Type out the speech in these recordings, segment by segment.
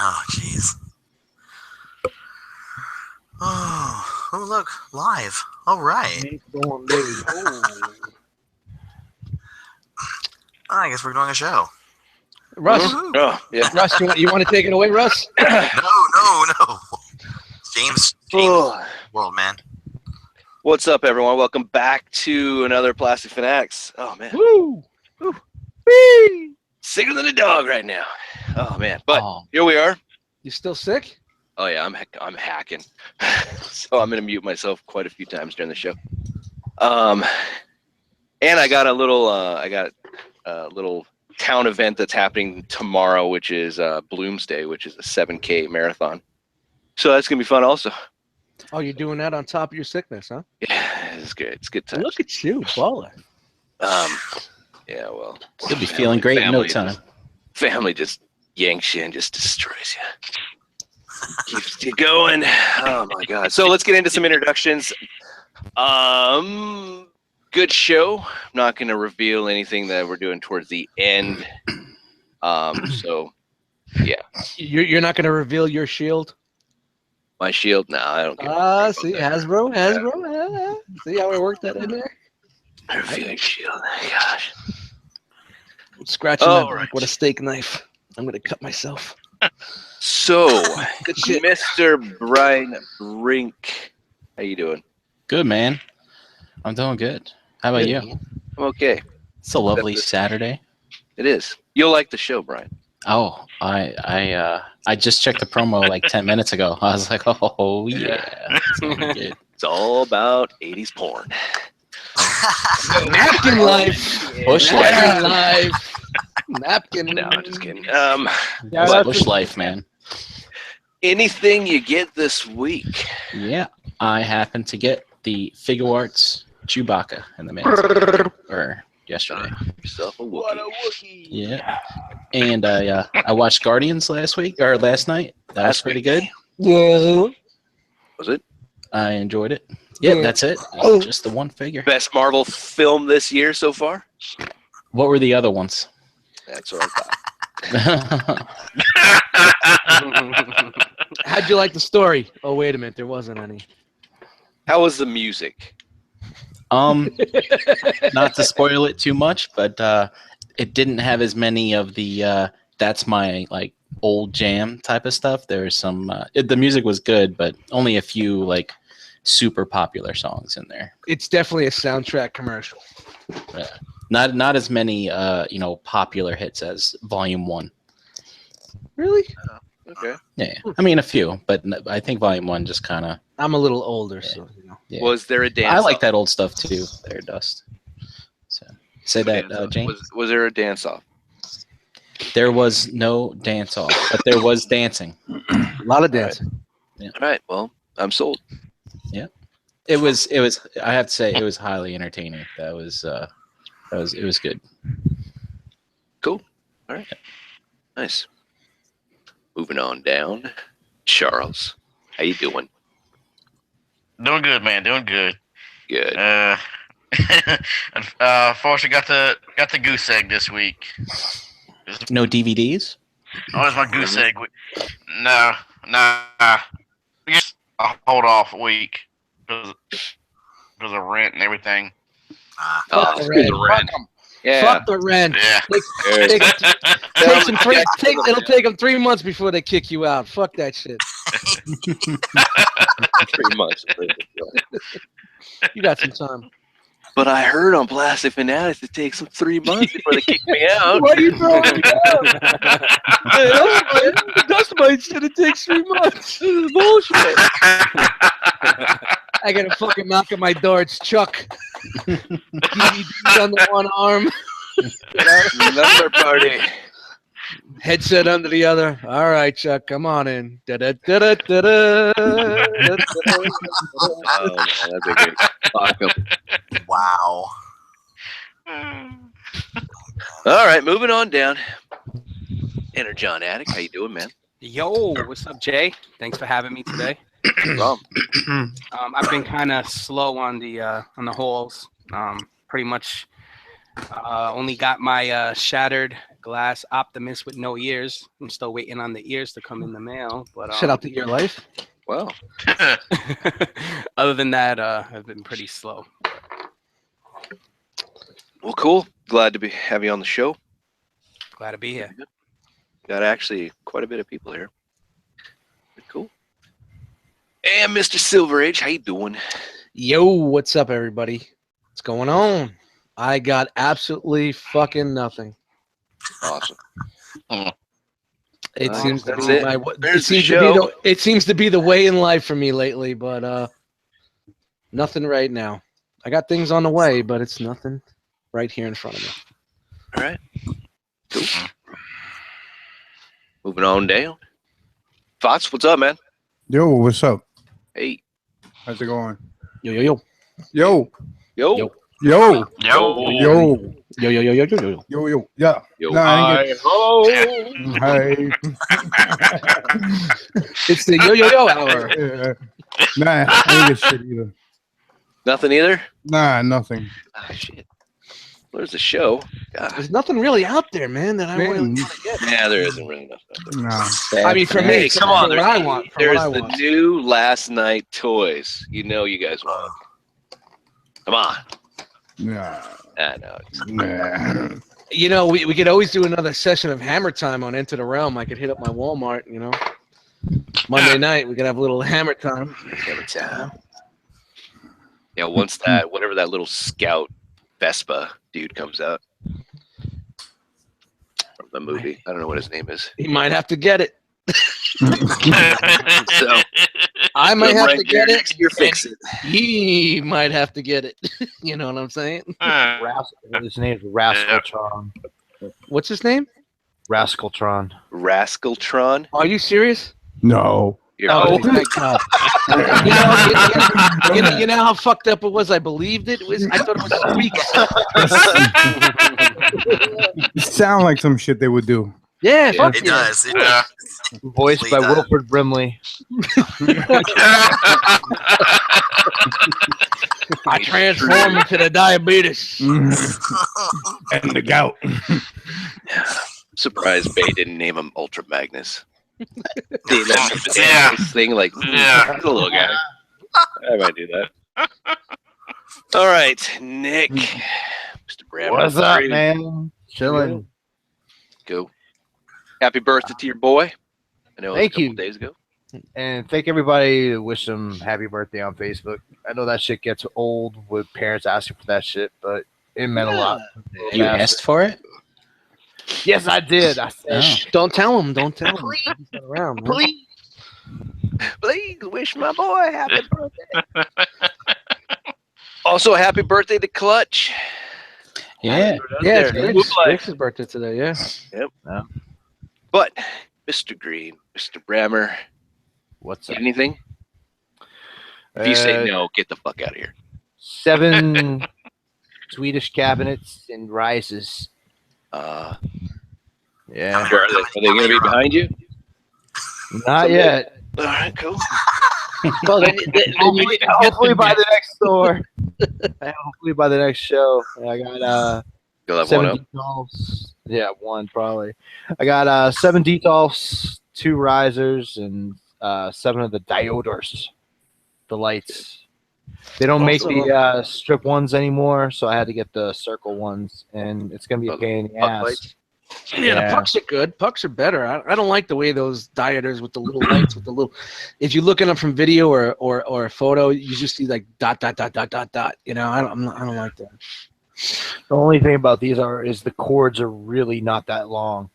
Oh, jeez. Oh, look, live. All right. I guess we're doing a show. Russ, Oh, yeah. Russ, you want to take it away, Russ? No. James Oh. World, man. What's up, everyone? Welcome back to another Plastic Fanatics. Oh, man. Woo! Whee! Sicker than a dog right now. Oh, man. But here we are. You still sick? Oh, yeah, I'm hacking. So I'm going to mute myself quite a few times during the show. And I got a little town event that's happening tomorrow, which is Bloomsday, which is a 7K marathon. So that's going to be fun also. Oh, you're doing that on top of your sickness, huh? Yeah, it's good. It's good time. Look at you, baller. Yeah, well. You'll be feeling great in no time. Family just yanks you and just destroys you. Keeps you going. Oh, my God. So let's get into some introductions. Good show. I'm not going to reveal anything that we're doing towards the end. So, yeah. You're not going to reveal your shield? My shield? No, I don't care. See, Hasbro. See how I worked that in there? Reveal shield. Gosh. I'm scratching my back with a steak knife. I'm going to cut myself. So, Good shit. Mr. Brian Brink, how you doing? Good, man. I'm doing good. How about you? I'm okay. It's a lovely Saturday. It is. You'll like the show, Brian. Oh, I just checked the promo like 10 minutes ago. I was like, oh yeah, it's gonna be good. It's all about 80s porn. Napkin life. Bush Napkin life. life. Napkin. No, I'm just kidding. Bush life, man. Anything you get this week? Yeah, I happened to get the Figure Arts Chewbacca in the mail or yesterday. Yourself a Wookiee. What a Wookiee. Yeah, and I watched Guardians last night. That was pretty good. Yeah. Was it? I enjoyed it. Yeah, that's it. Just the one figure. Best Marvel film this year so far? What were the other ones? That's what I thought. How'd you like the story? Oh, wait a minute. There wasn't any. How was the music? Not to spoil it too much, but it didn't have as many of the that's my like old jam type of stuff. There's some the music was good, but only a few like super popular songs in there. It's definitely a soundtrack commercial. Not as many popular hits as Volume 1. Really? Okay. Yeah, I mean a few, but I think Volume 1 just kind of. I'm a little older, so you know. Yeah. Was there a dance? I like that old stuff too. There, Dust. So say that, James. Was there a dance off? There was no dance off, but there was dancing. A lot of dancing. Yeah. All right. Well, I'm sold. Yeah. It was. I have to say, it was highly entertaining. It was good. Cool. All right. Nice. Moving on down. Charles, how you doing? Doing good, man. Doing good. Good. Unfortunately, got the goose egg this week. No DVDs. Oh, it's my goose egg. No. Just hold off a week because of rent and everything. Fuck the rent. Fuck 'em. Yeah. Fuck the rent. Yeah. It'll take them 3 months before they kick you out. Fuck that shit. 3 months. You got some time. But I heard on Plastic Fanatics it takes them 3 months before they kick me out. Why are you throwing me out? That's my shit. It takes 3 months. This is bullshit. I gotta fucking knock at my door. It's Chuck. DVDs on the one arm. Number party. Headset under the other. All right, Chuck, come on in. Da-da-da-da-da-da. Oh, man, that'd be great. Fuck 'em. Wow. All right, moving on down. Enter John Attic. How you doing, man? Yo, what's up, Jay? Thanks for having me today. I've been kind of slow on the hauls. Pretty much only got my shattered glass Optimus with no ears. I'm still waiting on the ears to come in the mail. But Shout out to Ear Life. Wow. other than that, I've been pretty slow. Well, cool. Glad to have you on the show. Glad to be here. Got actually quite a bit of people here. Cool. And Mr. Silver Age, how you doing? Yo, what's up, everybody? What's going on? I got absolutely fucking nothing. Awesome. It seems to that's be it. my. There's It seems the to be show. the. It seems to be the way in life for me lately, but nothing right now. I got things on the way, but it's nothing right here in front of me. All right. Cool. Moving on down. Thoughts? What's up, man? Yo, what's up? Hey. How's it going? Yo yo yo Yo, Yo. Yo. yo, Yo. yo, yo yo yo yo yo yo. yo, yo. Yeah. Yo. Nah, I ain't Hi. It's the yo yo yo hour. get, nah, I ain't get shit either. Nothing either? Nah, nothing. Ah, shit. There's the show. God. There's nothing really out there, man, that I really Man. want to get. Yeah, there isn't really nothing. Nah. I mean, for me, Hey, come on. for what I want. For There's what I the want. new Last Night toys. You know you guys want. Come on. Nah. I know. Nah. You know, we could always do another session of Hammer Time on Into the Realm. I could hit up my Walmart, you know. Monday night, we could have a little Hammer Time. Every time. Yeah, once that, whatever that little scout Vespa dude comes out from the movie. I don't know what his name is. He might have to get it. So I might have to get it. Next year, fix it. He might have to get it. You know what I'm saying? His name's Rascaltron. What's his name? Rascaltron. Rascaltron. Are you serious? No. You're Oh, right. thank God. You know how fucked up it was? I believed it. I thought it was Greeks. It sound like some shit they would do. Yeah, fuck It yeah. does. It Yeah. does. Voiced by Complete that. Wilford Brimley. I transform into the diabetes. And the gout. Surprised Bay didn't name him Ultra Magnus. This Yeah. thing like Yeah. he's a little guy. I might do that. All right, Nick, Mr. Bram. What's up, man? Chilling. Go. Happy birthday to your boy. I know it was Thank a couple you. days ago. And thank everybody to wish him happy birthday on Facebook. I know that shit gets old with parents asking for that shit, but it meant a lot. You asked for it? Yes, I did. I said, Oh. Shh, don't tell him. Don't tell him. He's not around, man. please, please wish my boy happy birthday. Also, happy birthday to Clutch. Yeah. Yeah, it's There. Rick's birthday today, yeah. But, Mr. Green, Mr. Brammer, What's up? anything? If you say Uh, no, get the fuck out of here. 7 Swedish cabinets and rises. Yeah. Are they going to be behind you? Not yet. All right, cool. Well, Hopefully by the next store. Hopefully by the next show. I got You'll have one 7 up. Detolfs. Yeah, one probably. I got 7 Detolfs, 2 risers, and 7 of the diodors, the lights. They don't make the strip ones anymore, so I had to get the circle ones, and it's gonna be a pain in the Puck ass. lights? Yeah, the pucks are good. Pucks are better. I don't like the way those dioders with the little lights with the little. If you're looking up from video or a photo, you just see like dot dot dot dot dot dot. You know, I don't like that. The only thing about these is the cords are really not that long,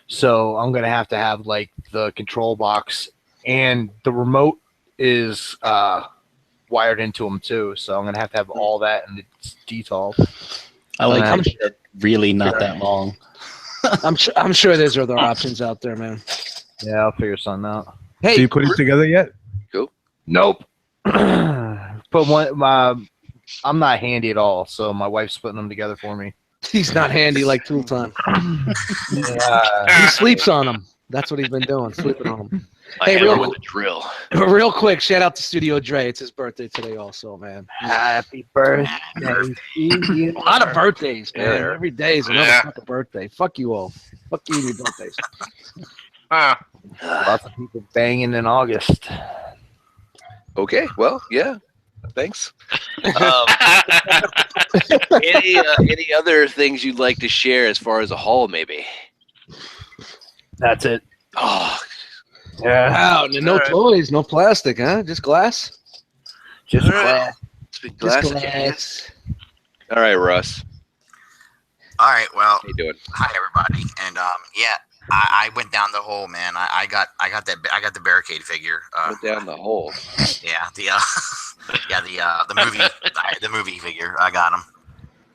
so I'm gonna have to have like the control box and the remote is wired into them too. So I'm gonna have to have all that and it's detailed. I like I'm how they're really not that long. I'm sure there's other options out there, man. Yeah, I'll figure something out. So you put it together yet? Nope. Put one. I'm not handy at all, so my wife's putting them together for me. He's not handy like tool time. Yeah. He sleeps on them. That's what he's been doing, sleeping on them. I Hey, hit real him with a drill. Real quick, shout out to Studio Dre. It's his birthday today, also, man. Happy birthday to you. A lot of birthdays, man. Yeah. Every day is another Yeah. fucking birthday. Fuck you all. Fuck you and your birthdays. Lots of people banging in August. Okay, well, yeah. Thanks. Any other things you'd like to share as far as a haul, maybe? That's it. Oh, Yeah. Wow, no toys, no plastic, huh? Just glass? Just All right. glass. it's been Just glass. glass. All right, Russ. All right. Well, How you doing? hi everybody, and yeah, I went down the hole, man. I got the barricade figure. Went down the hole. Yeah, the movie figure. I got him.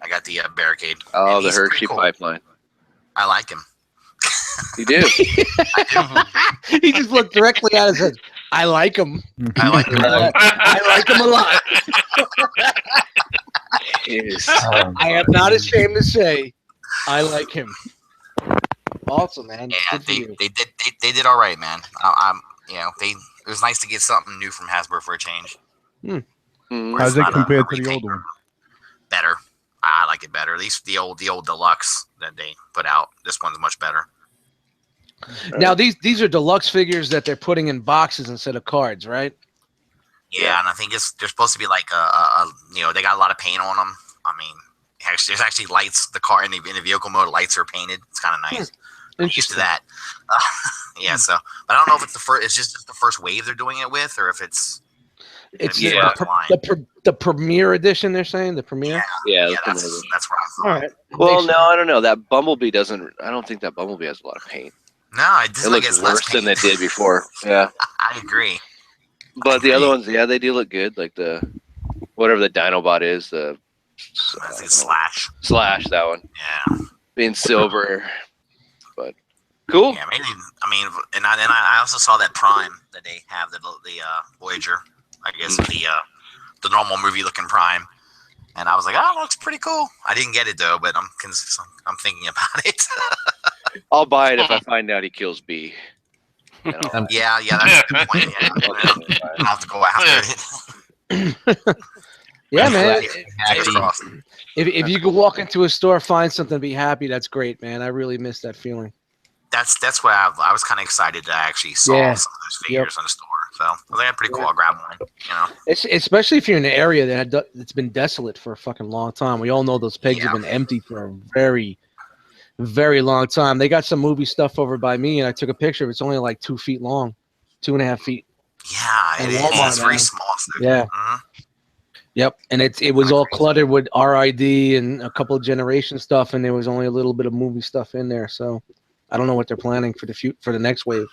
I got the barricade. Oh, And the he's pretty Hershey cool. pipeline. I like him. You do. He just looked directly at us and said, I like him. I like him. I like him a lot. Yes. I am not ashamed to say I like him. Awesome, man. Yeah, Good for you. they did all right, man. I'm it was nice to get something new from Hasbro for a change. Mhm. How's It's it not a compared to the retake. old one? Better. I like it better. At least the old deluxe that they put out. This one's much better. Now these are deluxe figures that they're putting in boxes instead of cards, right? Yeah, and I think they're supposed to be like they got a lot of paint on them. I mean, there's actually lights. The car in the vehicle mode, lights are painted. It's kind of nice. I'm used to that. Yeah, so but I don't know if it's the first. It's just the first wave they're doing it with, or if it's Yeah. the premiere edition. They're saying the premiere. Yeah, yeah, that's that's what I thought. All right. well, Makes no, I don't know. That Bumblebee doesn't. I don't think that Bumblebee has a lot of paint. No, it just It looks worse than it did before. Yeah, I agree. but the other ones, yeah, they do look good. Like the whatever the Dinobot is, the I think Slash. Slash, that one Yeah, being silver. But cool. yeah, maybe. I mean, and I also saw that Prime that they have the Voyager. I guess the normal movie looking Prime, and I was like, oh, that looks pretty cool. I didn't get it though, but I'm thinking about it. I'll buy it if I find out he kills B. Yeah, that's a good point. Yeah, I'll have to go after it. Yeah, man. Fingers crossed. If you could walk into a store, find something, be happy, that's great, man. I really miss that feeling. That's why I was kind of excited to actually saw Yeah. some of those figures in the store. So I was like, pretty cool. I'll grab one. It's especially if you're in an area that's been desolate for a fucking long time. We all know those pigs have Yeah. been empty for a very, very long time. They got some movie stuff over by me, and I took a picture. It's only like 2 feet long, 2.5 feet. Yeah, And it is. Walmart, It's very man. small. So, Yeah. mhm. Yep, and it was all cluttered with RID and a couple of generation stuff, and there was only a little bit of movie stuff in there. So I don't know what they're planning for the next wave.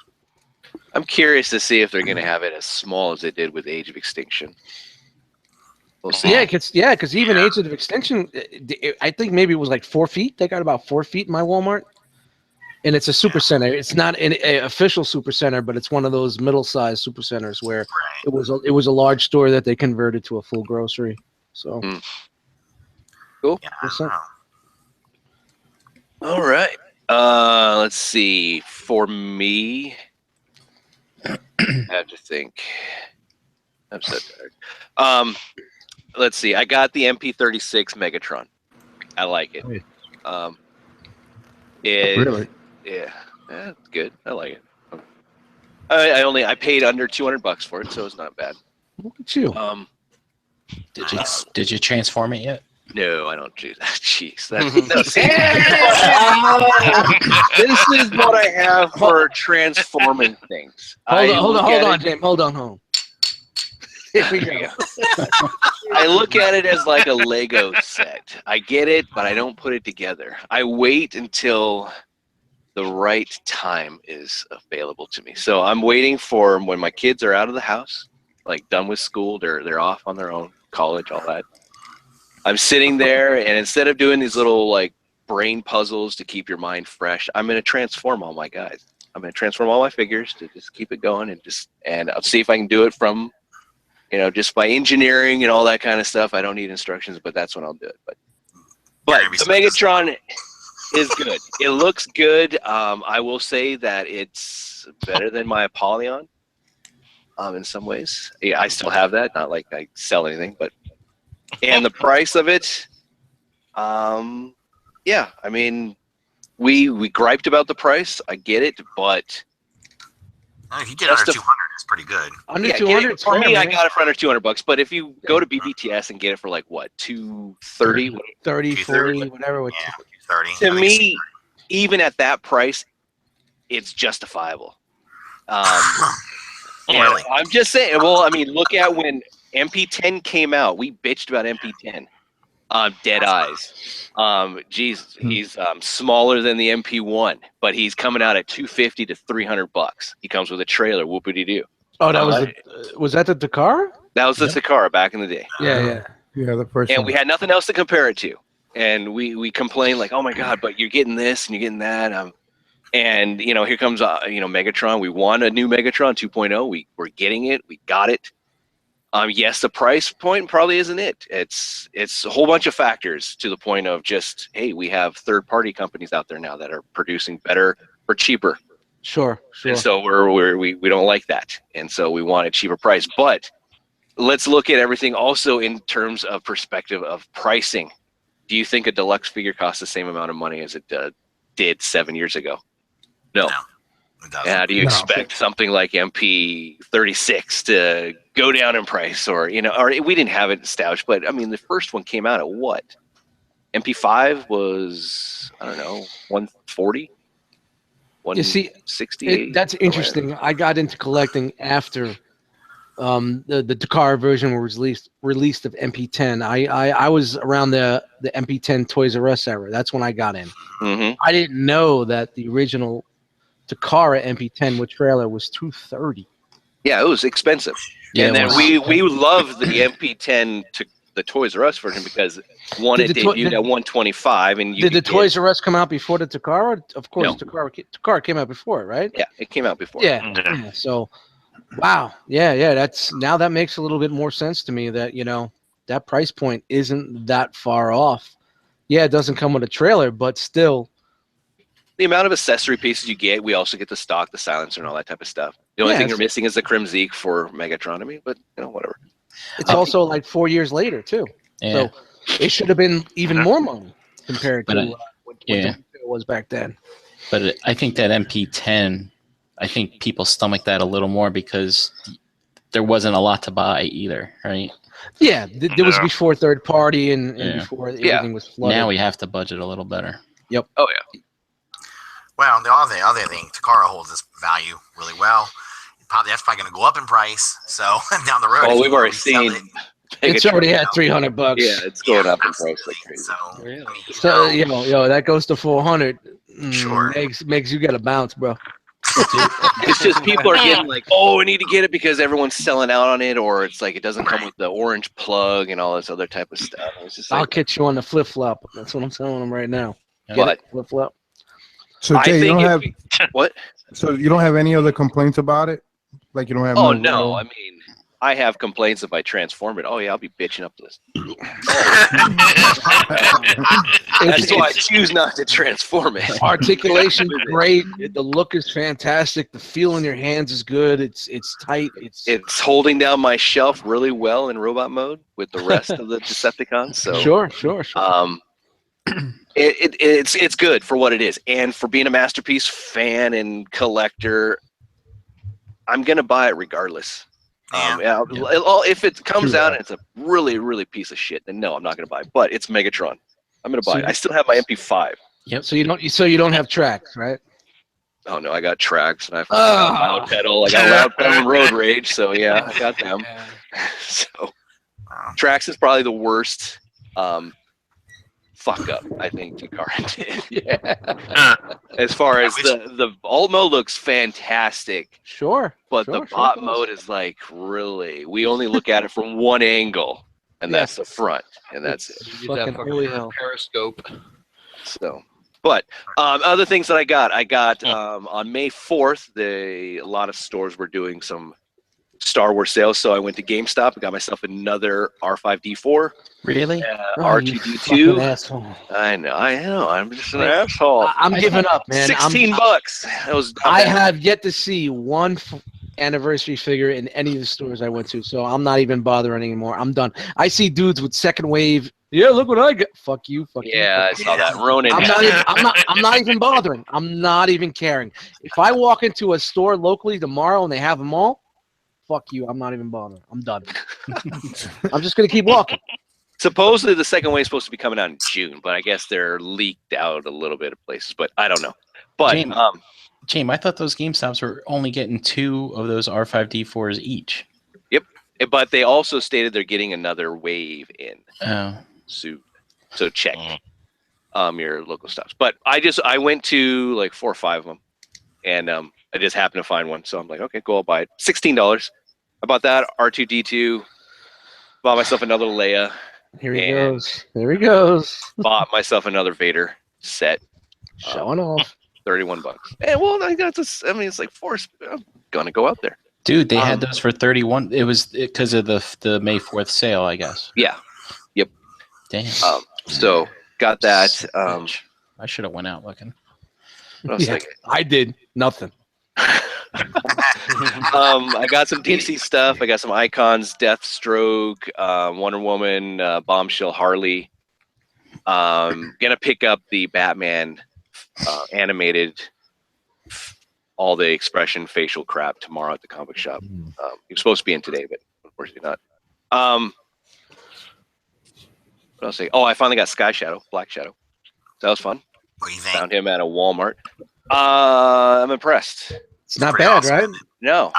I'm curious to see if they're going to have it as small as they did with Age of Extinction. We'll see. Yeah, because even Age of Extinction, I think maybe it was like 4 feet. They got about 4 feet in my Walmart, and it's a super center. It's not an official super center, but it's one of those middle-sized super centers where it was a large store that they converted to a full grocery. So Cool. Yeah, What's I don't up? know. All right. Let's see. For me, I have to think. I'm so tired. Let's see. I got the MP36 Megatron. I like it. Really? Yeah, it's good. I like it. I paid under $200 for it, so it's not bad. Look at you. Did you transform it yet? No, I don't do that. Jeez, this is what I have for transforming things. Hold on, James. Hold on. Here we go. I look at it as like a Lego set. I get it, but I don't put it together. I wait until the right time is available to me. So I'm waiting for when my kids are out of the house, like done with school, they're off on their own, college, all that. I'm sitting there, and instead of doing these little like brain puzzles to keep your mind fresh, I'm going to transform all my guys. I'm going to transform all my figures to just keep it going, and I'll see if I can do it from, just by engineering and all that kind of stuff. I don't need instructions, but that's when I'll do it. But the Megatron, is good. It looks good. I will say that it's better than my Apollyon. In some ways, yeah, I still have that. Not like I sell anything, but and the price of it, yeah. I mean, we griped about the price. I get it, but if you get under 200, it's pretty good. Under 200 for me, I got it for under $200. But if you go to BBTS and get it for like what, 230, 30, 40, whatever. Yeah, 30. To me, even at that price, it's justifiable. Really? I'm just saying. Well, I mean, look at when MP10 came out. We bitched about MP10. Dead Eyes. Geez, he's smaller than the MP1, but he's coming out at $250 to $300. He comes with a trailer. Whoopity doo. Oh, that was that the Takara? That was the Takara back in the day. Yeah. The first And one. we had nothing else to compare it to, and we complained like, oh my god, but you're getting this and you're getting that. And here comes Megatron. We want a new Megatron 2.0. We're getting it. We got it. Yes, the price point probably isn't it. It's a whole bunch of factors to the point of just, hey, we have third-party companies out there now that are producing better or cheaper. Sure. And so we don't like that, and so we want a cheaper price. But let's look at everything also in terms of perspective of pricing. Do you think a deluxe figure costs the same amount of money as it did 7 years ago? No. How do you expect something like MP36 to go down in price, or we didn't have it established, but I mean the first one came out at what? MP5 was, I don't know, 140. You see, 168. that's interesting. I got into collecting after the Takara version was released of MP10. I was around the MP10 Toys R Us era. That's when I got in. Mm-hmm. I didn't know that the original Takara MP10 with trailer was $230. Yeah, it was expensive. Yeah, and then we loved the MP10 to the Toys R Us version because it debuted at 125, and did the Toys R Us come out before the Takara? Of course, no. Takara came out before it, right? Yeah, it came out before. Yeah. So, wow, yeah. That makes a little bit more sense to me. That that price point isn't that far off. Yeah, it doesn't come with a trailer, but still. The amount of accessory pieces you get, we also get the stock, the silencer, and all that type of stuff. The only thing you're missing is the Crimzeek for Megatron. I mean, but whatever. It's also like 4 years later too, so it should have been even more money compared to what it was back then. But I think that MP10, I think people stomach that a little more because there wasn't a lot to buy either, right? Yeah, there was before third party and before everything was flooded. Now we have to budget a little better. Yep. Oh yeah. Well, the other thing, Takara holds this value really well. That's probably going to go up in price. So down the road, well, we've already seen. It's already at $300. Yeah, it's going up in price like crazy. So that goes to 400. Sure, makes you get a bounce, bro. It's just people are getting like, oh, I need to get it because everyone's selling out on it, or it's like it doesn't come with the orange plug and all this other type of stuff. It's just I'll catch you on the flip flop. That's what I'm selling them right now. What flip flop? So Jay, you don't have what? So you don't have any other complaints about it? Like you don't have? Oh no, I mean, I have complaints if I transform it. Oh yeah, I'll be bitching up this. That's why I choose not to transform it. Articulation's great. The look is fantastic. The feel in your hands is good. It's tight. It's holding down my shelf really well in robot mode with the rest of the Decepticons. So sure. It's good for what it is, and for being a Masterpiece fan and collector, I'm gonna buy it regardless. If it comes out and it's a really, really piece of shit, then no, I'm not gonna buy it. But it's Megatron. I'm gonna buy it. I still have my MP5. Yep. So you don't have tracks, right? Oh no, I got tracks and I have loud pedal. I got loud pedal and road rage. So yeah, I got them. So tracks is probably the worst. Fuck up, I think Takara did. Yeah. As far as the alt mode looks fantastic. Sure. But the bot mode is like really, we only look at it from one angle, and that's the front, and that's it. Fucking holy hell. Periscope. So, but other things that I got on May 4th, a lot of stores were doing some Star Wars sales, so I went to GameStop and got myself another R5D4. Really? R2D2. Asshole. I know. I'm just an asshole. I'm giving up, man. $16. That was. I have yet to see one anniversary figure in any of the stores I went to, so I'm not even bothering anymore. I'm done. I see dudes with second wave. Yeah, look what I got. Fuck you. Fuck you. Yeah, I saw that. Ronin. I'm not even bothering. I'm not even caring. If I walk into a store locally tomorrow and they have them all, fuck you. I'm not even bothering. I'm done. I'm just gonna keep walking. Supposedly the second wave is supposed to be coming out in June, but I guess they're leaked out a little bit of places. But I don't know. But James, I thought those GameStops were only getting 2 of those R5D4s each. Yep. But they also stated they're getting another wave in soon. So check your local stops. But I went to like 4 or 5 of them, and I just happened to find one. So I'm like, okay, cool, I'll buy it. $16. I bought that R2D2. Bought myself another Leia. Here he goes. There he goes. Bought myself another Vader set. Showing off. $31. And well, it's like force. I'm gonna go out there. Dude, they had those for 31. It was because of the May 4th sale, I guess. Yeah. Yep. Damn. So got that. I should have went out looking. What else I did nothing. I got some DC stuff. I got some Icons, Deathstroke, Wonder Woman, Bombshell, Harley. Gonna pick up the Batman animated, all the expression facial crap tomorrow at the comic shop. He was supposed to be in today, but unfortunately not. What else? I finally got Sky Shadow, Black Shadow. That was fun. What do you think? Found him at a Walmart. I'm impressed. It's not bad, awesome. right? No.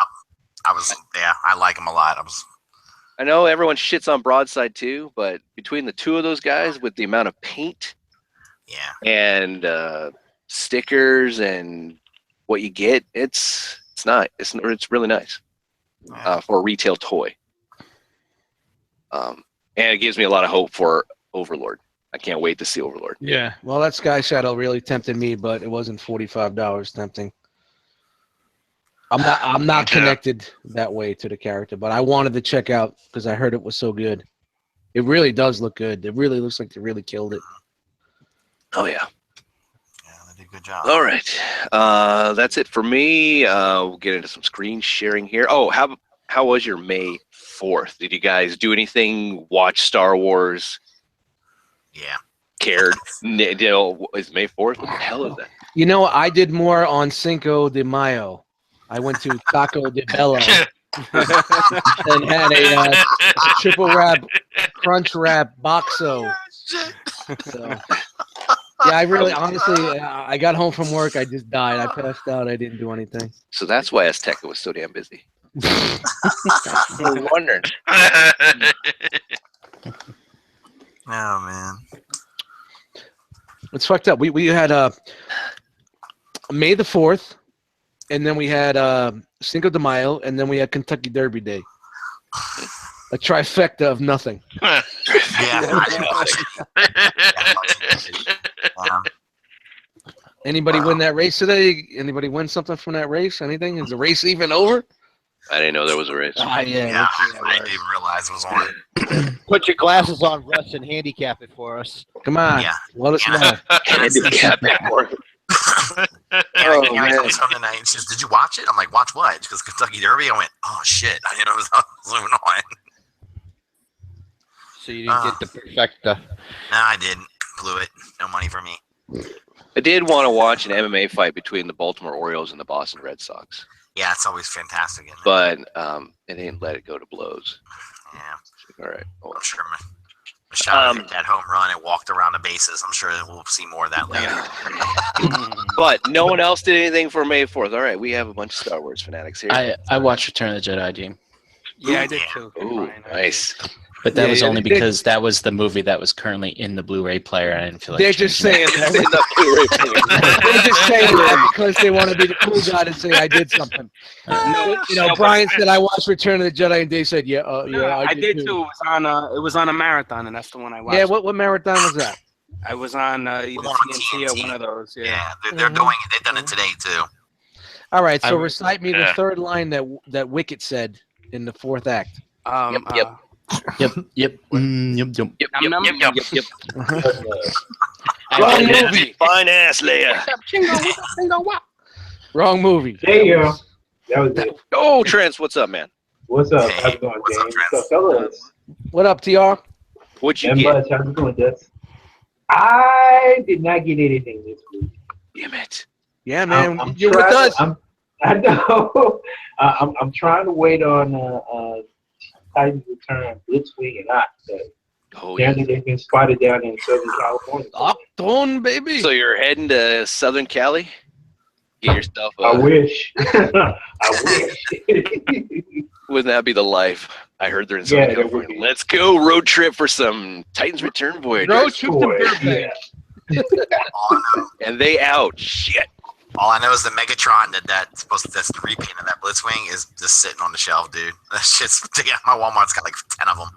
I like him a lot. I know everyone shits on Broadside too, but between the two of those guys with the amount of paint and stickers and what you get, it's really nice for a retail toy. And it gives me a lot of hope for Overlord. I can't wait to see Overlord. Yeah. Well, that Sky Shadow really tempted me, but it wasn't $45 tempting. I'm not connected that way to the character, but I wanted to check out because I heard it was so good. It really does look good. It really looks like they really killed it. Oh yeah. Yeah, they did a good job. All right. That's it for me. We'll get into some screen sharing here. Oh, how was your May 4th? Did you guys do anything? Watch Star Wars? Yeah. Cared? Is May 4th? What the hell is that? You know, I did more on Cinco de Mayo. I went to Taco de Bello and had a triple wrap, crunch wrap, boxo. So, yeah, I really, honestly, I got home from work. I just died. I passed out. I didn't do anything. So that's why Azteca was so damn busy. I was wondering. Oh man, it's fucked up. We had May the 4th. And then we had Cinco de Mayo, and then we had Kentucky Derby Day. A trifecta of nothing. Anybody win that race today? Anybody win something from that race? Anything? Is the race even over? I didn't know there was a race. I didn't realize it was on. Put your glasses on, Russ, and handicap it for us. Come on. Let us know. Handicap it for us. Comes home tonight and she says, "Did you watch it?" I'm like, "Watch what?" She goes, "Kentucky Derby." I went, "Oh shit! I didn't know it was moving on." So you didn't get the perfecta. No, I didn't. Blew it. No money for me. I did want to watch an MMA fight between the Baltimore Orioles and the Boston Red Sox. Yeah, it's always fantastic. Isn't it? But they didn't let it go to blows. Yeah. All right. Well, I'm sure Machado hit that home run and walked around the bases. I'm sure we'll see more of that later. But no one else did anything for May 4th. All right, we have a bunch of Star Wars fanatics here. I watched Return of the Jedi, Jim. Yeah, I did too. Ooh, nice. But that was only because that was the movie that was currently in the Blu-ray player. I didn't feel like they're just saying that. They're just saying that because they want to be the cool guy and say I did something. Brian said I watched Return of the Jedi, and Dave said, "Yeah, I did too." It was on a marathon, and that's the one I watched. Yeah, what marathon was that? I was on either TNT or one of those. Yeah, they're doing it. They've done it today too. All right, so recite me the third line that Wicket said in the fourth act. Yep. Yep. Yep. Yep. Nom, nom. Wrong movie. Fine ass Leia. What's up, Chingo? What's up, Chingo? What? Wrong movie. There you go. That was it. Oh, Trance, what's up, man? What's up? Hey, How's it going, what's up, James? Trans? What's up, fellas? What up, TR? What'd you Not get? much. How's it going, Dust? I did not get anything this week. Damn it. Yeah, man. I'm You're with trying- us. I know. I'm trying to wait on Titans Return, Blitzwing, and Octa. Oh, yeah. Apparently, they've been spotted down in Southern California. Octone, baby. So you're heading to Southern Cali? Get yourself I a... wish. I wish. Wouldn't that be the life? I heard they're in Southern Yeah, California. it would be. Let's go road trip for some Titans Return Voyage. Road trip to Boy, Burbank. yeah. All I know, And they out. Shit. all I know is the Megatron that's the repaint of that Blitzwing is just sitting on the shelf, dude. That shit's my Walmart's got like 10 of them.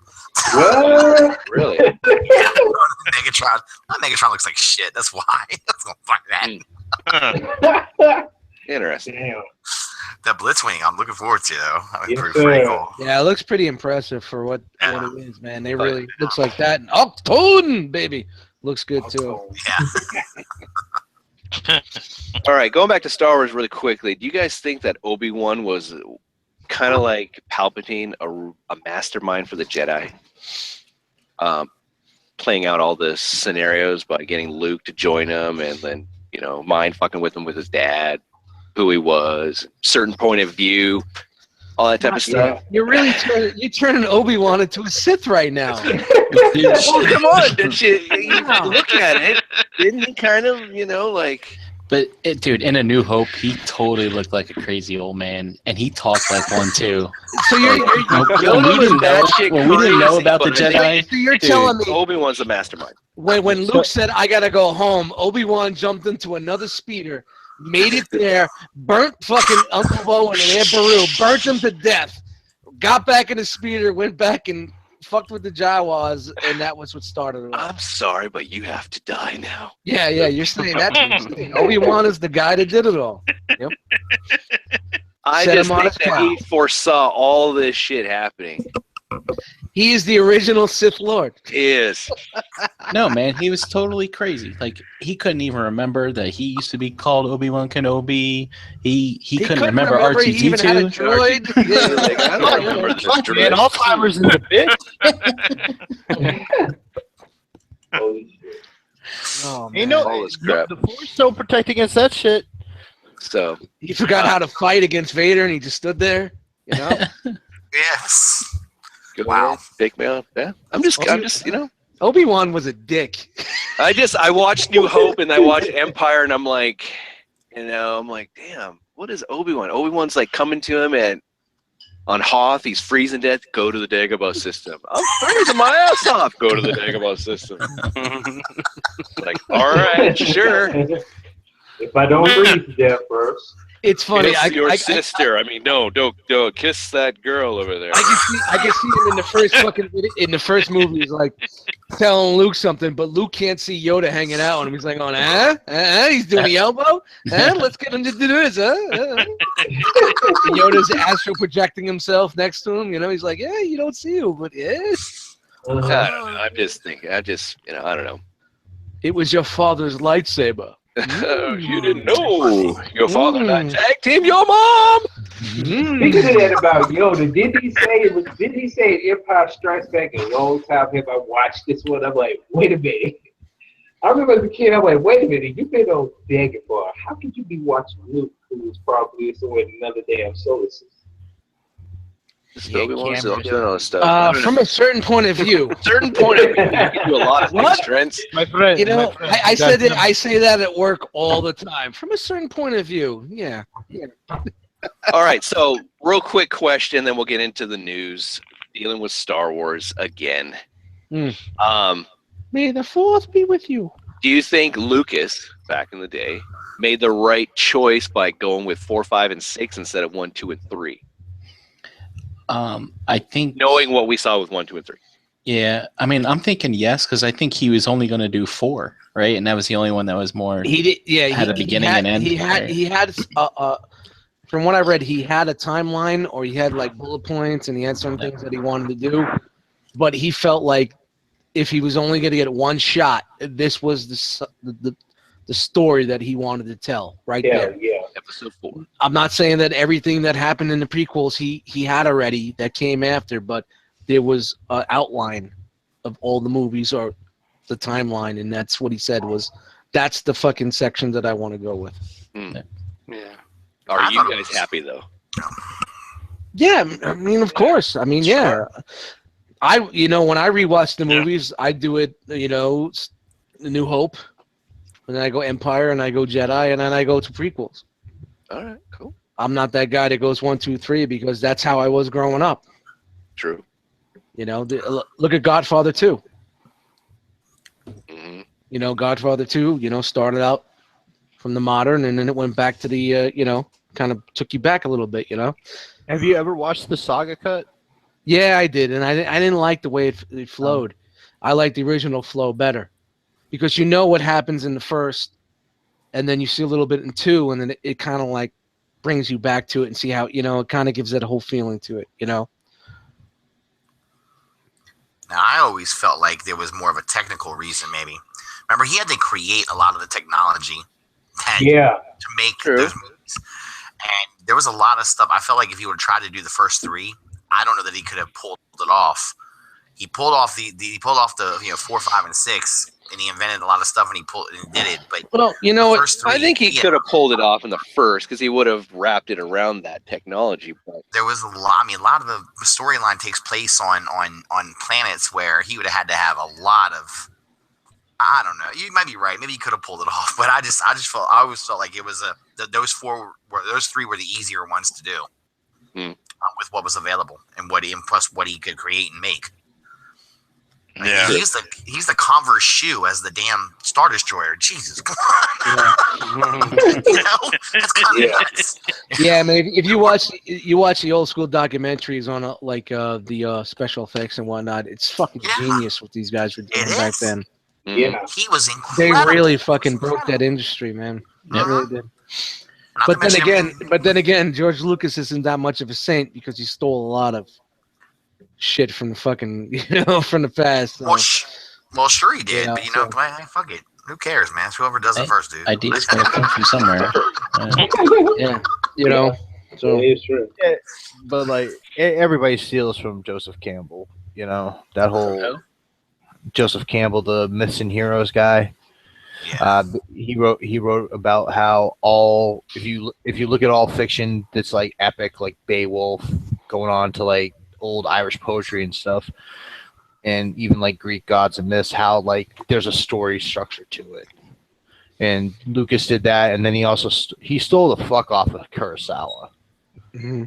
What? Really? Megatron. My Megatron looks like shit. That's why. That's gonna fuck that. Interesting. Damn. That Blitzwing, I'm looking forward to though. I mean, Yes, pretty sir. cool. Yeah, it looks pretty impressive for what Yeah. it is, man. They really looks like that. And Octone, baby. Looks good too. Yeah. All right, going back to Star Wars really quickly. Do you guys think that Obi-Wan was kind of like Palpatine, a mastermind for the Jedi? Playing out all the scenarios by getting Luke to join him and then, mind fucking with him with his dad, who he was, certain point of view, all that type of stuff. You're really turning Obi-Wan into a Sith right now. Well, come on, didn't you Wow. look at it? Didn't he kind of, like... But dude, in A New Hope, he totally looked like a crazy old man, and he talked like one too. So When we didn't know about the Jedi, So you're Dude, telling me Obi-Wan's the mastermind. when Luke said, I gotta go home, Obi-Wan jumped into another speeder, made it there, burnt fucking Uncle Bo and Aunt Beru, burnt him to death, got back in the speeder, went back and fucked with the Jawas, and that was what started it all. I'm sorry, but you have to die now. Yeah, you're saying that's what you're saying. Obi-Wan is the guy that did it all. Yep. I Set just him on think his that he foresaw all this shit happening. He is the original Sith Lord. Is no man, he was totally crazy. Like he couldn't even remember that he used to be called Obi-Wan Kenobi. He couldn't remember He even had a R2-D2. droid. Yeah. like, I don't remember this Fuck, man, dress. Alzheimer's in the bitch. Holy shit. Oh, Ain't man. All this crap. The Force don't protect against that shit. So He forgot how to fight against Vader, and he just stood there. You know. Yes. go Wow. ahead, take me out. Yeah, I'm just, Obi-Wan was a dick. I watched New Hope and I watched Empire, and I'm like, damn, what is Obi-Wan? Obi-Wan's like coming to him and on Hoth, he's freezing to death. Go to the Dagobah system. I'm freezing my ass off. Go to the Dagobah system. Like, all right, sure. If I don't freeze to death first. It's funny. Kiss your sister. I mean, no, don't kiss that girl over there. I can see him in the first movie. He's like telling Luke something, but Luke can't see Yoda hanging out on him. He's like, he's doing the elbow. Let's get him to do this. And Yoda's astral projecting himself next to him. He's like, yeah, you don't see you, but yes. I don't know. I'm just thinking. I don't know. It was your father's lightsaber. You didn't know your father and I tag team your mom. Speaking of that about Yoda, did he say Empire Strikes Back a long time have I watched this one? I'm like, wait a minute. I remember as a kid, I'm like, wait a minute, you've been on Dagobah. How could you be watching Luke, who was probably somewhere in another damn solar system? From a certain point of view. Certain point of view, you can do a lot of things, Trent. My friend. I say that at work all the time. From a certain point of view, yeah. All right, so real quick question, then we'll get into the news. Dealing with Star Wars again. May the Fourth be with you. Do you think Lucas, back in the day, made the right choice by going with 4, 5, and 6 instead of 1, 2, and 3? I think Knowing what we saw with 1, 2, and 3. Yeah, I mean, I'm thinking yes because I think he was only going to do 4, right? And that was the only one that was more. He did, yeah. Had a beginning and end. He had from what I read, he had a timeline or he had like bullet points and he had some things that he wanted to do, but he felt like if he was only going to get one shot, this was the story that he wanted to tell right there. Yeah. Episode 4. I'm not saying that everything that happened in the prequels he had already that came after, but there was an outline of all the movies or the timeline, and that's what he said was, that's the fucking section that I want to go with. Mm. Yeah. Are you guys happy though? Yeah, I mean, of course. I mean, yeah. When I rewatch the movies, I do it, The New Hope, and then I go Empire, and I go Jedi, and then I go to prequels. All right, cool. I'm not that guy that goes 1, 2, 3 because that's how I was growing up. True. Look at Godfather 2. Mm-hmm. Godfather 2, started out from the modern, and then it went back to the, kind of took you back a little bit, Have you ever watched the saga cut? Yeah, I did, and I didn't like the way it flowed. I like the original flow better because you know what happens in the first, and then you see a little bit in 2, and then it kind of like brings you back to it and see how, it kind of gives it a whole feeling to it, Now, I always felt like there was more of a technical reason, maybe. Remember, he had to create a lot of the technology to make those movies. And there was a lot of stuff. I felt like if he would have tried to do the first 3, I don't know that he could have pulled it off. He pulled off the 4, 5, and 6, and he invented a lot of stuff, and he did it. But I think he could have pulled it off in the first because he would have wrapped it around that technology. But there was a lot. I mean, a lot of the storyline takes place on planets where he would have had to have a lot of. I don't know. You might be right. Maybe he could have pulled it off, but I always felt like it was those 3 were the easier ones to do with what was available and plus what he could create and make. Yeah. He's the Converse shoe as the damn Star Destroyer. Jesus, come on. That's kind of nuts. Yeah, man. If you watch the old school documentaries on the special effects and whatnot, it's fucking genius what these guys were doing back then. Yeah, he was incredible. They really fucking broke that industry, man. They really did. But then again, George Lucas isn't that much of a saint because he stole a lot of shit from the fucking, from the past. So. Well, sure he did, but fuck it. Who cares, man? It's whoever does it first, dude. Ideas gotta come from somewhere. So it is true. Yeah, but like everybody steals from Joseph Campbell. That whole Joseph Campbell, the Myths and Heroes guy. Yeah. He wrote about how if you look at all fiction that's like epic, like Beowulf, going on to like old Irish poetry and stuff, and even like Greek gods and myths, how like there's a story structure to it. And Lucas did that, and then he also he stole the fuck off of Kurosawa. Mm-hmm.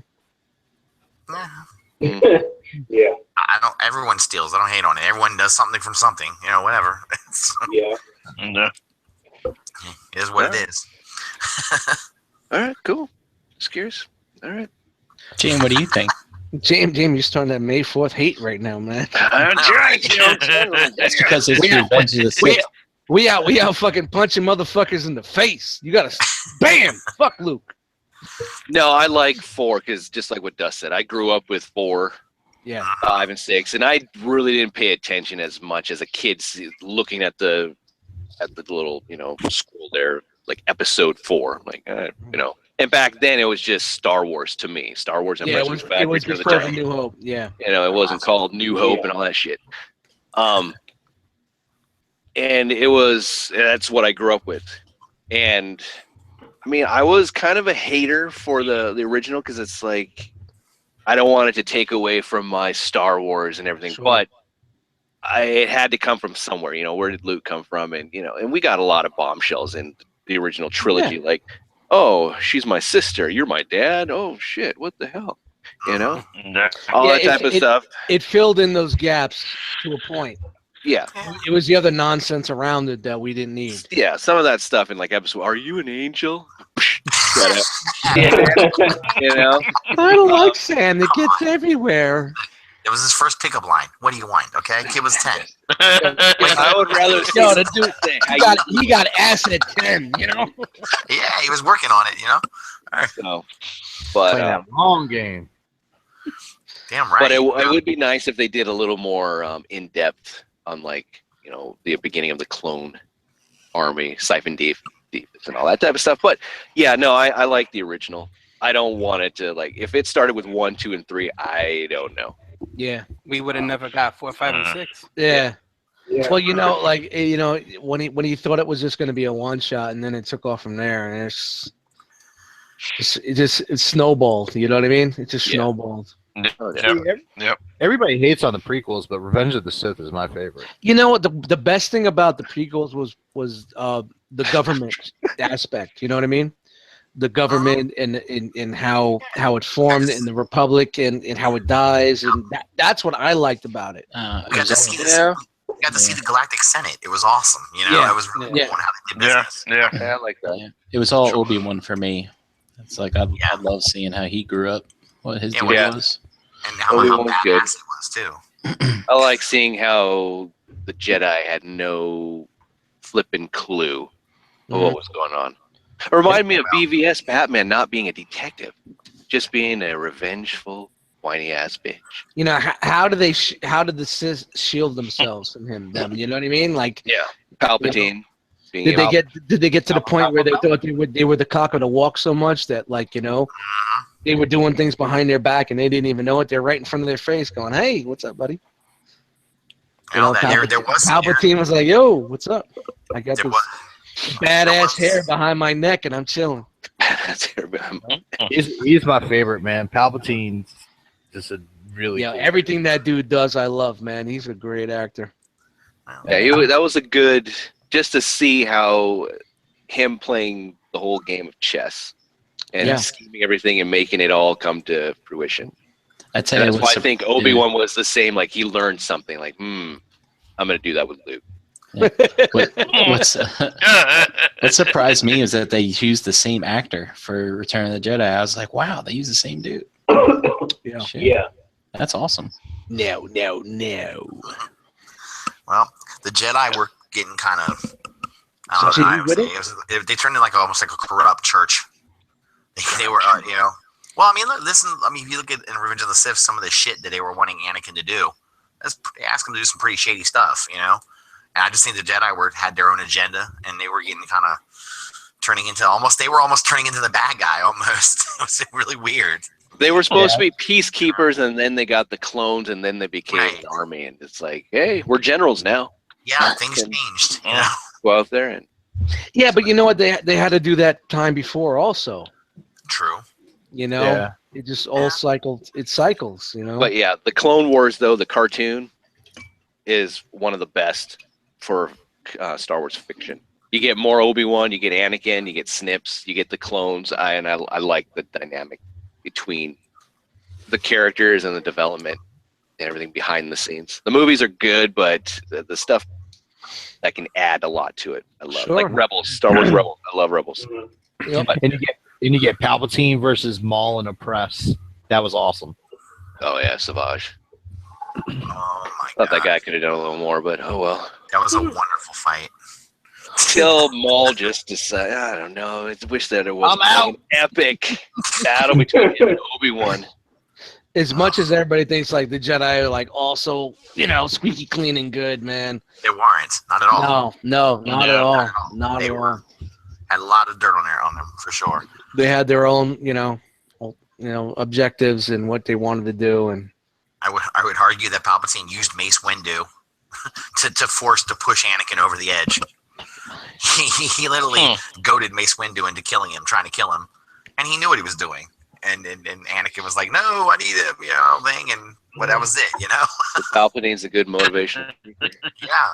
Yeah. I don't. Everyone steals. I don't hate on it. Everyone does something from something. Whatever. Yeah. No. It is what it is. all right, cool. Just curious. All right, Jane, what do you think? James, you're starting that May 4th hate right now, man. That's because it's Revenge of the Sith. We out fucking punching motherfuckers in the face. You gotta bam, fuck Luke. No, I like 4 because just like what Dust said, I grew up with 4, 5, and 6, and I really didn't pay attention as much as a kid looking at the little scroll there, like episode 4, like And back then it was just Star Wars to me. Star Wars and it was before the New Hope. Yeah, it wasn't called New Hope and all that shit. And that's what I grew up with. And I mean, I was kind of a hater for the original because it's like I don't want it to take away from my Star Wars and everything, but it had to come from somewhere. Where did Luke come from? And and we got a lot of bombshells in the original trilogy, like, oh, she's my sister, you're my dad. Oh shit, what the hell? All that type of stuff. It filled in those gaps to a point. Yeah. It was the other nonsense around it that we didn't need. Yeah, some of that stuff in like episode, are you an angel? I don't like sand. It gets everywhere. It was his first pickup line. What do you want? Okay, kid was 10. I would rather see the dude. He got acid at 10. Yeah, he was working on it. So, But Playing that long game. Damn right. but it would be nice if they did a little more in depth on like the beginning of the clone army, Siphon Deep, and all that type of stuff. But yeah, no, I like the original. I don't want it to like if it started with 1, 2, and 3. I don't know. Yeah. We would have never got 4, 5, and 6. Yeah. Yeah. Well, when he thought it was just going to be a one shot, and then it took off from there, and it snowballed. You know what I mean? It just snowballed. Oh, Yep. Everybody hates on the prequels, but Revenge of the Sith is my favorite. You know what? The best thing about the prequels was the government aspect. You know what I mean? The government and how it formed in the Republic and how it dies, and that's what I liked about it. We got to see the Galactic Senate. It was awesome. Yeah. It was really cool how they did business. Yeah, I like that. Yeah. It was all Obi-Wan for me. It's like I love seeing how he grew up, what his deal was. And how Obi-Wan was badass good. it was too. I like seeing how the Jedi had no flipping clue of what was going on. It reminded me of BVS Batman not being a detective, just being a revengeful, whiny ass bitch. How did the Sith shield themselves from them? You know what I mean? Like, Palpatine. Did they get to the point where they thought they were the cock of the walk so much that they were doing things behind their back and they didn't even know it? They're right in front of their face, going, "Hey, what's up, buddy?" Palpatine was like, "Yo, what's up? I got this badass hair behind my neck and I'm chilling." He's my favorite, man. Palpatine's just a really cool everything that dude does, I love, man. He's a great actor. Yeah, that was a good. Just to see how him playing the whole game of chess and scheming everything and making it all come to fruition. That's why I think Obi-Wan was the same. Like he learned something. Like, I'm going to do that with Luke. What surprised me is that they used the same actor for Return of the Jedi. I was like, wow, they used the same dude. Yeah. That's awesome. No. Well, the Jedi were getting kind of, I don't know, they turned into almost like a corrupt church. They were, well, I mean, listen, if you look at in Revenge of the Sith, some of the shit that they were wanting Anakin to do, they asked him to do some pretty shady stuff, And I just think the Jedi had their own agenda, and they were getting kind of they were almost turning into the bad guy almost. It was really weird. They were supposed to be peacekeepers, and then they got the clones, and then they became the army, and it's like, hey, we're generals now. Yeah, things changed. Go out there and. Yeah, but you know what? They had to do that time before also. True. It just all cycles. It cycles. But yeah, the Clone Wars though, the cartoon, is one of the best for Star Wars fiction. You get more Obi-Wan, you get Anakin, you get Snips, you get the clones. I like the dynamic between the characters and the development and everything behind the scenes. The movies are good, but the stuff that can add a lot to it. I love like Rebels, Star Wars Rebels. I love Rebels. Yep. And you get Palpatine versus Maul and Oppress. That was awesome. Oh yeah, Savage. Oh my god. Thought that guy could have done a little more, but oh well. That was a wonderful fight. Till Maul just decided, I don't know. I wish that it was an epic battle between him and Obi-Wan. As much as everybody thinks like the Jedi are also, squeaky clean and good, man. They weren't. Not at all. No, not at all. Not at all. Had a lot of dirt on them for sure. They had their own, objectives and what they wanted to do, and I would argue that Palpatine used Mace Windu to push Anakin over the edge. He literally goaded Mace Windu into trying to kill him, and he knew what he was doing. And Anakin was like, "No, I need him," and that was it, Palpatine's a good motivation. Yeah.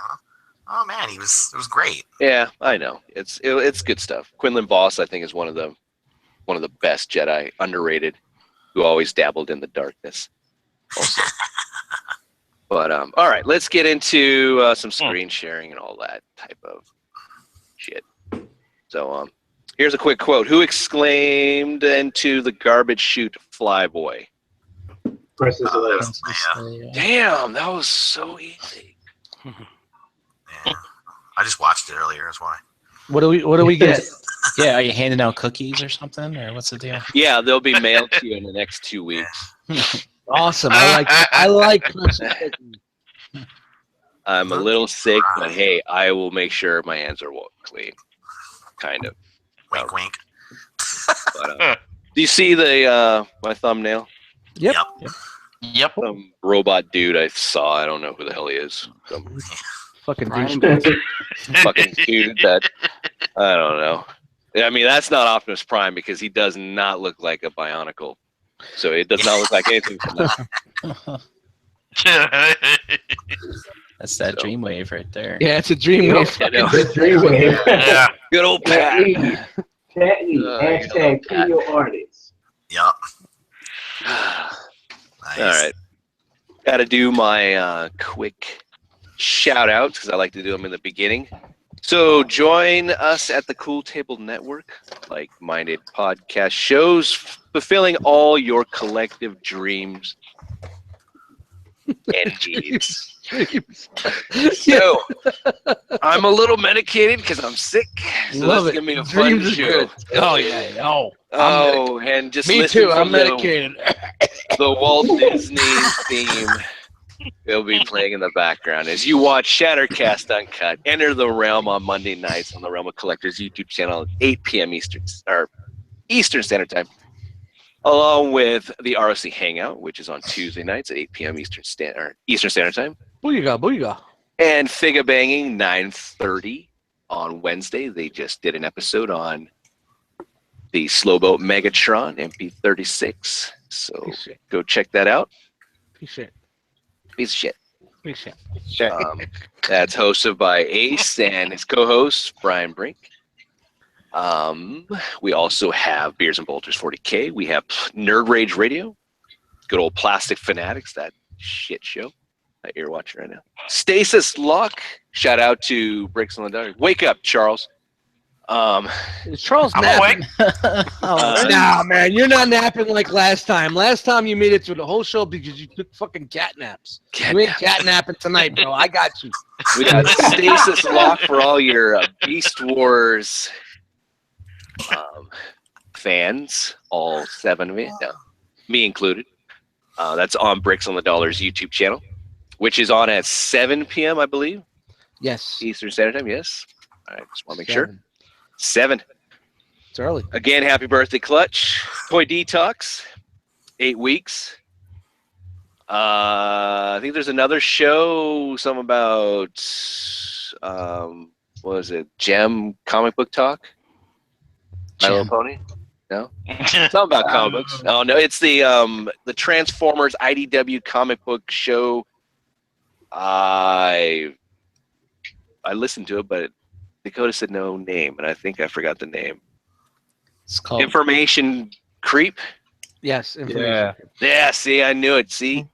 Oh man, it was great. Yeah, I know. It's good stuff. Quinlan Voss, I think, is one of the best Jedi, underrated, who always dabbled in the darkness. Also. But all right, let's get into some screen sharing and all that type of shit. So here's a quick quote. Who exclaimed into the garbage chute, "Flyboy"? Princess Leia. Damn, that was so easy. Yeah. I just watched it earlier. That's why. What do we get? Yeah, are you handing out cookies or something, or what's the deal? Yeah, they'll be mailed to you in the next 2 weeks. Awesome. I like crunchy cookies. I'm a little sick, but hey, I will make sure my hands are clean. Kind of. Wink, wink. But, do you see the my thumbnail? Yep. Yep. Some robot dude I saw. I don't know who the hell he is. Some Fucking Brian douchebag. fucking dude that I don't know. I mean, that's not Optimus Prime because he does not look like a Bionicle. So it does not look like anything from that. That's that So- Dreamwave right there. Yeah, it's a dreamwave. I know. The Dreamwave. Yeah. Good old Pat. Hashtag kill your artists. Yup. All right. Got to do my quick shout outs because I like to do them in the beginning. So join us at the Cool Table Network, like-minded podcast shows, fulfilling all your collective dreams and needs. So I'm a little medicated because I'm sick. So Love let's it. give me a Dreams fun is show. good. Oh yeah. Oh, and just Me listen too. to I'm medicated. the Walt Disney theme will be playing in the background as you watch Shattercast Uncut. Enter the realm on Monday nights on the Realm of Collectors YouTube channel at 8 p.m. Eastern Standard Time, along with the ROC Hangout, which is on Tuesday nights at 8 p.m. Eastern Standard Time, Booyah. and Figure Banging 9:30 on Wednesday. They just did an episode on the Slowboat Megatron MP36, so Piece of shit. go check that out. Piece of shit. Piece of shit. Piece of shit. That's hosted by Ace and his co-host Brian Brink. We also have Beers and Bolters 40K. We have Nerd Rage Radio, good old Plastic Fanatics, that shit show that you're watching right now. Stasis Lock. Shout out to Bricks on the Dog. Wake up, Charles. Is Charles I'm napping? awake. Nah, man, you're not napping like last time. Last time you made it through the whole show because you took fucking cat naps. You ain't cat napping tonight, bro. I got you. We got Stasis Lock for all your Beast Wars fans, all 7 of it, no, me included. That's on Bricks on the Dollars YouTube channel, which is on at 7 p.m., I believe, Yes. Eastern Standard Time. Yes. All right, just want to make sure. 7. 7. It's early. Again, happy birthday, Clutch. Toy Detox, 8 weeks. I think there's another show, some about, what was it, Gem Comic Book Talk? My Little Pony? No? Something about comic books. Oh, no, it's the Transformers IDW comic book show. I listened to it, but Dakota said no name, and I think I forgot the name. It's called Information Creep? Yes. Yeah. Yeah, see, I knew it. See?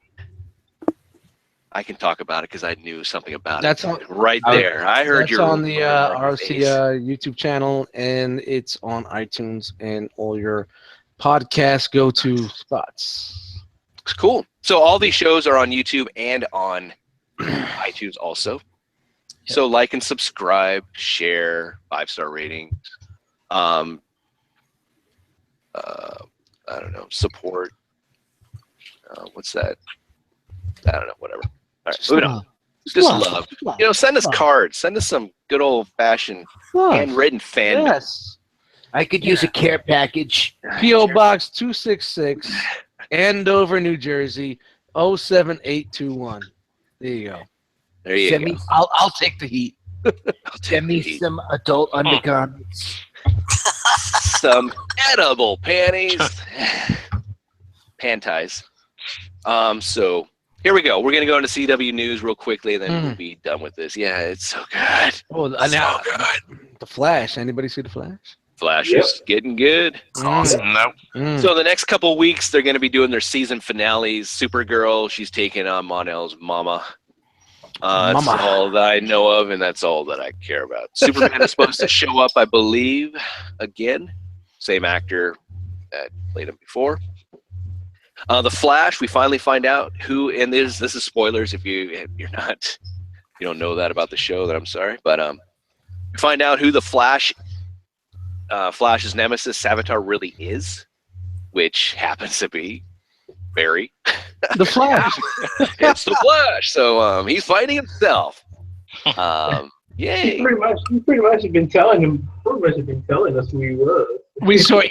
I can talk about it because I knew something about That's it. on- Right there. I heard That's your on the ROC face. YouTube channel, and it's on iTunes and all your podcast go-to spots. It's cool. So all these shows are on YouTube and on iTunes also. So like and subscribe, share, 5-star ratings. I don't know, support. What's that? I don't know, whatever. All right, moving on. Just love. You know, send us cards. Send us some good old-fashioned handwritten fan. Yes. I could use a care package. P.O. Box 266, Andover, New Jersey, 07821. There you go. There you Send go. me, I'll take the heat. send me some adult undergarments. Some edible panties. Panties. So here we go. We're gonna go into CW news real quickly, and then we'll be done with this. Yeah, it's so good. Oh, now, The Flash. Anybody see The Flash? Flash is getting good. Awesome. Nope. So the next couple weeks, they're going to be doing their season finales. Supergirl, she's taking on Mon-El's mama. That's Mama. all that I know of, and that's all that I care about. Superman is supposed to show up, I believe, again. Same actor that played him before. The Flash, we finally find out who, and this is spoilers if you don't know that about the show, then I'm sorry. But we find out who the Flash Flash's nemesis, Savitar, really is, which happens to be Barry. The Flash. It's the Flash. So he's fighting himself. Yay! You pretty much have been telling him. Pretty much have been telling us who he was. We saw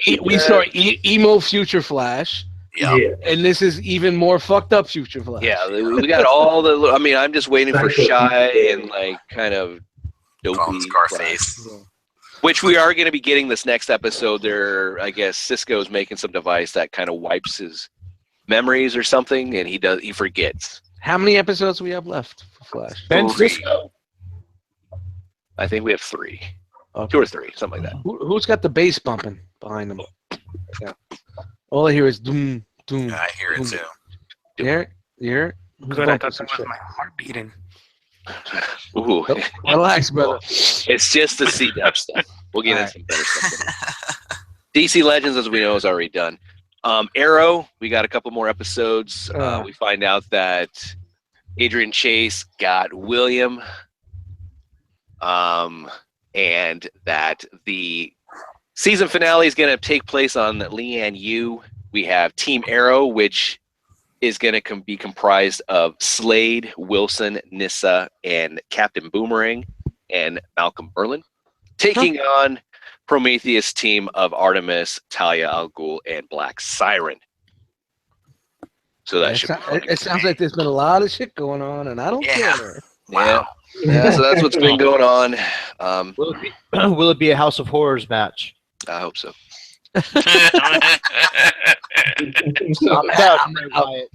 emo Future Flash. Yeah. And this is even more fucked up Future Flash. Yeah, we got all the. I mean, I'm just waiting for Shy and like kind of dopey Scarface. Which we are going to be getting this next episode. There, I guess Cisco's making some device that kind of wipes his memories or something, and he forgets. How many episodes do we have left for Flash? Ben Cisco. I think we have 3. Okay. 2 or 3, something like that. Who's got the bass bumping behind them? Yeah. All I hear is doom, doom. Yeah, I hear it too. You hear it? You hear it? Who's Good, I bumping thought some that was shit? my heart beating. Ooh. Oh, relax, brother. It's just the C-Dub stuff. We'll get into some better stuff. DC Legends, as we know, is already done. Arrow, we got a couple more episodes. We find out that Adrian Chase got William, and that the season finale is going to take place on Leanne Yu. We have Team Arrow, which is going to be comprised of Slade, Wilson, Nissa, and Captain Boomerang, and Malcolm Merlin, taking on Prometheus team of Artemis, Talia al Ghul, and Black Siren. So that it sounds like there's been a lot of shit going on, and I don't care. Wow. Yeah, so that's what's been going on. Will it be a House of Horrors match? I hope so.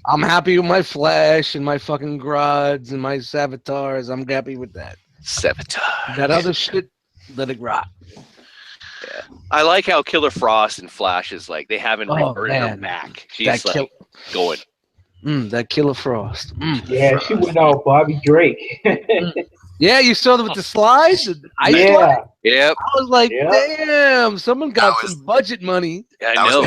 I'm happy with my Flash and my fucking Grods and my Savatars. I'm happy with that. Savitar. That other shit, let it rot. Yeah. I like how Killer Frost and Flash is like, they haven't reverted her back. She's like going. That Killer Frost. Yeah, she went off Bobby Drake. Yeah, you saw them with the slides? Yeah. Yep. I was like, damn, someone got some budget money. I know.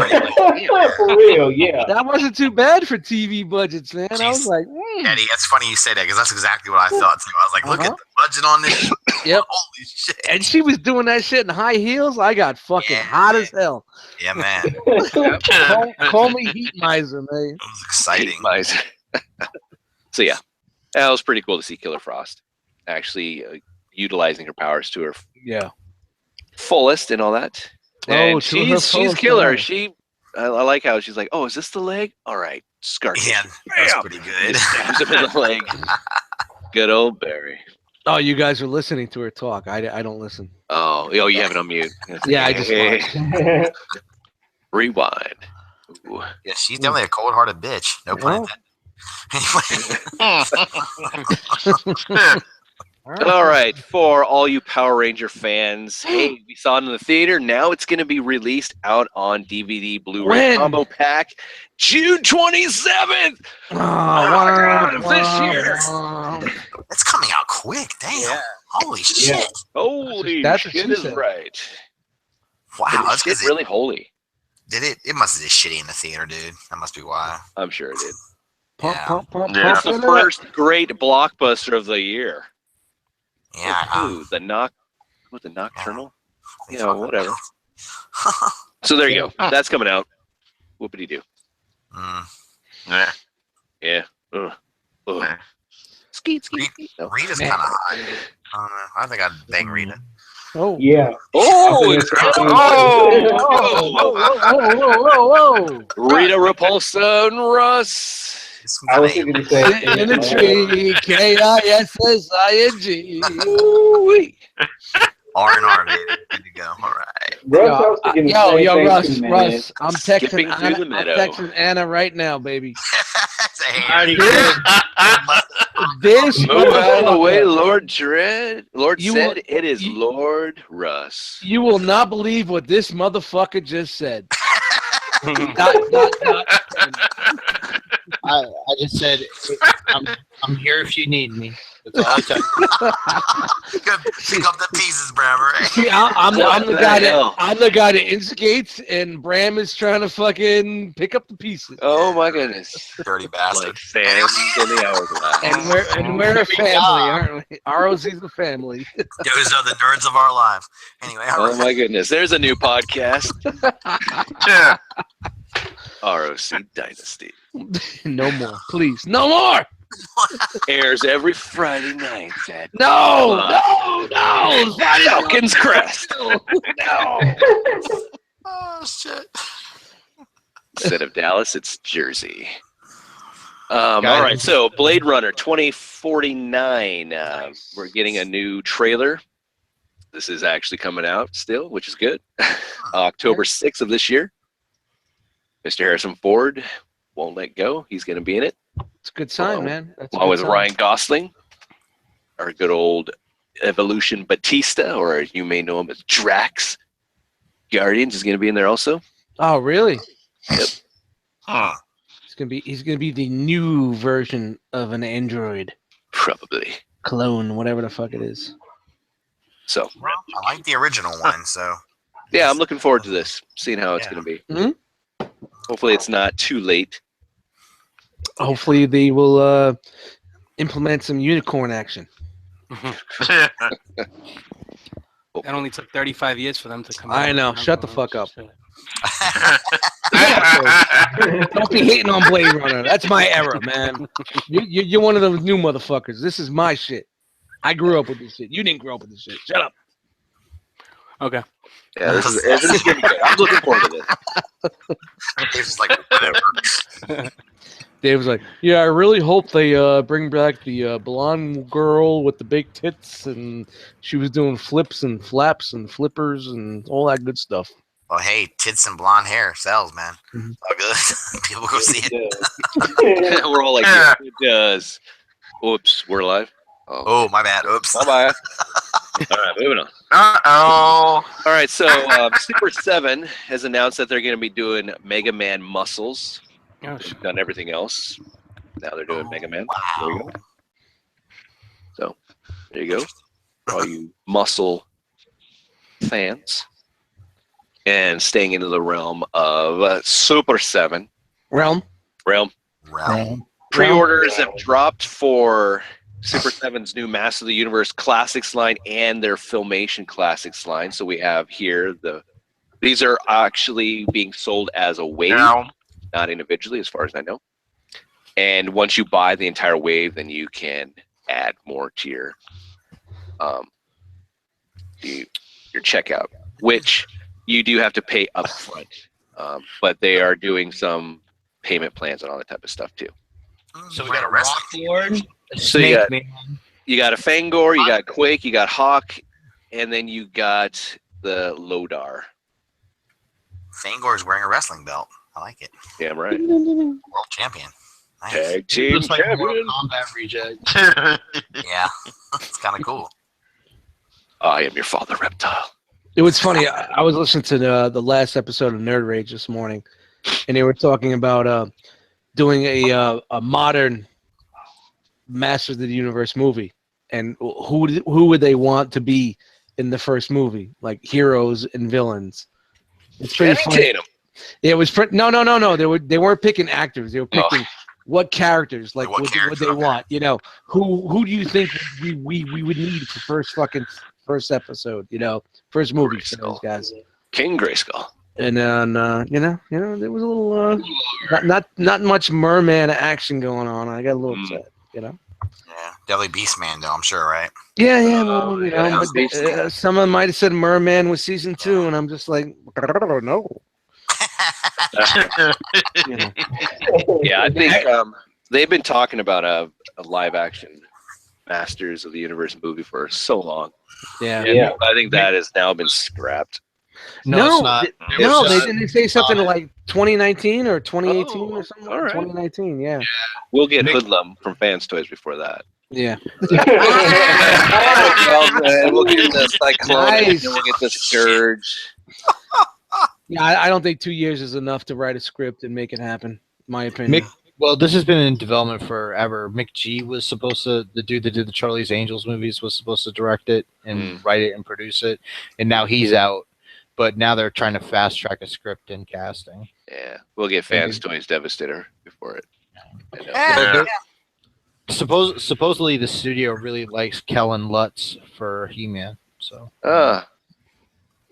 For real, yeah. That wasn't too bad for TV budgets, man. I was like, Eddie, that's funny you say that because that's exactly what I thought too. I was like, look at the budget on this. Yep. Holy shit. And she was doing that shit in high heels. I got fucking hot as hell. Yeah, man. Call me Heat Miser, man. It was exciting. Heat Miser. So yeah, that was pretty cool to see Killer Frost actually utilizing her powers to her fullest and all that. And she's killer. I like how she's like, oh, is this the leg? All right, Scar. Yeah, that's pretty good. Stabs him in the leg. Good old Barry. Oh, you guys are listening to her talk. I don't listen. Oh, you have it on mute. Yeah, I just rewind. Ooh. Yeah, she's definitely a cold-hearted bitch. No pun intended. All right, for all you Power Ranger fans, hey, we saw it in the theater. Now it's going to be released out on DVD Blu-ray combo pack June 27th. This year. It's coming out quick. Damn. Yeah. Holy shit. Holy shit is right. Wow. That's really holy. Did it? It must have did shitty in the theater, dude. That must be why. I'm sure it did. It's the first great blockbuster of the year. Yeah. The Nocturnal? Yeah, whatever. So there you go. That's coming out. Whoopity-doo. Yeah. Yeah. Skeet. Rita's kind of hot. I think I'd bang Rita. Oh. Yeah. Oh! Rita Repulsa and Russ. I was thinking the same thing. In a tree, KISSING. R&R, baby. Good to go. All right. Russ, I'm texting Anna right now, baby. This move out of the way, Lord Dredd. Lord said it is Lord Russ. You will not believe what this motherfucker just said. I just said I'm here if you need me. That's all I tell you. Pick up the pieces, Bram. Right? See, I'm the guy that instigates, and Bram is trying to fucking pick up the pieces. Oh my goodness. Dirty bastard. Like sands in the hourglass. And we're a family, aren't we? ROC's a family. Those are the nerds of our lives. Anyway, all Oh right. my goodness. There's a new podcast. Yeah. ROC Dynasty. No more, please, no more. Airs every Friday night at No. Falcon's Crest. No. Oh shit. Instead of Dallas, it's Jersey. All right, so Blade Runner 2049. We're getting a new trailer. This is actually coming out still, which is good. October 6th of this year. Mr. Harrison Ford won't let go. He's going to be in it. It's a good sign, man. That's a Along good with sign. Ryan Gosling, our good old Evolution Batista, or you may know him as Drax. Guardians is going to be in there also. Oh, really? Yep. Huh. He's gonna be the new version of an android Probably. clone, whatever the fuck it is. So, I like the original one, so yeah, I'm looking forward to this, seeing how it's going to be. Mhm. Hopefully it's not too late. Hopefully they will implement some unicorn action. That only took 35 years for them to come out. I know. Shut the fuck up. Shit. Don't be hating on Blade Runner. That's my era, man. You're one of those new motherfuckers. This is my shit. I grew up with this shit. You didn't grow up with this shit. Shut up. Okay. Yeah, this is going to be good. I'm looking forward to this. it's like whatever. Dave was like, yeah, I really hope they bring back the blonde girl with the big tits, and she was doing flips and flaps and flippers and all that good stuff. Well, hey, tits and blonde hair sells, man. Mhm. All good. People go see it. We're all like, yeah, it does. Oops, we're live. Oh, my bad. Oops. Bye-bye. All right, moving on. Uh-oh. All right, so Super 7 has announced that they're going to be doing Mega Man muscles. Oh, shit. They've done everything else. Now they're doing Mega Man. There you Wow. go. So, there you go. All you muscle fans. And staying into the realm of Super 7. Realm. Realm. Pre-orders have dropped for Super 7's new Master of the Universe Classics line and their Filmation Classics line. So we have here these are actually being sold as a wave, Now, not individually, as far as I know. And once you buy the entire wave, then you can add more to your checkout, which you do have to pay upfront. But they are doing some payment plans and all that type of stuff too. So we got a wrestling. So you got a Fangor, you got Quake, you got Hawk, and then you got the Lodar. Fangor is wearing a wrestling belt. I like it. Damn right. World champion. Nice. Tag team Looks like a champion. Mortal Kombat reject. Yeah, it's kind of cool. I am your father, reptile. It was funny. I was listening to the last episode of Nerd Rage this morning, and they were talking about doing a modern Masters of the Universe movie, and who would they want to be in the first movie, like heroes and villains. It's pretty funny. Tatum. It was no. They weren't picking actors. They were picking what characters, like What what characters, they okay. want. You know, who do you think we would need for first episode? You know, first movie for those guys. King Grayskull. And then there was a little not much merman action going on. I got a little upset. You know. Yeah, definitely Beastman though. I'm sure, right? Yeah, well, you yeah, know, that was but, someone might have said Merman was season 2, and I'm just like, no. You know. Yeah, I think they've been talking about a live action Masters of the Universe movie for so long. Yeah. Yeah. I think that has now been scrapped. No, it's not. No, they didn't say something like 2019 or 2018 or something. all right. 2019 , yeah. We'll get Hoodlum from Fans Toys before that. Yeah. And we'll get the Cyclone, Nice. and we'll get the Scourge. Yeah, I don't think 2 years is enough to write a script and make it happen, in my opinion. Well, this has been in development forever. McG was supposed to, the dude that did the Charlie's Angels movies, was supposed to direct it and write it and produce it, and now he's out. But now they're trying to fast track a script and casting. Yeah, we'll get Fans Toys Devastator before it. Yeah. Supposedly the studio really likes Kellen Lutz for He-Man. So the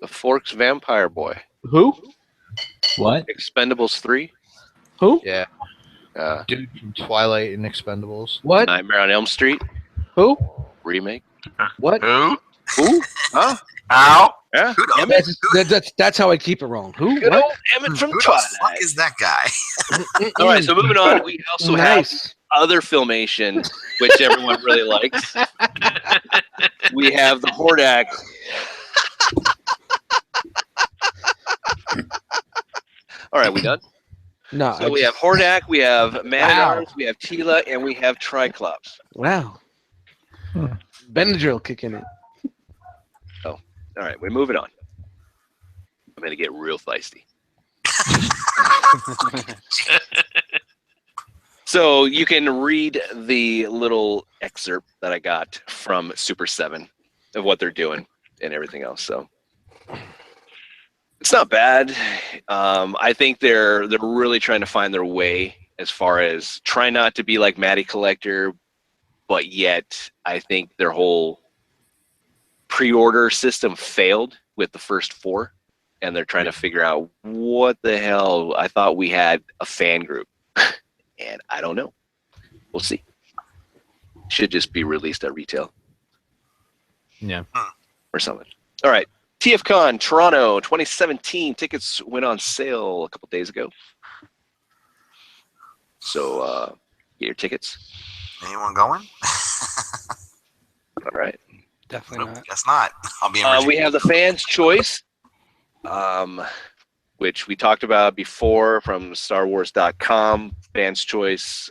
Forks Vampire Boy. Who? What? Expendables 3. Who? yeah, dude from Twilight and Expendables. What? Nightmare on Elm Street Who? remake. What? Who? Who? Huh? How? Yeah. Who the, That's how I keep it wrong. Who? Good What? old Emmett from who the Twilight. fuck is that guy? All right, so moving on, we also have other Filmation, which everyone really likes. We have the Hordak. All right, we done? No. So we have Hordak, we have Man-at-Arms, we have Tila, and we have Triclops. Wow. Benadryl kicking in. All right, we're moving on. I'm going to get real feisty. So you can read the little excerpt that I got from Super 7 of what they're doing and everything else. So it's not bad. I think they're really trying to find their way as far as try not to be like Matty Collector, but yet I think their whole pre-order system failed with the first 4, and they're trying to figure out what the hell. I thought we had a fan group, and I don't know. We'll see. Should just be released at retail. Yeah. Or something. All right. TFCon Toronto 2017 tickets went on sale a couple days ago. So get your tickets. Anyone going? All right. Definitely not. Guess not. I'll be in We have the Fans Choice, which we talked about before from StarWars.com. Fans Choice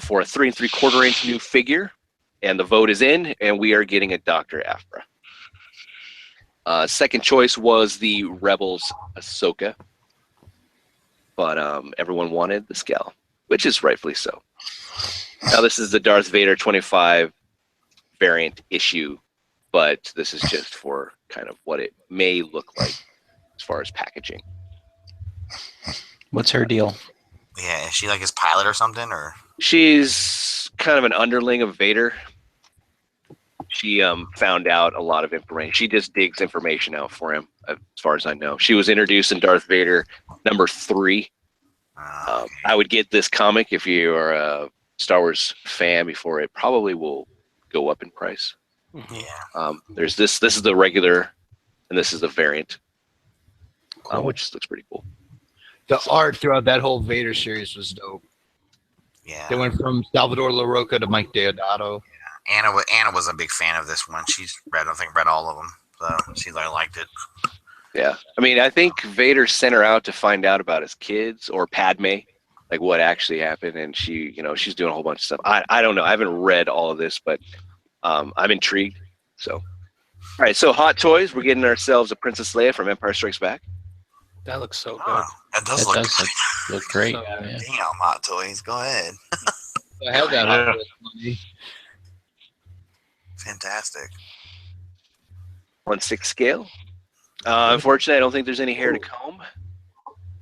for a 3 3/4-inch new figure, and the vote is in, and we are getting a Dr. Aphra. Second choice was the Rebels Ahsoka, but everyone wanted the Scowl, which is rightfully so. Now this is the Darth Vader 25 variant issue, but this is just for kind of what it may look like as far as packaging. What's her deal? Yeah, is she like his pilot or something, or? She's kind of an underling of Vader. She found out a lot of information. She just digs information out for him, as far as I know. She was introduced in Darth Vader #3. I would get this comic if you are a Star Wars fan before it probably will go up in price. Yeah. There's this. This is the regular, and this is the variant, which looks pretty cool. The art throughout that whole Vader series was dope. Yeah. They went from Salvador LaRocca to Mike Deodato. Anna was a big fan of this one. She's read all of them, so she liked it. Yeah, I mean, I think Vader sent her out to find out about his kids or Padme, like what actually happened, and she, she's doing a whole bunch of stuff. I don't know. I haven't read all of this, but I'm intrigued. So, all right. So, Hot Toys, we're getting ourselves a Princess Leia from Empire Strikes Back. That looks so good. Oh, that does look great. So, Yeah. Damn, Hot Toys, go ahead. I have that Hot Toys money. Fantastic. 1/6 scale. Unfortunately, I don't think there's any hair to comb.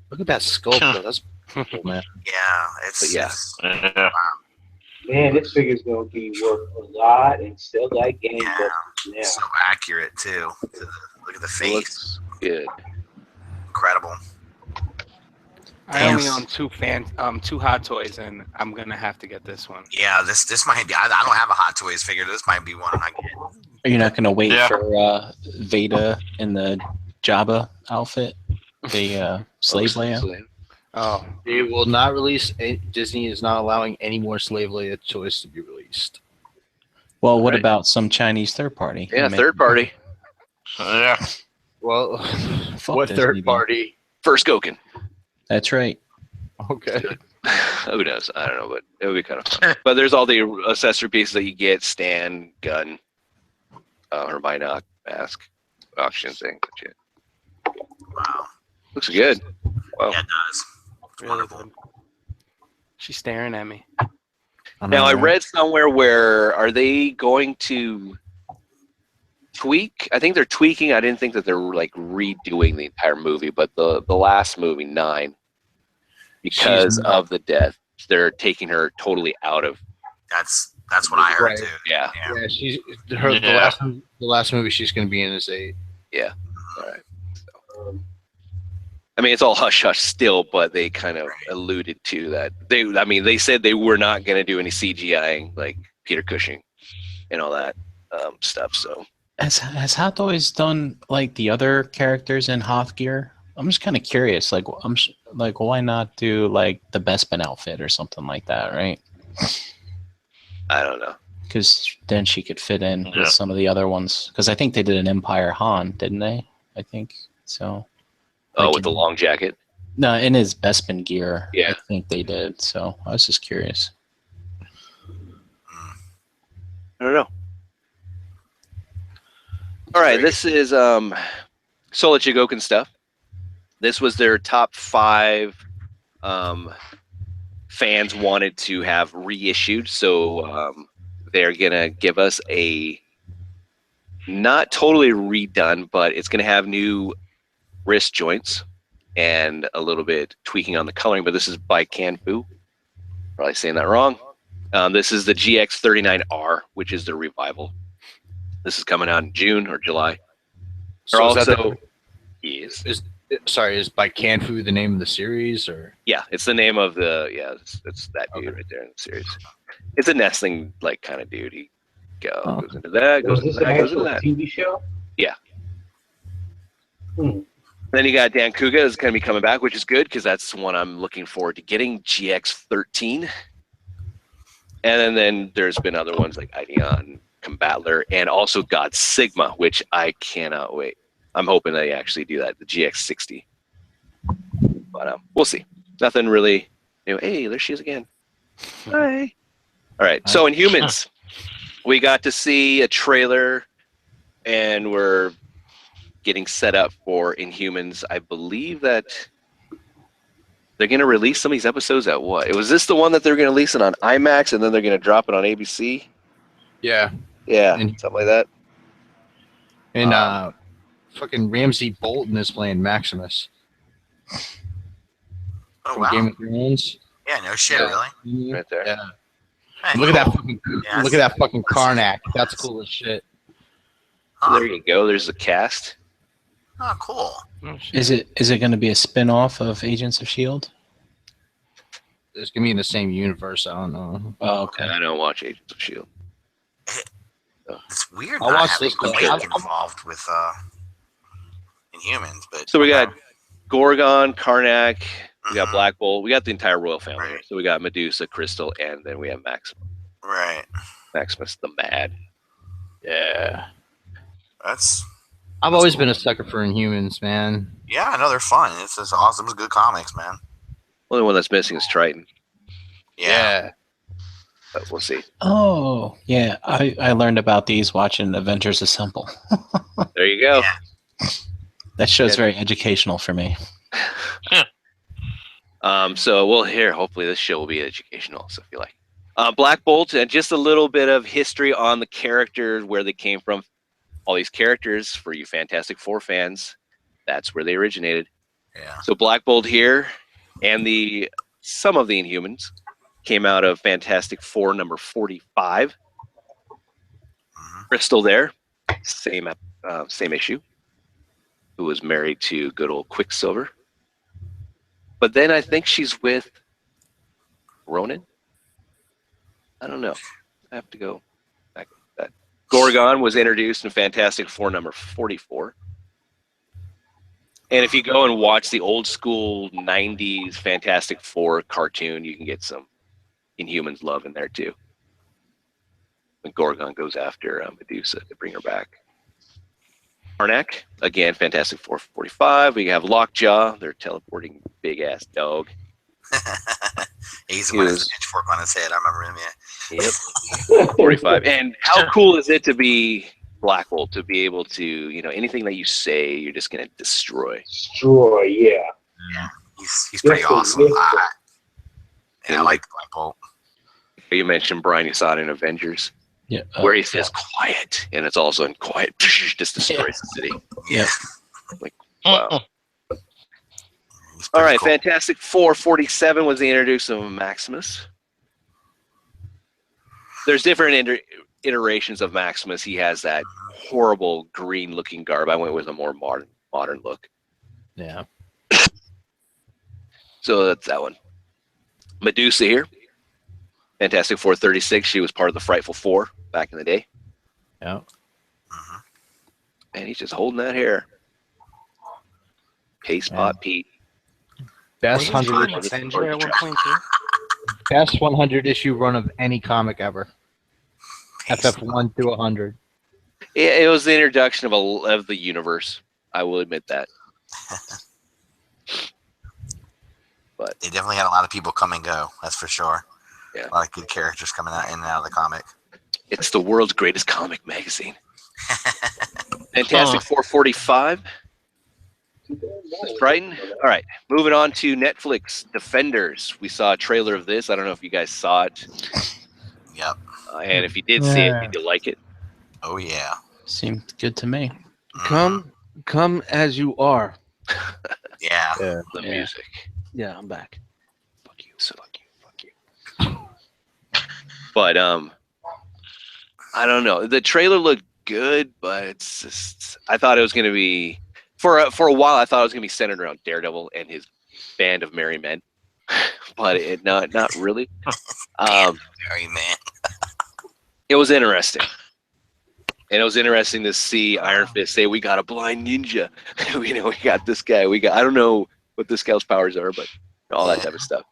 Look at that sculpture. That's cool, man. Yeah, it's But yeah. Yeah. Man, this figure's gonna be worth a lot and still like game Yeah. now. so accurate too. Look at the face. Looks good. Incredible. I only own two Hot Toys, and I'm gonna have to get this one. Yeah, this might be. I don't have a Hot Toys figure. This might be one I get. Are you not going to wait Yeah. for Veda in the Jabba outfit, the slave layout? Oh, They will not release. Disney is not allowing any more Slave Leia toys to be released. Well, what Right. about some Chinese third party? Yeah, third party. Yeah. Well, Fuck what Disney, third man. party? First Goken. That's right. Okay. Who knows? I don't know, but it would be kind of fun. But there's all the accessory pieces that you get: stand, gun, her binoc, mask, auction thing. Shit. Wow. Looks good. Wow. Yeah, it does. It's really wonderful. good. She's staring at me. Now, I read somewhere where are they going to tweak? I think they're tweaking. I didn't think that they're like redoing the entire movie, but the last movie, 9, because of the death, they're taking her totally out of. That's what I heard too. Yeah. Yeah, she's the last movie she's going to be in is 8. Yeah. All right. So, I mean, it's all hush hush still, but they kind of alluded to that. They said they were not going to do any CGIing like Peter Cushing and all that stuff. So has Hot Toys done like the other characters in Hoth gear? I'm just kind of curious. Like, why not do like the Bespin outfit or something like that, right? I don't know. Because then she could fit in with some of the other ones. Because I think they did an Empire Han, didn't they? I think so. Oh, with the long jacket? No, in his Bespin gear. Yeah. I think they did. So I was just curious. I don't know. All right, this is Sola Chigokin stuff. This was their top 5 fans wanted to have reissued. So they're going to give us a not totally redone, but it's going to have new wrist joints and a little bit tweaking on the coloring. But this is by Canfu. Probably saying that wrong. This is the GX39R, which is the revival. This is coming out in June or July. So is by Canfu the name of the series, or? Yeah, it's the name of the it's that dude right there in the series. It's a Nestling like kind of dude. He goes into that, goes into that, goes into that. TV show? Yeah. Then you got Dan Kuga is going to be coming back, which is good because that's one I'm looking forward to getting. GX13. And then there's been other ones like Ideon, Combatler, and also God Sigma, which I cannot wait. I'm hoping they actually do that, the GX60. But we'll see. Nothing really new. Hey, there she is again. Hi. All right, so in Humans, we got to see a trailer, and we're getting set up for Inhumans. I believe that they're going to release some of these episodes at what? Was this the one that they're going to release it on IMAX and then they're going to drop it on ABC? Yeah. Yeah, something like that. And fucking Ramsey Bolton is playing Maximus. Oh, wow. Game of Thrones. Yeah, no shit, really. Right there. Yeah. Hey, Look at that fucking Yeah, look at that fucking Karnak. That's cool as shit. So there you go. There's the cast. Oh, cool. Is it going to be a spin-off of Agents of S.H.I.E.L.D.? It's gonna be in the same universe. I don't know. Oh, okay. And I don't watch Agents of S.H.I.E.L.D. It's weird I'll not watch having this Quake one. involved with Inhumans, but So we got Gorgon, Karnak, we got Mhm. Black Bolt, we got the entire royal family. Right. So we got Medusa, Crystal, and then we have right. Maximus the Mad. Yeah. That's I've always been a sucker for Inhumans, man. yeah. I know they're fun. It's just awesome. It's good comics, man. Only one that's missing is Triton. Yeah. But we'll see. Oh, yeah. I learned about these watching Avengers Assemble. There you go. Yeah. That show's very educational for me. So we'll hear. Hopefully, this show will be educational. So if you like, Black Bolt, and just a little bit of history on the characters, where they came from. All these characters for you Fantastic Four fans, that's where they originated. Yeah. So Black Bolt here, and some of the Inhumans came out of Fantastic Four number 45. Crystal there, same issue. Who was married to good old Quicksilver. But then I think she's with Ronan. I don't know. I have to go back to that. Gorgon was introduced in Fantastic Four number 44. And if you go and watch the old school 90s Fantastic Four cartoon, you can get some Inhumans love in there too. When Gorgon goes after Medusa to bring her back. Karnak, again, Fantastic Four 45. We have Lockjaw, their teleporting big ass dog. He's with his pitchfork on his head. I remember him. Yeah. Yep. 45. And how cool is it to be Black Bolt, to be able to, anything that you say, you're just gonna destroy. Destroy, yeah. Yeah. He's pretty Yes, awesome. yes. Yeah, I like the Black Bolt. You mentioned, Brian, you saw it in Avengers. Yeah. Where he says quiet, and it's also in quiet, just destroys the city. Yeah. Like, wow. He's All pretty right, cool. Fantastic 447 was the introduction of Maximus. There's different iterations of Maximus. He has that horrible green-looking garb. I went with a more modern look. Yeah. So that's that one. Medusa here. Fantastic 436. She was part of the Frightful Four back in the day. Yeah. Mhm. And he's just holding that hair. Paste Pot Pete. Best Wasn't she 100 an Avenger at one point too? best 100 issue run of any comic ever. FF 1 through 100. It was the introduction of the universe. I will admit that. But They definitely had a lot of people come and go. That's for sure. Yeah. A lot of good characters coming out in and out of the comic. it's the world's greatest comic magazine. Fantastic 445. Brighton. All right, moving on to Netflix Defenders. We saw a trailer of this. I don't know if you guys saw it. Yep. And if you did see it, did you like it? Oh yeah. Seemed good to me. Come as you are. Yeah. Yeah. The Yeah. music. Yeah, I'm back. Fuck you. Fuck you. But I don't know. The trailer looked good, but it's just, I thought it was gonna be for a while. I thought it was gonna be centered around Daredevil and his band of merry men, but not really. Very man. It was interesting. And it was interesting to see Iron Fist say, "We got a blind ninja. we got this guy. I don't know what this guy's powers are, but all that type of stuff."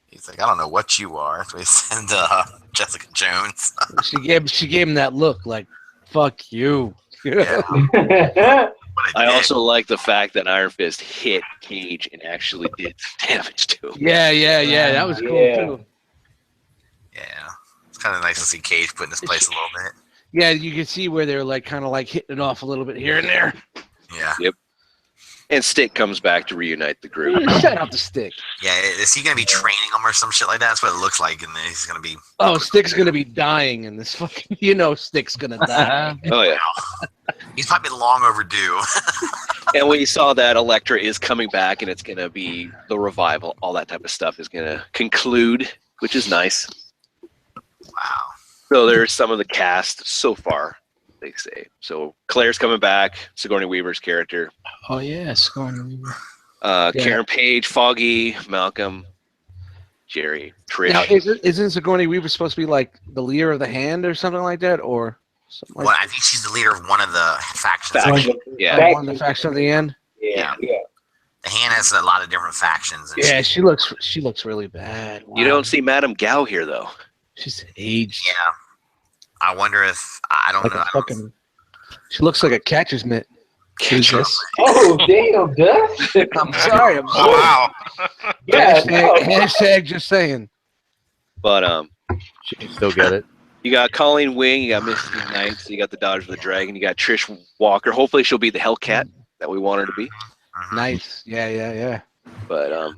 He's like, I don't know what you are. So we send Jessica Jones. She gave him that look like, "Fuck you." Yeah. I also like the fact that Iron Fist hit Cage and actually did some damage to him. Yeah. That was cool too. Yeah. It's kind of nice to see Cage put in his place a little bit. Yeah, you can see where they're like kind of like hitting it off a little bit here and there. Yeah. Yep. And Stick comes back to reunite the group. Shout out to Stick. Yeah. Is he going to be training him or some shit like that? That's what it looks like. And then he's going to be. Oh, Stick's gonna be dying in this fucking. Stick's gonna die. Oh yeah. He's probably long overdue. And when you saw that Elektra is coming back and it's gonna be the revival, all that type of stuff is gonna conclude, which is nice. Wow. So there's some of the cast so far, they say. So Claire's coming back, Sigourney Weaver's character. Oh yeah, Sigourney Weaver. Karen Page, Foggy, Malcolm, Jerry, Trish. Now, isn't Sigourney Weaver supposed to be like the leader of the Hand or something like that, or something like Well, I think she's the leader of one of the factions. Faction. Yeah. that? One of the faction of the End. Yeah. The Hand has a lot of different factions. And Yeah, she looks really bad. You Wow. don't see Madame Gao here though. She's aged. Yeah. I wonder if I don't Like know. a fucking. She looks like a catcher's mitt. Who's this? Oh, damn, Gus. I'm sorry. I'm Oh, sorry. wow. Yeah, no. Hashtag just saying. But She can still get it. you got Colleen Wing, you got Misty Knights, you got the Daughters of the Dragon, you got Trish Walker. Hopefully she'll be the Hellcat that we want her to be. Nice. Yeah. But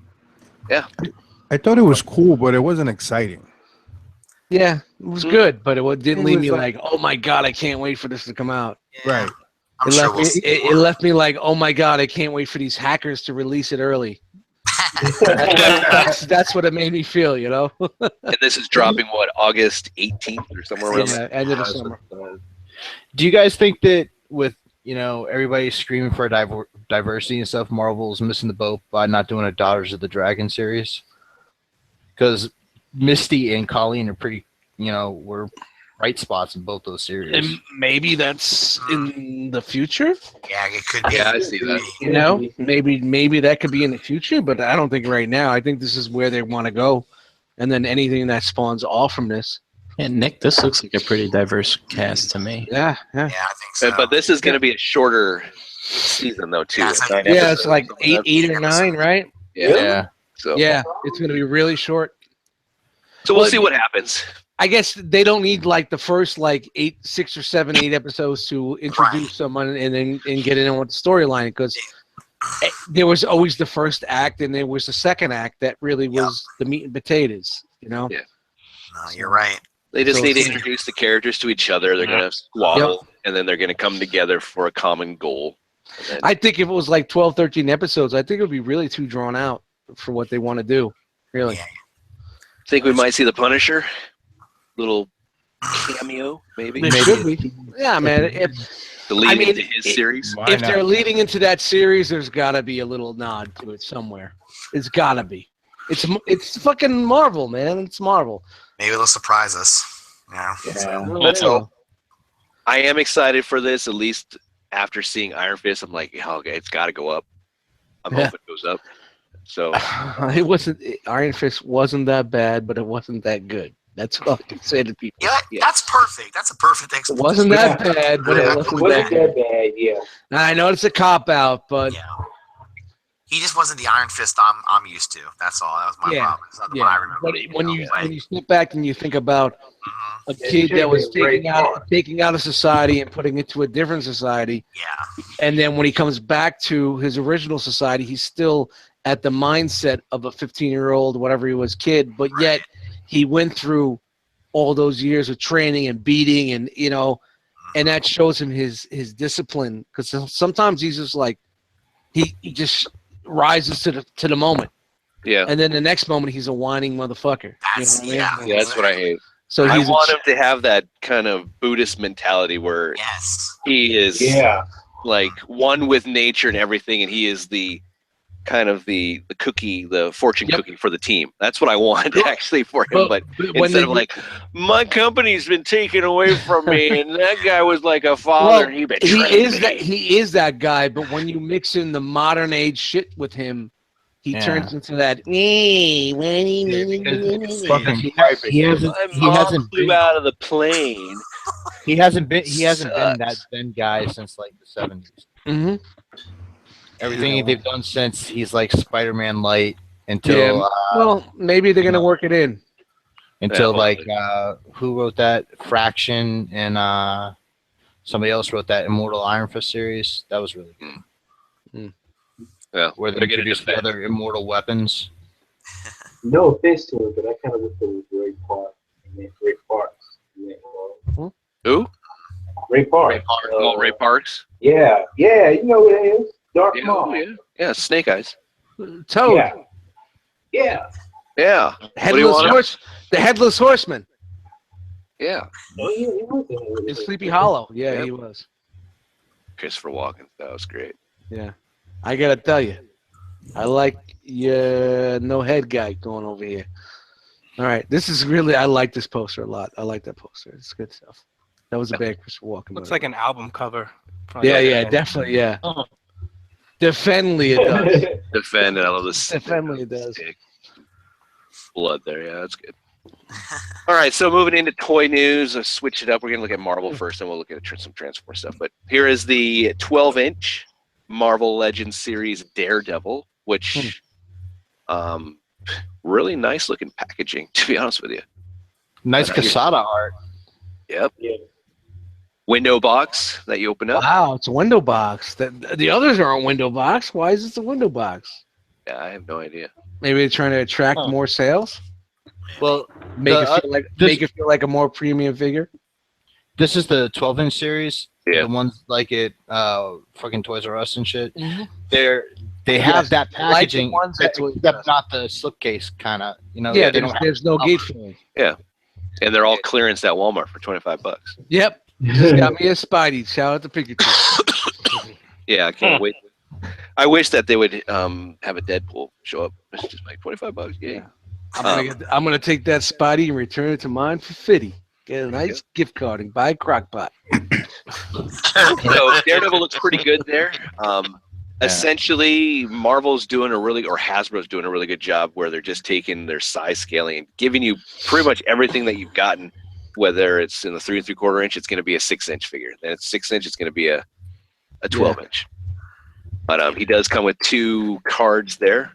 I thought it was cool, but it wasn't exciting. Yeah, it was good, but it didn't It leave was me like- like, oh my god, I can't wait for this to come out. Right. I'm It sure left, we'll see. it left me like, oh my god, I can't wait for these hackers to release it early. That's what it made me feel, and this is dropping what, August 18th or somewhere around there? Yeah, end of the summer. Do you guys think that with everybody screaming for diversity and stuff, Marvel's missing the boat by not doing a Daughters of the Dragon series? Because Misty and Colleen are pretty, were bright spots in both those series. And maybe that's in the future. Yeah, it could be. Yeah, I see that. Maybe that could be in the future, but I don't think right now. I think this is where they want to go, and then anything that spawns off from this. Yeah, Nick, this looks like a pretty diverse cast to me. Yeah. Yeah, I think so. But this is going to be a shorter season though too. Yeah, It's it's 9 Yeah, episodes. it's like eight or nine, right? Yeah. So Yeah, it's gonna be really short. So we'll see what happens. I guess they don't need like the first like 6 or 7, 8 episodes to introduce someone and then get in with the storyline, because there was always the first act, and there was the second act that really was the meat and potatoes. You know. Yeah. No, you're right. They just So need to it's- introduce the characters to each other. They're gonna squabble, and then they're gonna come together for a common goal. And then, I think if it was like 12, 13 episodes, I think it would be really too drawn out for what they want to do. Really. Yeah. think we might see the Punisher, little cameo, maybe. It should be. Yeah, man. To lead I mean, into his series. Why If not? they're leading into that series, there's got to be a little nod to it somewhere. It's got to be. It's fucking Marvel, man. It's Marvel. Maybe they'll surprise us. Yeah. Yeah. Let's hope. I am excited for this, at least after seeing Iron Fist. I'm like, oh, okay, it's got to go up. I'm hoping it goes up. So It wasn't. Iron Fist wasn't that bad, but it wasn't that good. That's all I can say to people. Yeah, that's perfect. That's a perfect It explanation. wasn't that bad, but it Wasn't wasn't that bad. bad, yeah. I know it's a cop out, but Yeah. He just wasn't the Iron Fist I'm used to. That's all. That was my Yeah. problem. It's not the one I yeah. remember. But when you Right. step back and you think about Mhm. a kid that was Great taking out a society and putting it to a different society, Yeah. and then when he comes back to his original society, he's still at the mindset of a 15-year-old, whatever he was, kid, but yet he went through all those years of training and beating, and and that shows him his discipline, because sometimes he's just like he just rises to the moment, yeah, and then the next moment he's a whining motherfucker. That's You know what I mean? yeah, that's what I hate. So I he's want him to have that kind of Buddhist mentality where Yes. he is Yeah. like one with nature and everything, and he is the kind of the cookie, the fortune Yep. cookie for the team. That's what I want actually for him. But when instead they- of like, my company's been taken away from me, and that guy was like a father, and he betrayed me. He is that guy, but when you mix in the modern age shit with him, he Yeah. turns into that. Fucking He hasn't. My He mom hasn't flew been. out of the plane. He hasn't been. He hasn't been that Sucks. Zen guy since like the 70s. Mhm. Everything they've done since he's like Spider-Man light until Yeah. Well, maybe they're gonna work it in. until Yeah, like who wrote that Fraction and somebody else wrote that Immortal Iron Fist series. That was really good. Yeah, Where they they're gonna introduced the defend. other immortal weapons. No offense to it, but I kind of wish there was Ray Park. And then Ray Parks. And then, Who? Ray Park. Ray Parks. Oh, Ray Parks. Yeah, yeah, you know who that is. Dark Yeah, Maul. oh, yeah, yeah. Snake Eyes. Toad, Yeah. Yeah. Yeah, headless want him? horse, the headless horseman, yeah. Oh, yeah, he was in in Sleepy Hollow. Yeah, Yep. he was. Christopher Walken. That was great. Yeah, I gotta tell you, I like your no head guy going over here. All right, this is really. I like this poster a lot. I like that poster. It's good stuff. That was a bad Christopher Walken. Looks movie. like an album cover. Yeah, definitely, yeah. Defendly it does. Defend. I love this. Defendly it does. Stick. Blood there. Yeah, that's good. All right, so moving into toy news, let's switch it up. We're going to look at Marvel first, and we'll look at some Transformer stuff. But here is the 12-inch Marvel Legends series Daredevil, which really nice looking packaging, to be honest with you. Nice But I- Casada art. Yep. Yeah. Window box that you open up. Wow, it's a window box. The others aren't window box. Why is this a window box? Yeah, I have no idea. Maybe they're trying to attract Huh. more sales. Well, Make The, it feel like a more premium figure. this is the 12-inch series. Yeah. The ones like it, fucking Toys R Us and shit. Mhm. They have Yes, that like the packaging, ones at Toys R except Us. not the slipcase kind of. You know, Yeah, they don't. there's no gate filling. And they're all clearance at Walmart for $25. Yep. Just got me a Spidey. Shout out to Pikachu. Yeah, I can't wait. I wish that they would have a Deadpool show up. It's just like $25. Yeah. I'm gonna take that Spidey and return it to mine for 50. Get a nice gift card and buy a crock pot. So Daredevil looks pretty good there. Essentially, Marvel's doing or Hasbro's doing a really good job where they're just taking their size scaling and giving you pretty much everything that you've gotten. Whether it's in the 3 3/4 inch, it's going to be a 6-inch figure. Then it's 6 inch, it's going to be a 12-inch. But he does come with 2 cards there,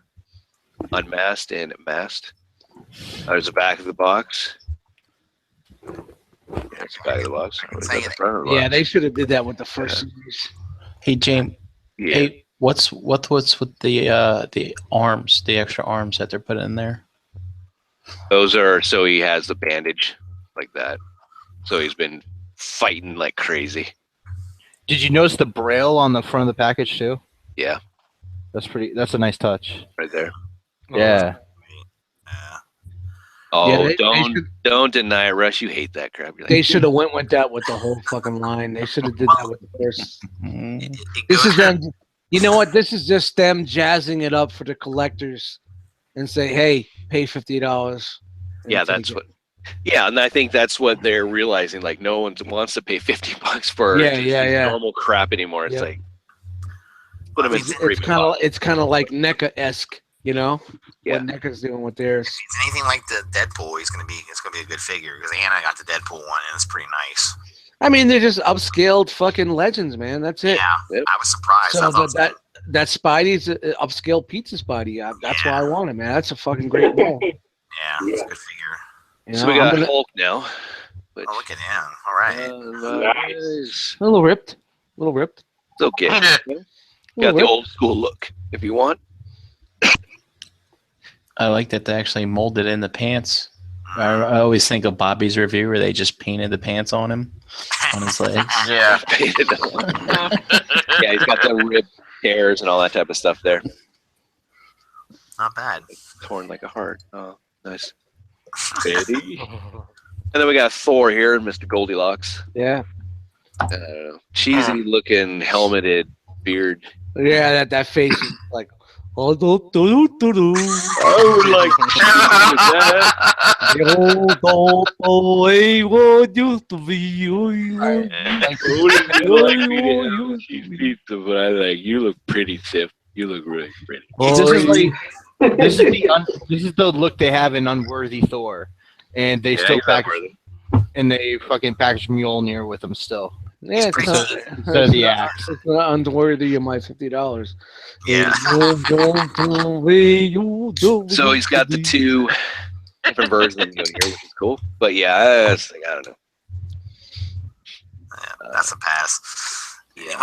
unmasked and masked. There's the back of the box. There's the back of the box. What is that, the front of the box? Yeah, they should have did that with the first series. Hey, James. Yeah. Hey, What's with the arms, the extra arms that they're putting in there? Those are so he has the bandage like that. So he's been fighting like crazy. Did you notice the braille on the front of the package too? Yeah, That's a nice touch. right there. Yeah. Oh, Yeah, don't deny it, Rush. You hate that crap. You're like, They should have went with that with the whole fucking line. They should have did that with the first. It This goes- is them. You know what? This is just them jazzing it up for the collectors, and say, "Hey, pay $50." yeah, that's what. Yeah, and I think that's what they're realizing. Like, no one wants to pay $50 for normal crap anymore. It's like, put them in It's kind of like NECA-esque, you know? Yeah. What NECA's doing with theirs. If it's anything like the Deadpool, it's gonna be a good figure because Anna got the Deadpool one and it's pretty nice. I mean, they're just upscaled fucking legends, man. That's it. Yeah, I was surprised. I So thought that Spidey's an upscale pizza Spidey. That's why I want him, man. That's a fucking great ball. yeah, it's a good figure. You so know, we got Hulk now. Which, Oh, look at him! All right. nice. a little ripped. It's okay. Got Little the ripped. old school look if you want. I like that they actually molded in the pants. I always think of Bobby's review where they just painted the pants on him, on his legs. Yeah. Yeah, he's got the rib tears and all that type of stuff there. Not bad. Torn like a heart. Oh, nice. Betty. And then we got Thor here and Mr. Goldilocks. Yeah. Cheesy looking helmeted beard. Yeah, that face is like, I would like pizza, but I like you look pretty stiff. You look really pretty. This is the look they have in Unworthy Thor, and they still package, and they fucking package Mjolnir with them still. yeah, it's not, Instead of the axe. it's not unworthy of my $50. Yeah. So he's got the two different versions of him here, which is cool. But yeah, I don't know. Yeah, that's a pass. Yeah.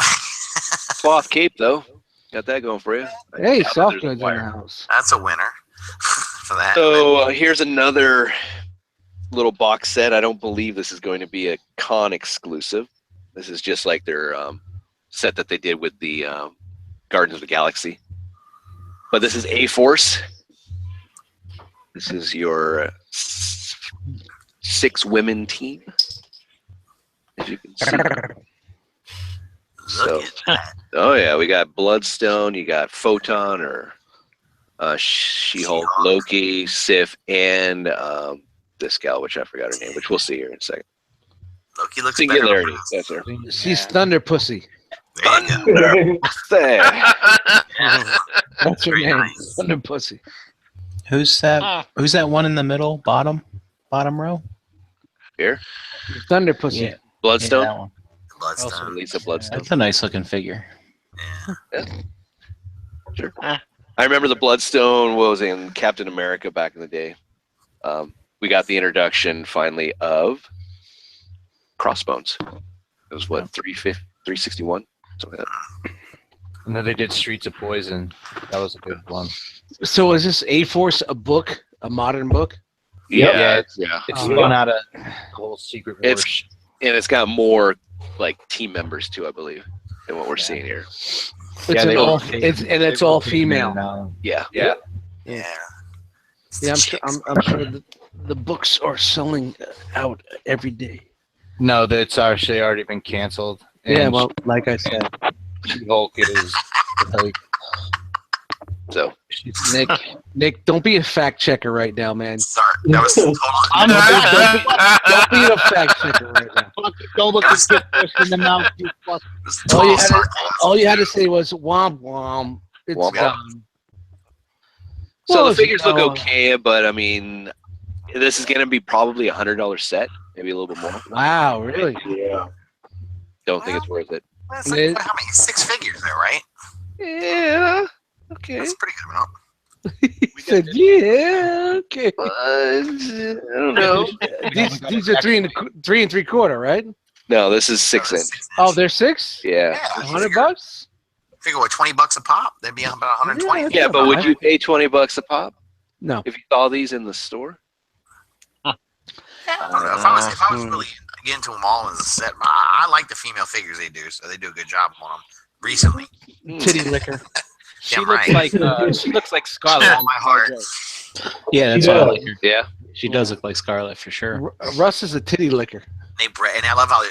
Cloth cape though, got that going for you. Hey, Yeah, soft there's a goods in wire. the house. That's a winner for that. So here's another little box set. I don't believe this is going to be a con exclusive. This is just like their set that they did with the Guardians of the Galaxy. But this is A-Force. This is your 6 women team, as you can see. Look at that. Oh yeah, we got Bloodstone, you got Photon or She-Hulk, Loki, Sif, and this gal, which I forgot her name, which we'll see here in a second. Loki looks better. Singularity, that's her. She's Thunder Pussy. There you go. That's her Very name. nice. Thunder Pussy. Who's that? Who's that one in the middle, bottom row? Here, Thunder Pussy. Yeah. Bloodstone. that one. Bloodstone. Lisa Bloodstone. That's a nice looking figure. Yeah. Sure. I remember the Bloodstone was in Captain America back in the day. We got the introduction finally of Crossbones. It was what, 361? Something like that. And then they did Streets of Poison. That was a good one. So is this A-Force a book, a modern book? Yeah, It's Oh, spun out of whole Secret Wars. it's got more like team members too, I believe, than what we're seeing here. It's all female. now. Yeah. Yeah, It's yeah. I'm the sure. chicks. I'm sure the books are selling out every day. No, that's actually already been canceled. Yeah, well, like I said, She-Hulk is like, So Nick, don't be a fact checker right now, man. Sorry, that was totally. Don't be a fact checker right now. don't look at this person in the mouth. You fuck. All you had to say was womp womp. It's Womp womp. done. So Well, the figures look no. okay, but I mean, this is going to be probably $100 set, maybe a little bit more. Wow, really? Yeah. Don't think it's worth it. That's like, how many? 6 figures there, right? Yeah. Okay. That's a pretty good amount. He said, "Yeah, okay." I don't know. These are 3 3/4, right? No, this is 6 inch. Oh, they're 6. Yeah. $100. Figure what, $20 a pop? That'd be about 120. Yeah, but would you pay $20 a pop No. if you saw these in the store? I don't know. If I was really getting to them all as a set, I like the female figures they do, so they do a good job on them. Recently, Titty licker. She Damn looks right. like she looks like Scarlet. Oh, my heart. Yeah, that's why I like her. Yeah. She does look like Scarlet for sure. Russ is a titty licker. And I love how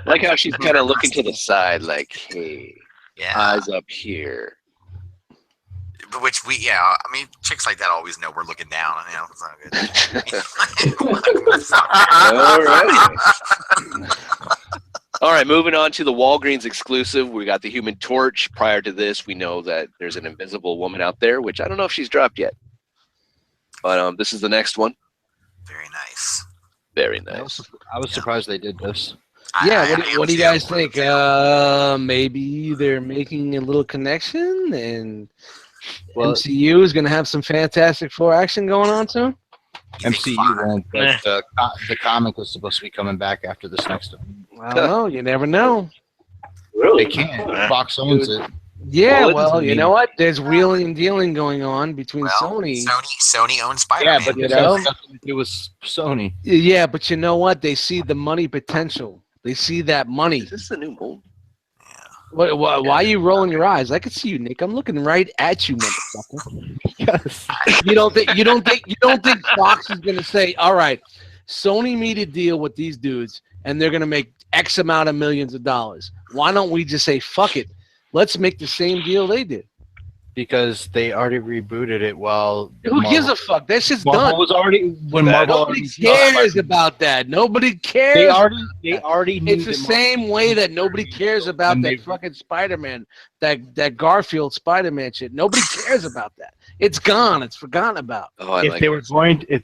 Like how she's kind of looking to the side, like, hey, yeah. eyes up here. Which I mean, chicks like that always know we're looking down. You know, it's not good. All right, moving on to the Walgreens exclusive. We got the Human Torch. Prior to this, we know that there's an Invisible Woman out there, which I don't know if she's dropped yet. But this is the next one. Very nice. Very nice. I was surprised they did this. Yeah, what do you guys think? Maybe they're making a little connection, and MCU is going to have some Fantastic Four action going on too? MCU won't, but the comic was supposed to be coming back after this next one. I don't know. You never know. Really? They can't. Fox owns it. Yeah, Well, well, you know what? There's wheeling and dealing going on between Sony. Sony owns Spider-Man. Yeah, but You it know? has nothing to do with Sony. Yeah, but you know what? They see the money potential. They see that money. Is this the new mold? Why are you rolling your eyes? I can see you, Nick. I'm looking right at you, motherfucker. Yes. You don't think Fox is gonna say, all right, Sony made a deal with these dudes and they're gonna make X amount of millions of dollars. Why don't we just say fuck it? Let's make the same deal they did. Because they already rebooted it while Who gives a fuck? That's just Marvel done. was already when Marvel Nobody cares about that. Nobody cares. They already knew It's the that same way that nobody cares about And that they- fucking Spider-Man, that Garfield Spider-Man shit. Nobody cares about that. It's gone. It's forgotten about. Oh, I if like they it.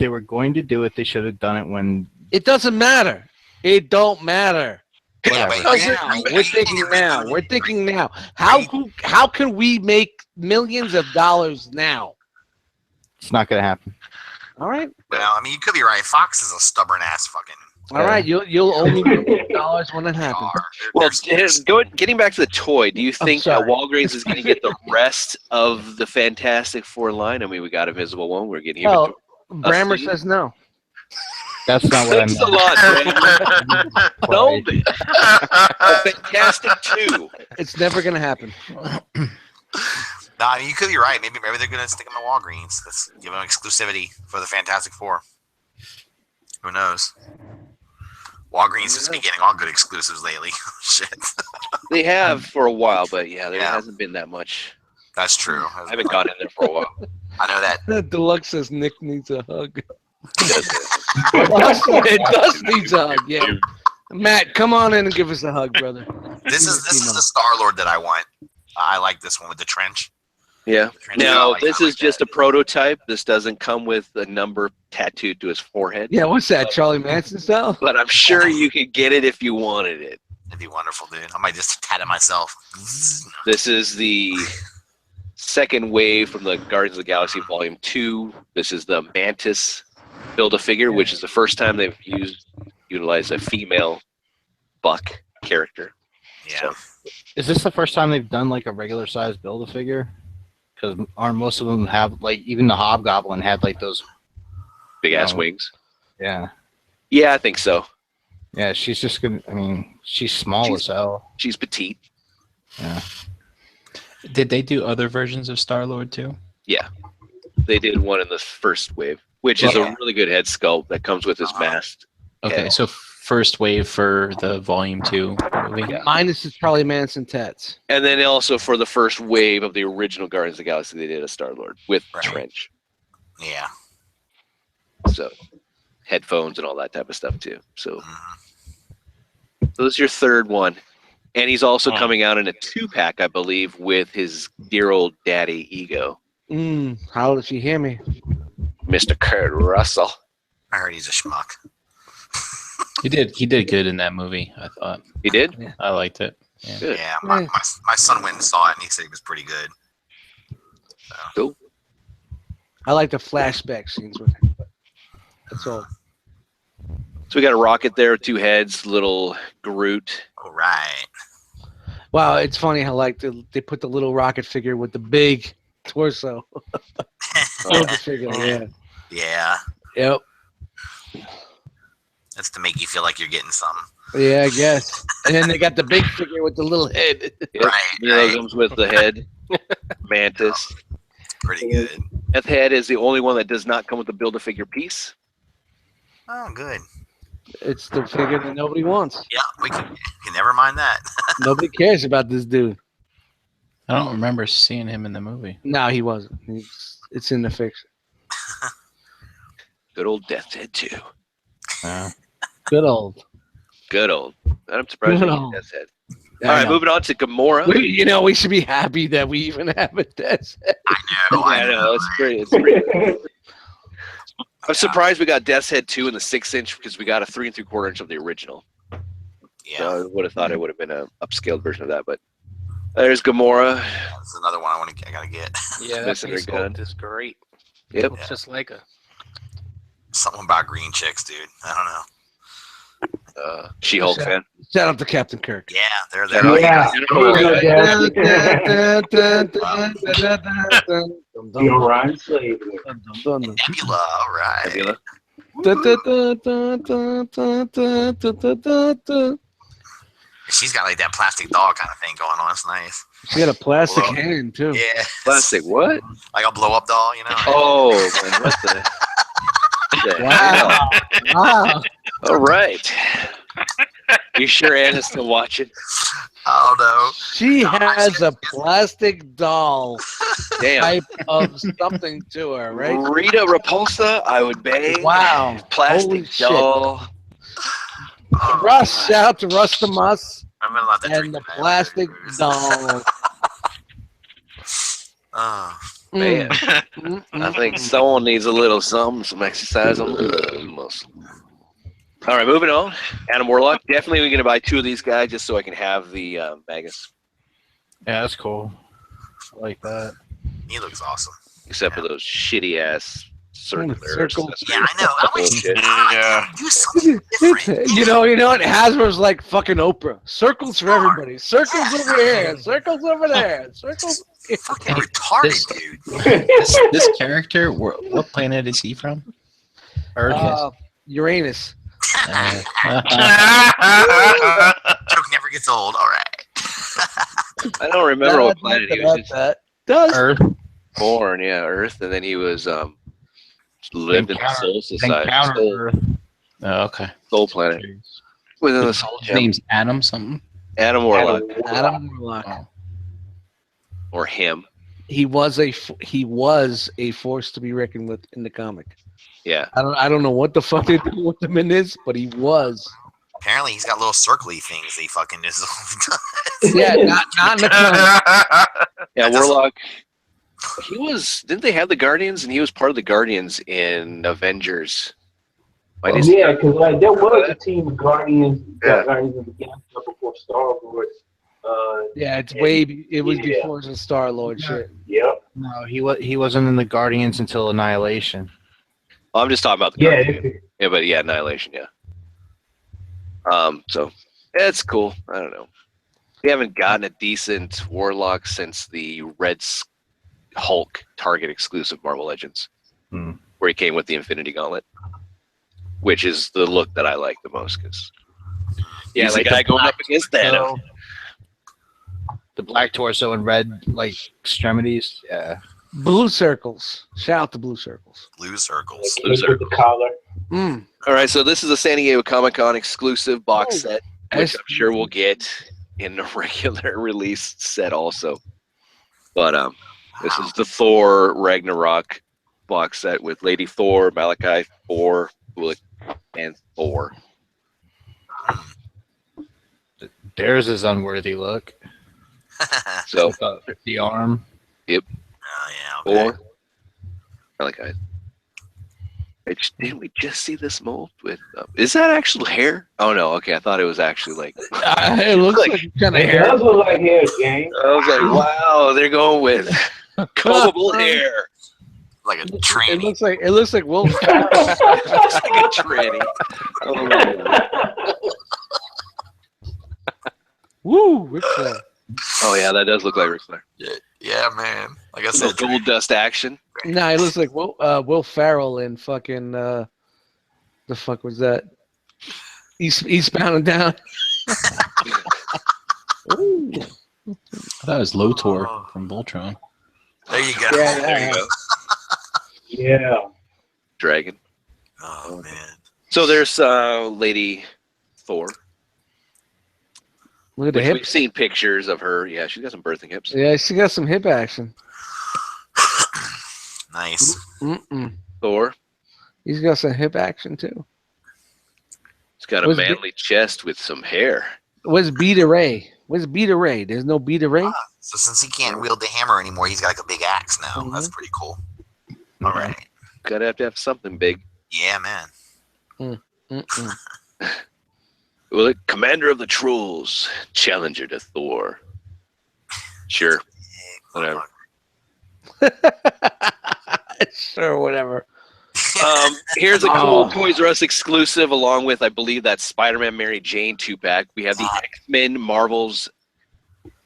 were going to do it, they should have done it when It doesn't matter. It don't matter. Yeah, but We're thinking now. We're thinking now. How can we make millions of dollars now? it's not going to happen. All right. Well, I mean, you could be right. Fox is a stubborn ass fucking. All right. You'll owe me millions of dollars when it happens. Well, getting back to the toy, do you think that sorry. Walgreens is going to get the rest of the Fantastic Four line? I mean, we got Invisible One. We're getting Human Well, Torch. Brammer says no. That's not what I Thanks a meant. lot, Brandon. Sold it. A Fantastic 2. It's never gonna happen. Nah, I mean, you could be right. Maybe they're gonna stick them to Walgreens. Let's give them exclusivity for the Fantastic Four. Who knows? Walgreens has been getting all good exclusives lately. Shit. They have for a while, but yeah, there hasn't been that much. That's true. I haven't gone in there for a while. I know that. Deluxe says Nick needs a hug. Does It does need a hug. Yeah. Matt, come on in and give us a hug, brother. This is the Star-Lord that I want. I like this one with the trench. Yeah. Trench Now, I this like is just a prototype. This doesn't come with a number tattooed to his forehead. Yeah, what's that, Charlie Manson style? But I'm sure you could get it if you wanted it. That'd be wonderful, dude. I might just tat it myself. This is the second wave from the Guardians of the Galaxy Volume 2. This is the Mantis Build-A-Figure, which is the first time they've utilized a female Buck character. Yeah. Is this the first time they've done like a regular size Build-A-Figure? Because aren't most of them have like even the Hobgoblin had like those Big ass wings. Yeah. Yeah, I think so. Yeah, she's just gonna. I mean, she's small as hell. She's petite. Yeah. Did they do other versions of Star-Lord too? Yeah. They did one in the first wave, which is a really good head sculpt that comes with his mask. Okay, Yeah. so first wave for the Volume 2 movie. Yeah. Minus is Charlie Manson tats. And then also for the first wave of the original Guardians of the Galaxy, they did a Star-Lord with trench. Yeah. So headphones and all that type of stuff too. So this is your third one. And he's also coming out in a 2-pack, I believe, with his dear old daddy Ego. How did she hear me? Mr. Kurt Russell. I heard he's a schmuck. He did good in that movie, I thought. He did? Yeah. I liked it. Yeah. Good. Yeah, my son went and saw it, and he said it was pretty good. So. Cool. I like the flashback scenes with him. That's all. So we got a rocket there, 2 heads, little Groot. All right. Wow, it's funny how like they put the little rocket figure with the big torso. The figure, yeah. Yeah. Yep. That's to make you feel like you're getting something. Yeah, I guess. And then they got the big figure with the little head. Yep. Right. Comes with the head. Mantis. Pretty good. That head is the only one that does not come with the Build-A-Figure piece. Oh, good. It's the figure that nobody wants. Yeah, we can never mind that. Nobody cares about this dude. I don't remember seeing him in the movie. No, he wasn't. It's in the fiction. Good old Death's Head 2. Good old. Good old. I'm surprised Good you old. get Death's Head. Yeah, All I right, know. moving on to Gamora. We should be happy that we even have a Death's Head. I know. It's great. It's great. I'm surprised we got Death's Head 2 in the 6-inch because we got a 3 3/4 inch of the original. Yeah. So I would have thought it would have been an upscaled version of that, but there's Gamora. That's another one I gotta get. Yeah, that Missing her face gun. sculpt is great. Yep. Looks just like a. Something about green chicks, dude. I don't know. She-Hulk fan. Shout out to Captain Kirk. Yeah, they're Yeah. The Orion slave. Nebula, all right. Nebula. She's got like that plastic doll kind of thing going on. It's nice. She had a plastic Whoa. hand too. Yeah. Plastic what? Like a blow up doll, you know? Oh, man, what the? Wow. Wow. All right. You sure Anna's still watching? Oh no. She has a plastic doll Damn. type of something to her, right? Rita Repulsa, I would bang. Wow. Holy Plastic shit. doll. Russ, shout out to Russ the Muss I'm gonna let that and drink the that. plastic doll. Oh. Man. I think someone needs a little some exercise on the muscle. All right, moving on. Adam Warlock. Definitely we're going to buy 2 of these guys just so I can have the Magus. Yeah, that's cool. I like that. He looks awesome. Except for those shitty-ass circular. Circles. Yeah, I know. I wish Bullshit. Yeah. do something different. You know what? Hasbro's like fucking Oprah. Circles for everybody. Circles over here. Circles over there. Circles. Fucking retarded, This- dude. This character, what planet is he from? Earth. Uranus. Joke never gets old. All right. I don't remember what planet he was just Does Earth. born. Yeah, Earth, and then he was lived in the Soul Society, Encounter Earth. Oh, okay. Soul Planet, within the Soul His Gem. name's Adam something. Adam Warlock, Adam Warlock. Oh. or him. He was a force to be reckoned with in the comic. Yeah. I don't know what the fuck they do with him in this, but he was. Apparently, he's got little circly things that he fucking just. Yeah, not in the comic. Yeah, Warlock. He was. Didn't they have the Guardians? And he was part of the Guardians in Avengers. Why did Yeah, because like there was a team of Guardians, Yeah. Guardians of the Galaxy before Star Wars. Yeah, it was Yeah. before the Star Lord shit. Yep. No, he wasn't in the Guardians until Annihilation. Oh, I'm just talking about the Yeah. Guardians. Yeah, but yeah, Annihilation. Yeah. So yeah, it's cool. I don't know. We haven't gotten a decent Warlock since the Red Hulk Target exclusive Marvel Legends, where he came with the Infinity Gauntlet, which is the look that I like the most. Because he's the guy going up against Thanos. The black torso and red like extremities. Yeah. Blue circles. Shout out to blue circles. Blue circles. Blue With the collar. All right, so this is a San Diego Comic-Con exclusive box Oh, set, which I'm sure we'll get in the regular release set also. But this is the Thor Ragnarok box set with Lady Thor, Malachi, Thor, Bullock, and Thor. There's his unworthy look. So The arm. Oh yeah. Okay. Thor, Malachi. Didn't we just see this mold with? Is that actual hair? Oh no. Okay, I thought it was actually like. It looks like kind of It hair. does look like hair, James. I was like, wow, they're going with combable hair. Like a It tranny. looks like Will. It's like a tranny. Oh, Woo! Ric Flair. that does look like Ric Flair. Yeah, man. Like I said, Gold dust action. Nah, he looks like Will Ferrell in fucking the fuck was that? Eastbound and Down. Ooh. That was Lotor from Voltron. There you go. Yeah, There you go. Yeah. Dragon. Oh man. So there's Lady Thor. Look at the Which hip. we've seen pictures of her. Yeah, she's got some birthing hips. Yeah, she got some hip action. Nice. Thor. He's got some hip action too. He's got a What's manly chest with some hair. Where's Beta Ray? Where's Beta Ray? There's no Beta Ray? So since he can't wield the hammer anymore, he's got like a big axe now. That's pretty cool. All right. Gotta have to have something big. Yeah, man. Well, Commander of the Trolls, challenger to Thor. Sure. Whatever. Sure, whatever. Here's a cool Toys R Us exclusive, along with, I believe, that Spider-Man Mary Jane 2-pack. We have the X-Men Marvel's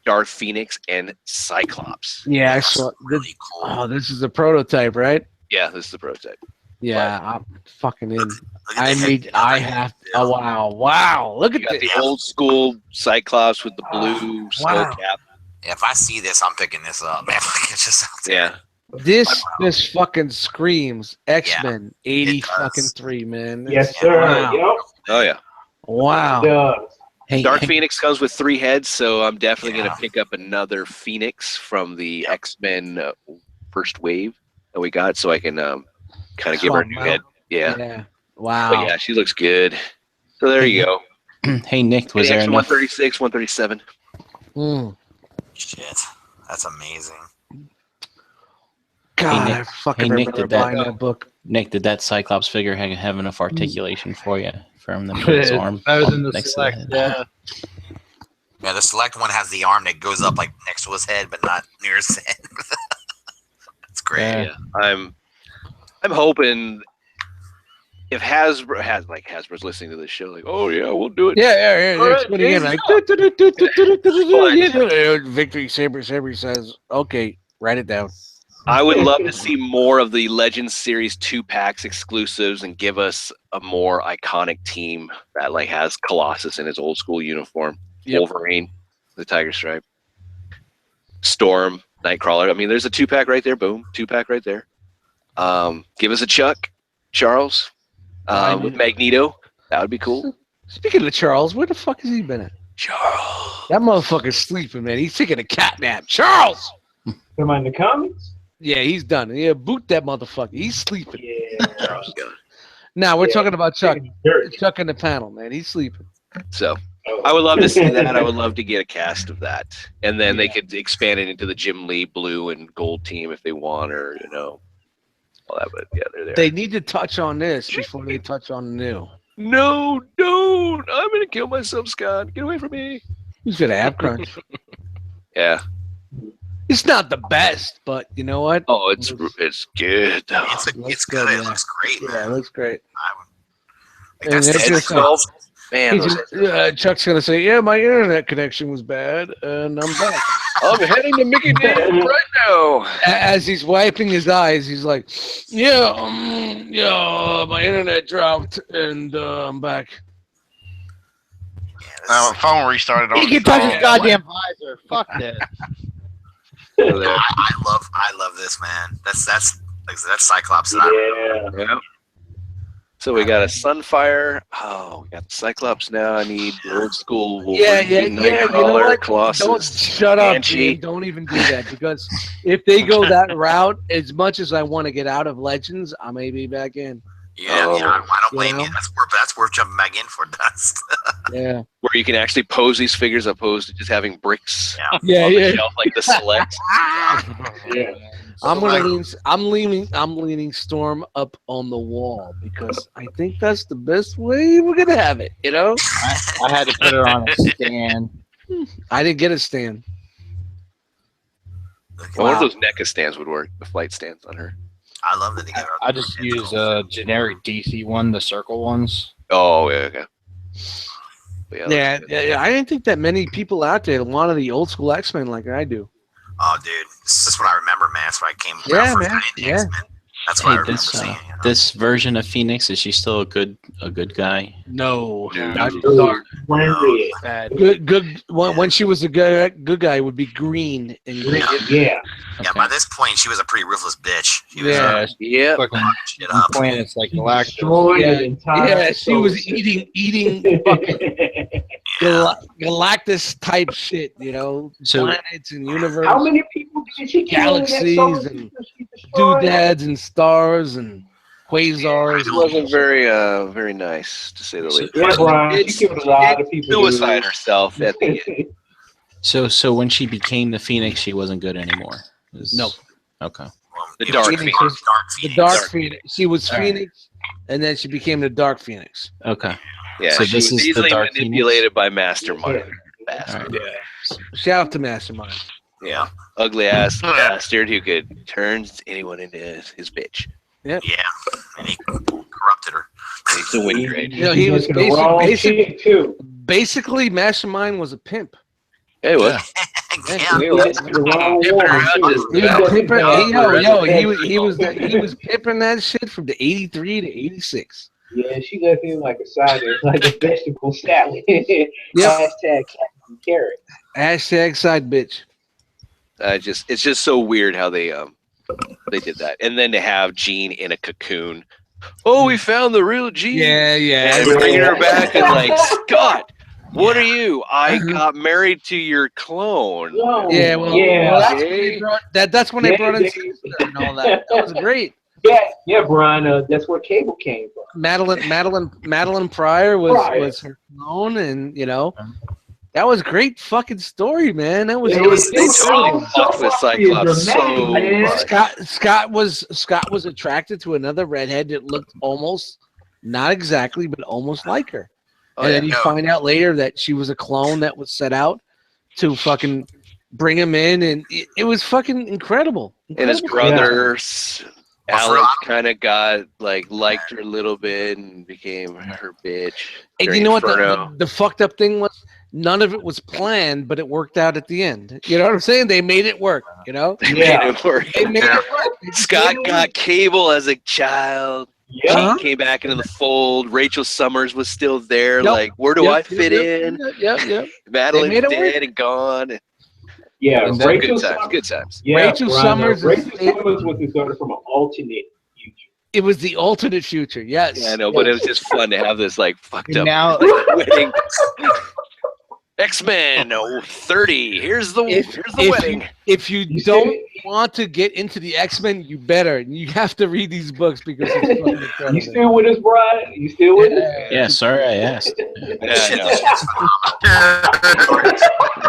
Darth Phoenix and Cyclops. Yeah, I saw. Really cool. Oh, this is a prototype, right? Yeah, this is the prototype. Yeah, I'm fucking in. Look at the head. Oh, wow. Look at You got this. the old school Cyclops with the blue skull cap. Yeah, if I see this, I'm picking this up, man. It's just out there. Yeah. This fucking screams X-Men 80 it does. fucking 3, man. Yes, sir. Wow. Yep. Oh, yeah. Wow. It does. Hey, Dark hey, Phoenix comes with 3 heads, so I'm definitely going Yeah. to pick up another Phoenix from the X-Men first wave that we got, so I can kind of give her a new Swap 'em head. out. Yeah. Yeah. Wow. But yeah, she looks good. So there you go. Hey Nick, was there Phoenix enough? 136, 137. Mm. Shit. That's amazing. God, Nick. I fucking Hey, Nick, remember did that- buying that book. Nick, did that Cyclops figure have enough articulation for you from the his arm Better than the next to the select. head? Yeah. Yeah, the select one has the arm that goes up like next to his head, but not near his head. That's great. Yeah. I'm hoping if Hasbro's listening to this show, like, oh yeah, we'll do it. Yeah. All It's right, putting in yeah. like Victory Saber says, okay, write it down. I would love to see more of the Legends Series 2-packs exclusives and give us a more iconic team that like has Colossus in his old school uniform, Wolverine, the Tiger Stripe, Storm, Nightcrawler. I mean, there's a 2-pack right there. Boom, 2-pack right there. Give us a Chuck, Charles, with Magneto. That would be cool. Speaking of Charles, where the fuck has he been at? Charles. That motherfucker's sleeping, man. He's taking a cat nap. Charles! Am I in the comments? Yeah, he's done. Yeah, boot that motherfucker. He's sleeping. Yeah. Charles is gone. Now we're Yeah. talking about Chuck. Dirt. Chuck in the panel, man. He's sleeping. So Oh. I would love to see that. I would love to get a cast of that, and then they could expand it into the Jim Lee blue and gold team if they want, or all that. But yeah, they're there. They need to touch on this before they touch on the new. No, don't! I'm gonna kill myself, Scott. Get away from me. Who's gonna have crunch? Yeah. It's not the best, but you know what? Oh, it's good though. It's good, good. yeah. It looks great, Yeah, it man. looks great. Like, And that's it's the just head sculpt. Man, He's those- gonna- Chuck's gonna say, "Yeah, my internet connection was bad, and I'm back." I'm heading to Mickey D's right now. As he's wiping his eyes, he's like, "Yeah, my internet dropped, and I'm back." Yeah, My phone restarted on He the can touch phone. his goddamn visor. Fuck this. I love this, man. That's like I said, that's Cyclops. That I Yeah. Yeah. So we got a Sunfire. Oh, we got Cyclops now. I need old school Wolverine, You know Nightcrawler, what? Colossus. Don't shut up, Banshee. Gene. Don't even do that, because if they go that route, as much as I want to get out of Legends, I may be back in. Yeah, Oh, I don't blame you you. know? That's worth jumping back in for dust. Yeah, Where you can actually pose these figures opposed to just having bricks yeah, on the yeah. shelf like the Select. Yeah. I'm leaning Storm up on the wall because I think that's the best way we're gonna have it. You know, I had to put her on a stand. I didn't get a stand. I wonder if those NECA stands would work, the flight stands on her. I love that they get I just use a generic DC one, the circle ones. Oh, yeah, okay. Yeah, I didn't think that many people out there wanted the old school X-Men like I do. Oh, dude, this is what I remember, man. That's what I came. Yeah, when I first man. got into Yeah. X-Men. That's what I Hey, remember this seeing. this version of Phoenix, is she still a good guy? No, No. not dark. Bad. Good. When she was a good guy, it would be green and green. Yeah. Yeah, by this point, she was a pretty ruthless bitch. She was Yeah. Yep. Fucking shit up. planets like Galactus. Destroyed Yeah. an entire Yeah, she was solar eating fucking Galactus type shit, you know, So- planets and universe, How many people did she kill in that Galaxies solar and system she destroyed? doodads and stars and quasars. It wasn't very nice, to say the least. Yeah, Brian, she killed a lot of people. Suicide herself at the end. So when she became the Phoenix, she wasn't good anymore. No. Okay. The It Dark was Phoenix. The Phoenix. Dark Phoenix. She was All right. Phoenix, and then she became the Dark Phoenix. Okay. Yeah, So she this was is the easily Dark Phoenix? manipulated by Mastermind. All Bastard. right. Shout out to Mastermind. Yeah. Ugly ass bastard who could turn anyone into his bitch. Yeah, and he corrupted her. He's a wind grade. You know, he was the wrong basically, shit, too. basically Mastermind was a pimp. Hey, what? Yeah. He was the wrong Pimping her out one, just too. He was about. he was pimping that shit from the 83 to 86. Yeah, she left him like a side, like a vegetable salad. Yep. Hashtag Captain Carrot. Hashtag side bitch. It's just so weird how they did that, and then to have Jean in a cocoon. Oh, we found the real Jean. Yeah. And bringing her back and like, Scott, what are you? I got married to your clone. Whoa. Yeah, well, Yeah. well, that's when they brought, that's when they Yeah, brought in they- Sister and all that. That was great. Yeah, Brian. That's where Cable came from. Madeline Pryor was her clone, and you know, that was great fucking story, man. That was. It It was They totally fucked with Cyclops so dramatic, much. Scott was attracted to another redhead that looked almost, not exactly, but almost like her. Oh, And then yeah. you find out later that she was a clone that was set out to fucking bring him in, and it was fucking incredible. And his Incredible. brothers, Well, for Alex real, kind of got liked her a little bit and became her bitch. And during you know what Inferno. the fucked up thing was? None of it was planned, but it worked out at the end. You know what I'm saying? They made it work. You know? They Yeah. made it work. They made it work. They just Scott made it got work. Cable as a child. Yeah. Uh-huh. Jean came back into the fold. Rachel Summers was still there. Yep. Like, where do Yep, I yep, fit yep, in? Yep. Madeline's made it dead work. and gone. Yeah, It was good Rachel times. Summers. Good times. Yeah, Rachel Brian, Summers Rachel is- Summers was his daughter from an alternate future. It was the alternate future. Yes. Yeah, I know, but it was just fun to have this like fucked And up now- wedding. X-Men 30. Here's the wedding. If you You don't see- want to get into the X-Men, you better. You have to read these books because it's fucking incredible. You still with us, Brian? You still with us? Yeah, sorry I asked. Yeah, I know.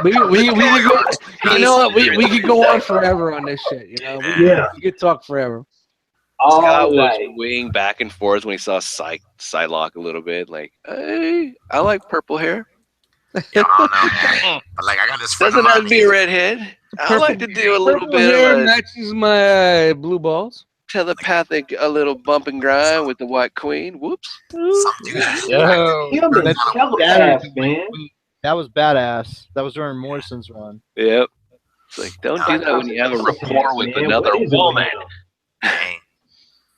we could go, you know what? We could go on forever on this shit. You know, we could talk forever. Scott All was right. weighing back and forth when he saw Psylocke a little bit. Like, hey, I like purple hair. Yeah, I don't know, man. But like, I got this friend Doesn't of have mine. to be a redhead. I like to do a little Purple bit hair of a matches my blue balls. telepathic, a little bump and grind with the White Queen. Whoops. Some dude. Yo, Him and that's telepath, man. that was badass. That was during Morrison's run. Yep. It's like, don't do that when you have a rapport with Man, another what is it, woman. man? Hey,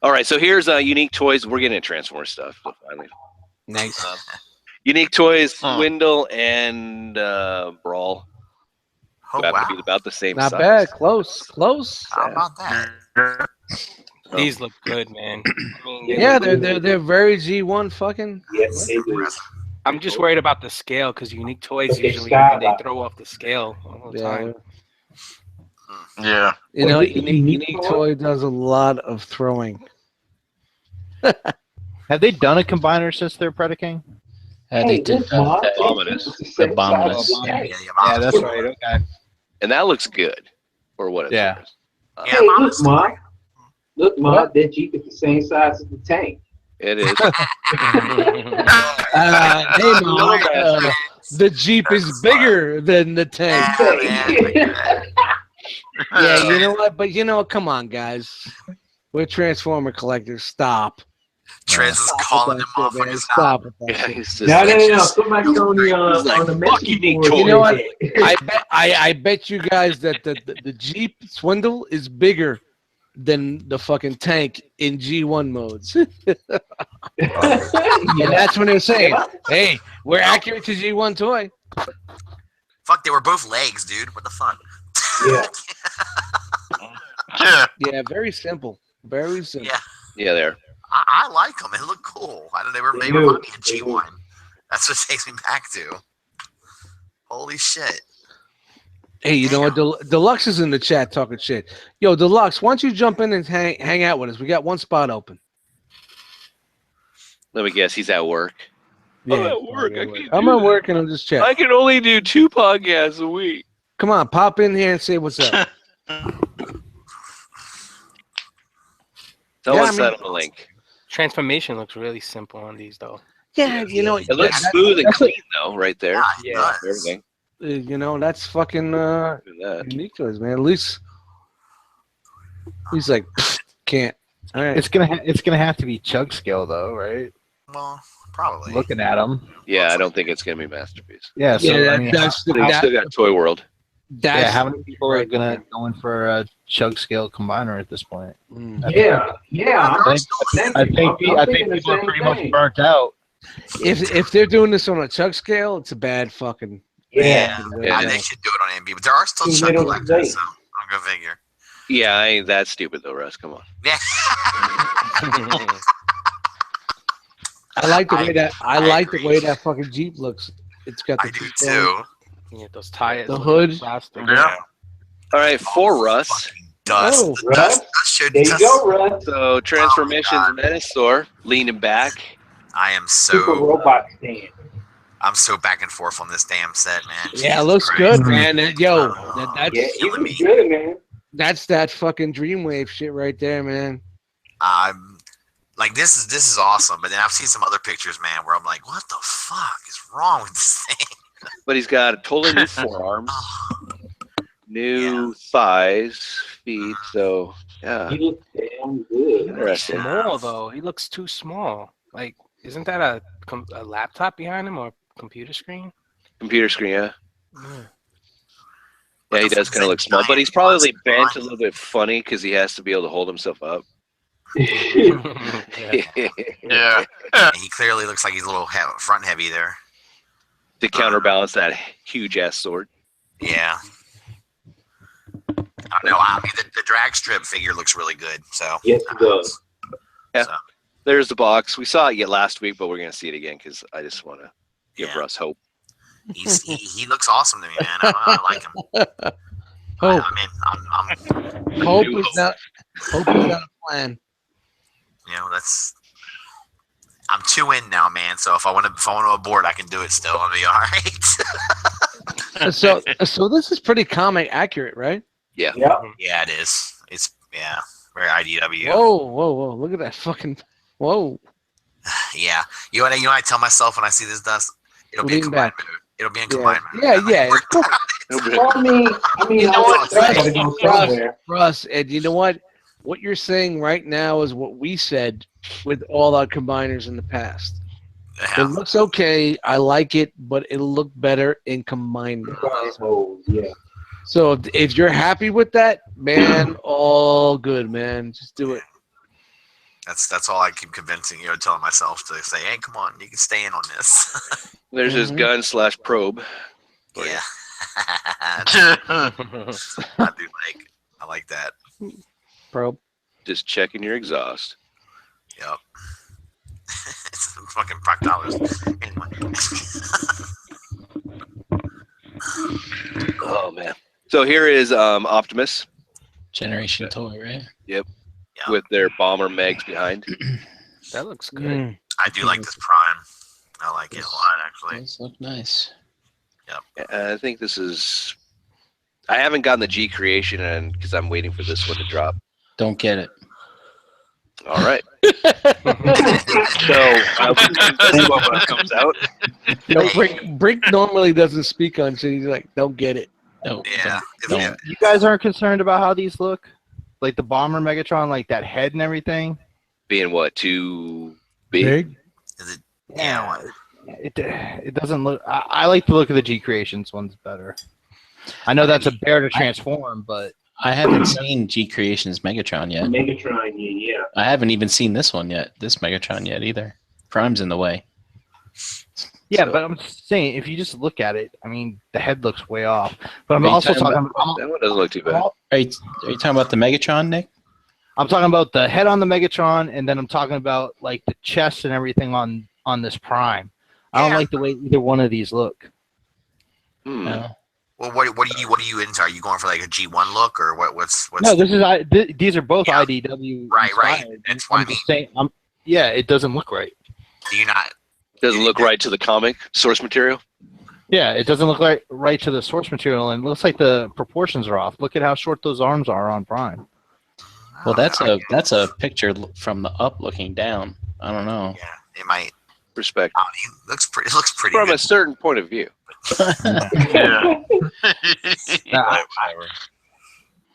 All right, so here's unique toys. We're getting into Transformers stuff finally. Nice. Unique toys, Huh. Wendell and Brawl. oh Who happen wow. to be about the same Not size. bad. Close. How about that? These look good, man. I mean, Yeah, they're very G1 fucking. Yes, they do. I'm just worried about the scale because unique toys But they usually style they out. throw off the scale all the Yeah. time. Yeah. You know, Was it Unique Unique Toy does a lot of throwing. Have they done a combiner since their Predaking? They did look, Mark, that. Abominus. it's the same Abominus. size as the tank. Yeah, that's right. Okay. And that looks good for what it's Yeah. worth. Yeah, Hey, look, honestly. Mark. Look, Mark, that Jeep is the same size as the tank. It is. Hey, Mark, the Jeep is bigger than the tank. Yeah, you know what? But you know, come on, guys. We're Transformer collectors. Stop. Trez is calling them motherfuckers out. Stop with that Yeah, shit. he's just No. Somebody told me He's like, on the "Fuck message unique board. toy." You know what? today. I bet you guys that the Jeep Swindle is bigger than the fucking tank in G1 modes. And that's when they're saying, hey, we're accurate to G1 toy. Fuck, they were both legs, dude. What the fuck? Yeah. Yeah. Yeah, very simple. Very simple. Yeah. Yeah, there. I like them. They look cool. They remind me of G1. That's what it takes me back to. Holy shit. Hey, you know what? Deluxe is in the chat talking shit. Yo, Deluxe, why don't you jump in and hang out with us? We got one spot open. Let me guess, he's at work. Yeah. I'm at work. I'm at work and I'm just chatting. I can only do 2 podcasts a week. Come on, pop in here and say what's up. Someone I mean- sent him a link. Transformation looks really simple on these, though. Yeah, you know, It looks smooth and clean, though, right there. Yeah. Everything. you know, that's fucking Look at that. unique to us, man. At least he's like, can't. All right. It's gonna have to be chug scale though, right? Well, probably. Looking at them. Yeah, I don't think it's going to be Masterpiece. Yeah. So yeah, I mean, that's They still got Toy World. that's how many people are right. gonna go in for a chug scale combiner at this point? Mm. Yeah. I think people are pretty much burnt out. If they're doing this on a chug scale, it's a bad fucking. Yeah. Yeah. They should do it on MB, but there are still Too chug little, too collectors, late. so I'll go figure. Yeah, I ain't that stupid, though, Russ. Come on. Yeah. I like the way that I like the agree. way that fucking Jeep looks. It's got the I do two-tone, too. Yeah, those tires. the hood. Plastic. Yeah. All right, for Russ. Fucking dust. Oh, The Russ. dust should There you just- go, Russ. So, Transformations God. Menasor, leaning back. I am Super so robot stand. I'm so back and forth on this damn set, man. Yeah, it Jesus looks Christ. good, man. Yo, that's Yeah, he killing was me. good, man. that's that fucking Dreamwave shit right there, man. I'm like this is awesome, but then I've seen some other pictures, man, where I'm like, what the fuck is wrong with this thing? But he's got a totally new forearms, new thighs, feet. So, yeah. He looks damn good. Interesting. Small though. He looks too small. Like, isn't that a laptop behind him or a computer screen? Computer screen, yeah. Yeah. Yeah, he does kind of look small, but he's probably bent a little bit funny because he has to be able to hold himself up. Yeah. Yeah. And he clearly looks like he's a little front heavy there. To counterbalance that huge ass sword. Yeah. I don't know. I mean, the drag strip figure looks really good. So Yes, it does. Yeah. So, There's the box. We saw it yet last week, but we're gonna see it again because I just want to give Yeah. Russ hope. he looks awesome to me, man. I like him. Hope, I mean, I'm hope is not a plan. you know, I'm 2 in now, man. So if I want to abort, I can do it still. I'll be all right. So this is pretty comic accurate, right? Yep. Yeah, it is. It's very IDW. Whoa! Look at that fucking. Whoa! Yeah. You know what I tell myself when I see this dust? It'll be in Lean combined back. mode. It'll be in combined mode. Yeah. Of course. Well, I mean, You know what, I gotta go somewhere. Russ, and you know what? What you're saying right now is what we said with all our combiners in the past. It Yeah. looks okay. I like it, but it'll look better in combined. Oh, yeah. So if you're happy with that, man, all good, man. Just do it. That's all I keep telling myself to say, hey, come on, you can stay in on this. There's his Mhm. gun/probe. Yeah. I like that. Probe. Just checking your exhaust. Yep. It's fucking $5. Anyway. Oh man. So here is Optimus Generation toy, right? Yeah. with their bomber Megs behind. That looks good. Mm. I do like this Prime. I like it a lot, actually. Those look nice. I think this is. I haven't gotten the G creation, and because I'm waiting for this one to drop. Don't get it. All right. So I'll see when it comes out. You know, Brink normally doesn't speak on shit. He's like, don't get it. No. Yeah. Don't. Yeah. You guys aren't concerned about how these look? Like the bomber Megatron, like that head and everything? Being what, too big. Is it? Yeah, it doesn't look. I like the look of the G Creations ones better. I know that's a bear to transform, but I haven't seen G Creations Megatron yet. Megatron, yeah. I haven't even seen this one yet, this Megatron yet either. Prime's in the way. yeah. So- But I'm just saying, if you just look at it, I mean, the head looks way off. But I'm Are you also talking talking. That one doesn't look too bad. Are you talking about the Megatron, Nick? I'm talking about the head on the Megatron, and then I'm talking about like the chest and everything on this Prime. I don't like the way either one of these look. No. Well, what are you into? Are you going for like a G1 look or what's? No, this is these are both IDW. Right. inspired. That's what I mean. Just saying, yeah, it doesn't look right. Do you not? Doesn't look right to the comic source material. Yeah, it doesn't look right to the source material, and it looks like the proportions are off. Look at how short those arms are on Prime. Well, that's a picture from the up looking down. I don't know. Yeah, it might. Respect. It looks pretty. It looks pretty From good. a certain point of view. Yeah.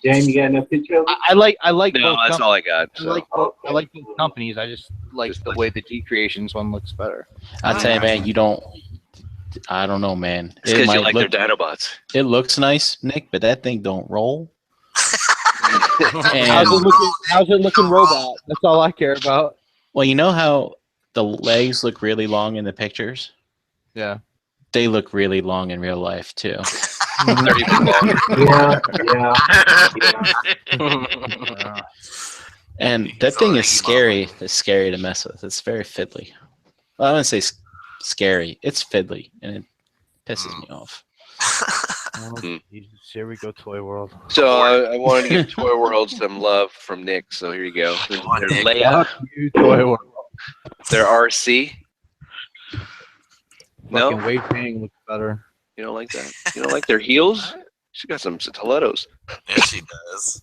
Jamie, you got enough picture? I like No, both that's all I got. I So. like both companies. I just like the way the G Creations one looks better. I tell you, man, you don't. I don't know, man. It's because you like their Dinobots. It looks nice, Nick, but that thing don't roll. How's it looking, robot? That's all I care about. Well, you know how the legs look really long in the pictures? Yeah. They look really long in real life too. Yeah. And that thing is scary. It's scary to mess with. It's very fiddly. Well, I wouldn't say scary. It's fiddly, and it pisses me off. Here we go, Toy World. So I wanted to give Toy World some love from Nick. So here you go. Their Leia, You, Toy World. their RC. No, Fucking Wave Bang looks better. you don't like that. You don't like their heels. She got some stilettos. Yeah, she does.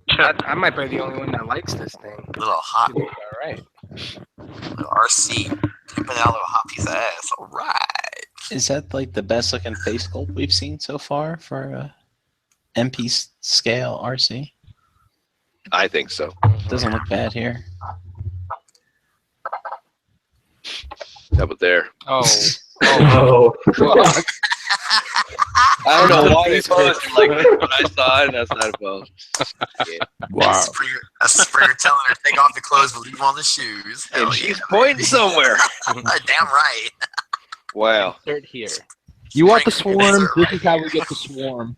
I might be the only one that likes this thing. A little hot. All right. Little RC pimping out a little hot piece of ass. All right. Is that like the best looking face sculpt we've seen so far for MP scale RC? I think so. Doesn't look bad here. How about there? Oh. Oh. I don't know why they posted like this, but I saw it and that's not a post. Yeah. Wow. That's Springer telling her take off the clothes but leave them on the shoes. Hell And she's yeah. pointing somewhere. Damn right. Wow. Insert here. You want the swarm? This is how we get the swarm.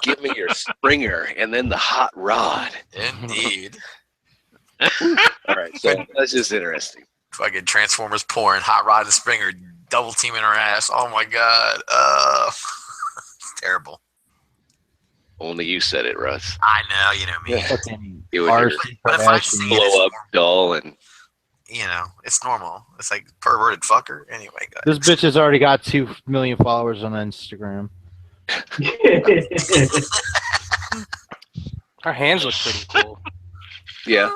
Give me your Springer and then the hot rod. Indeed. All right, so that's just interesting. Fucking Transformers pouring Hot Rod and Springer double teaming her ass. Oh my god. It's terrible. Only you said it, Russ. I know, you know me. Fucking You would RC But if I see it, it's blow up dull and you know, it's normal. It's like perverted fucker. Anyway, guys. This bitch has already got 2 million followers on Instagram. Her hands look pretty cool. yeah,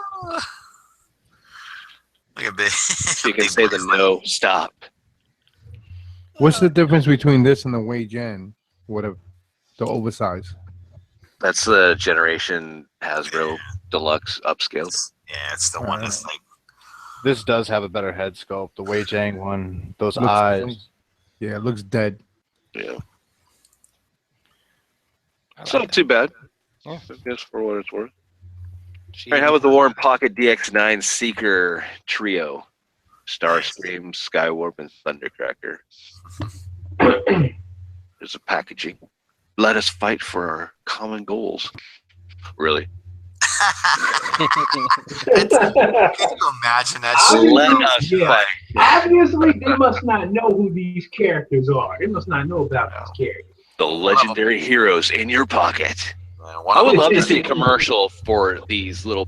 Look at big. you can say the no stop. What's the difference between this and the Wei Gen? Whatever, the oversized. That's the Generation Hasbro Deluxe upscaled. Yeah, it's the one that's like. This does have a better head sculpt. The Wei Jang one, those Looks eyes. funny. Yeah, it looks dead. Yeah, I it's not like too bad. Yeah. I guess for what it's worth. it. All right, how about the Warren Pocket DX9 Seeker Trio? Starscream, Skywarp, and Thundercracker. There's a packaging. Let us fight for our common goals. Really? Can you imagine that shit? Let us Yeah. fight. Obviously, they must not know who these characters are. They must not know about these characters. The legendary heroes in your pocket. One I of would them- love to see a commercial for these little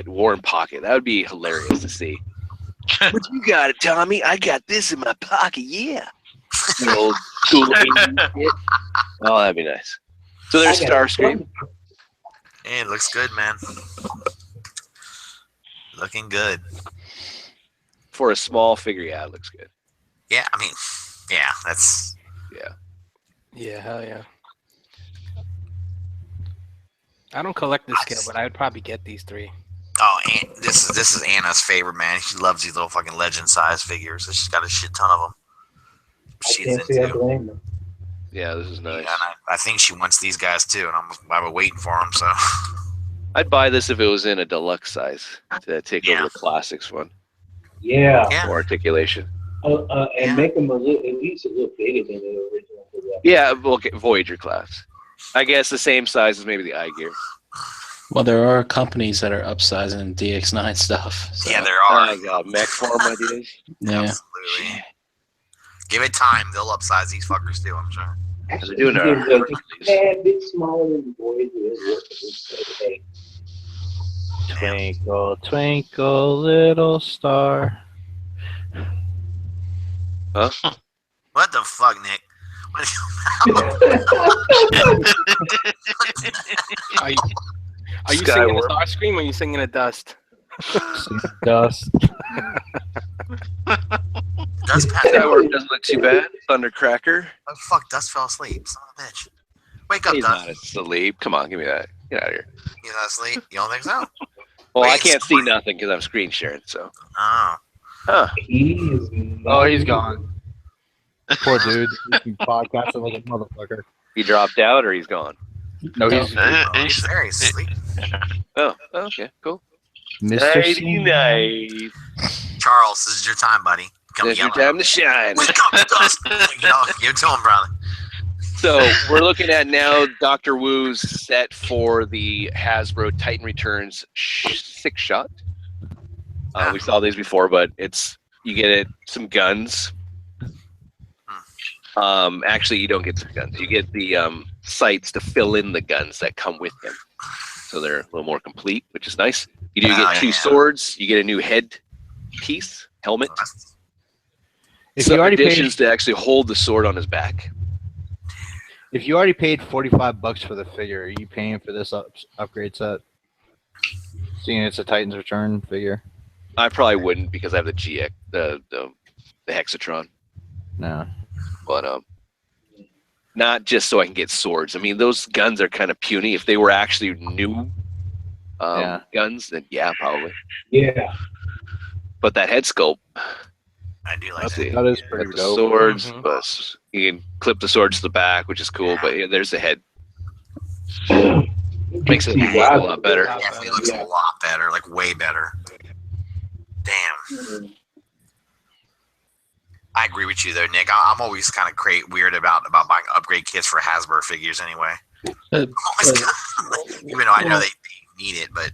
Warren Pocket. That would be hilarious to see. What you got, Tommy? I got this in my pocket, yeah. The old cool shit. Oh, that'd be nice. So there's I got it. Starscream. Yeah, it looks good, man. Looking good. For a small figure, yeah, it looks good. Yeah, I mean, yeah, that's. Yeah, hell yeah. I don't collect this scale, but I would probably get these 3. Oh, this is Anna's favorite, man. She loves these little fucking legend size figures. She's got a shit ton of them. I can't say I blame them. Yeah, this is nice. Yeah, and I think she wants these guys too, and I'm waiting for them. So I'd buy this if it was in a deluxe size to take over the classics one. Yeah. More articulation. And make them at least a little bigger than the original. Yeah, okay, Voyager class. I guess the same size as maybe the eye gear. Well, there are companies that are upsizing DX9 stuff. So. yeah, there are. Oh god, mech form ideas. Yeah. Absolutely. Give it time; they'll upsize these fuckers too. I'm sure. They're doing a bit smaller than the Voyager. Twinkle, twinkle, little star. Huh? What the fuck, Nick? Are you singing a Starscream or are you singing a Dust? Dust. Skyward doesn't look too bad. Thundercracker. Oh fuck! Dust fell asleep. Son of a bitch. Wake up, He's Dust. not asleep. Come on, give me that. Get out of here. He's not asleep. You don't think so? Well, Wait, I can't see nothing because I'm screen sharing. So. Oh. Huh. He's gone. Poor dude. He's podcasting like a motherfucker. He dropped out or he's gone? No, he's there. He's asleep. Oh, okay, cool. Mr. Nice. Charles, this is your time, buddy. It's your time to shine. Wake up, Dust. Give it to him, brother. So we're looking at now Dr. Wu's set for the Hasbro Titan Returns 6-shot. We saw these before, but you get some guns. Actually, you don't get some guns. You get the sights to fill in the guns that come with them. So they're a little more complete, which is nice. You do get 2 swords. You get a new head piece, helmet. If you already additions to actually hold the sword on his back. If you already paid $45 for the figure, are you paying for this upgrade set? Seeing it's a Titan's Return figure. I probably wouldn't because I have the GX, the Hexatron. No. But not just so I can get swords. I mean, those guns are kind of puny. If they were actually new guns, then yeah, probably. Yeah. But that head sculpt, I do like that is pretty the dope. swords, but you can clip the swords to the back, which is cool. But yeah, there's the head. Makes it look a lot better. Yeah, it looks a lot better, like way better. Damn. I agree with you there, Nick. I'm always kind of weird about buying upgrade kits for Hasbro figures anyway. Even though I know they need it, but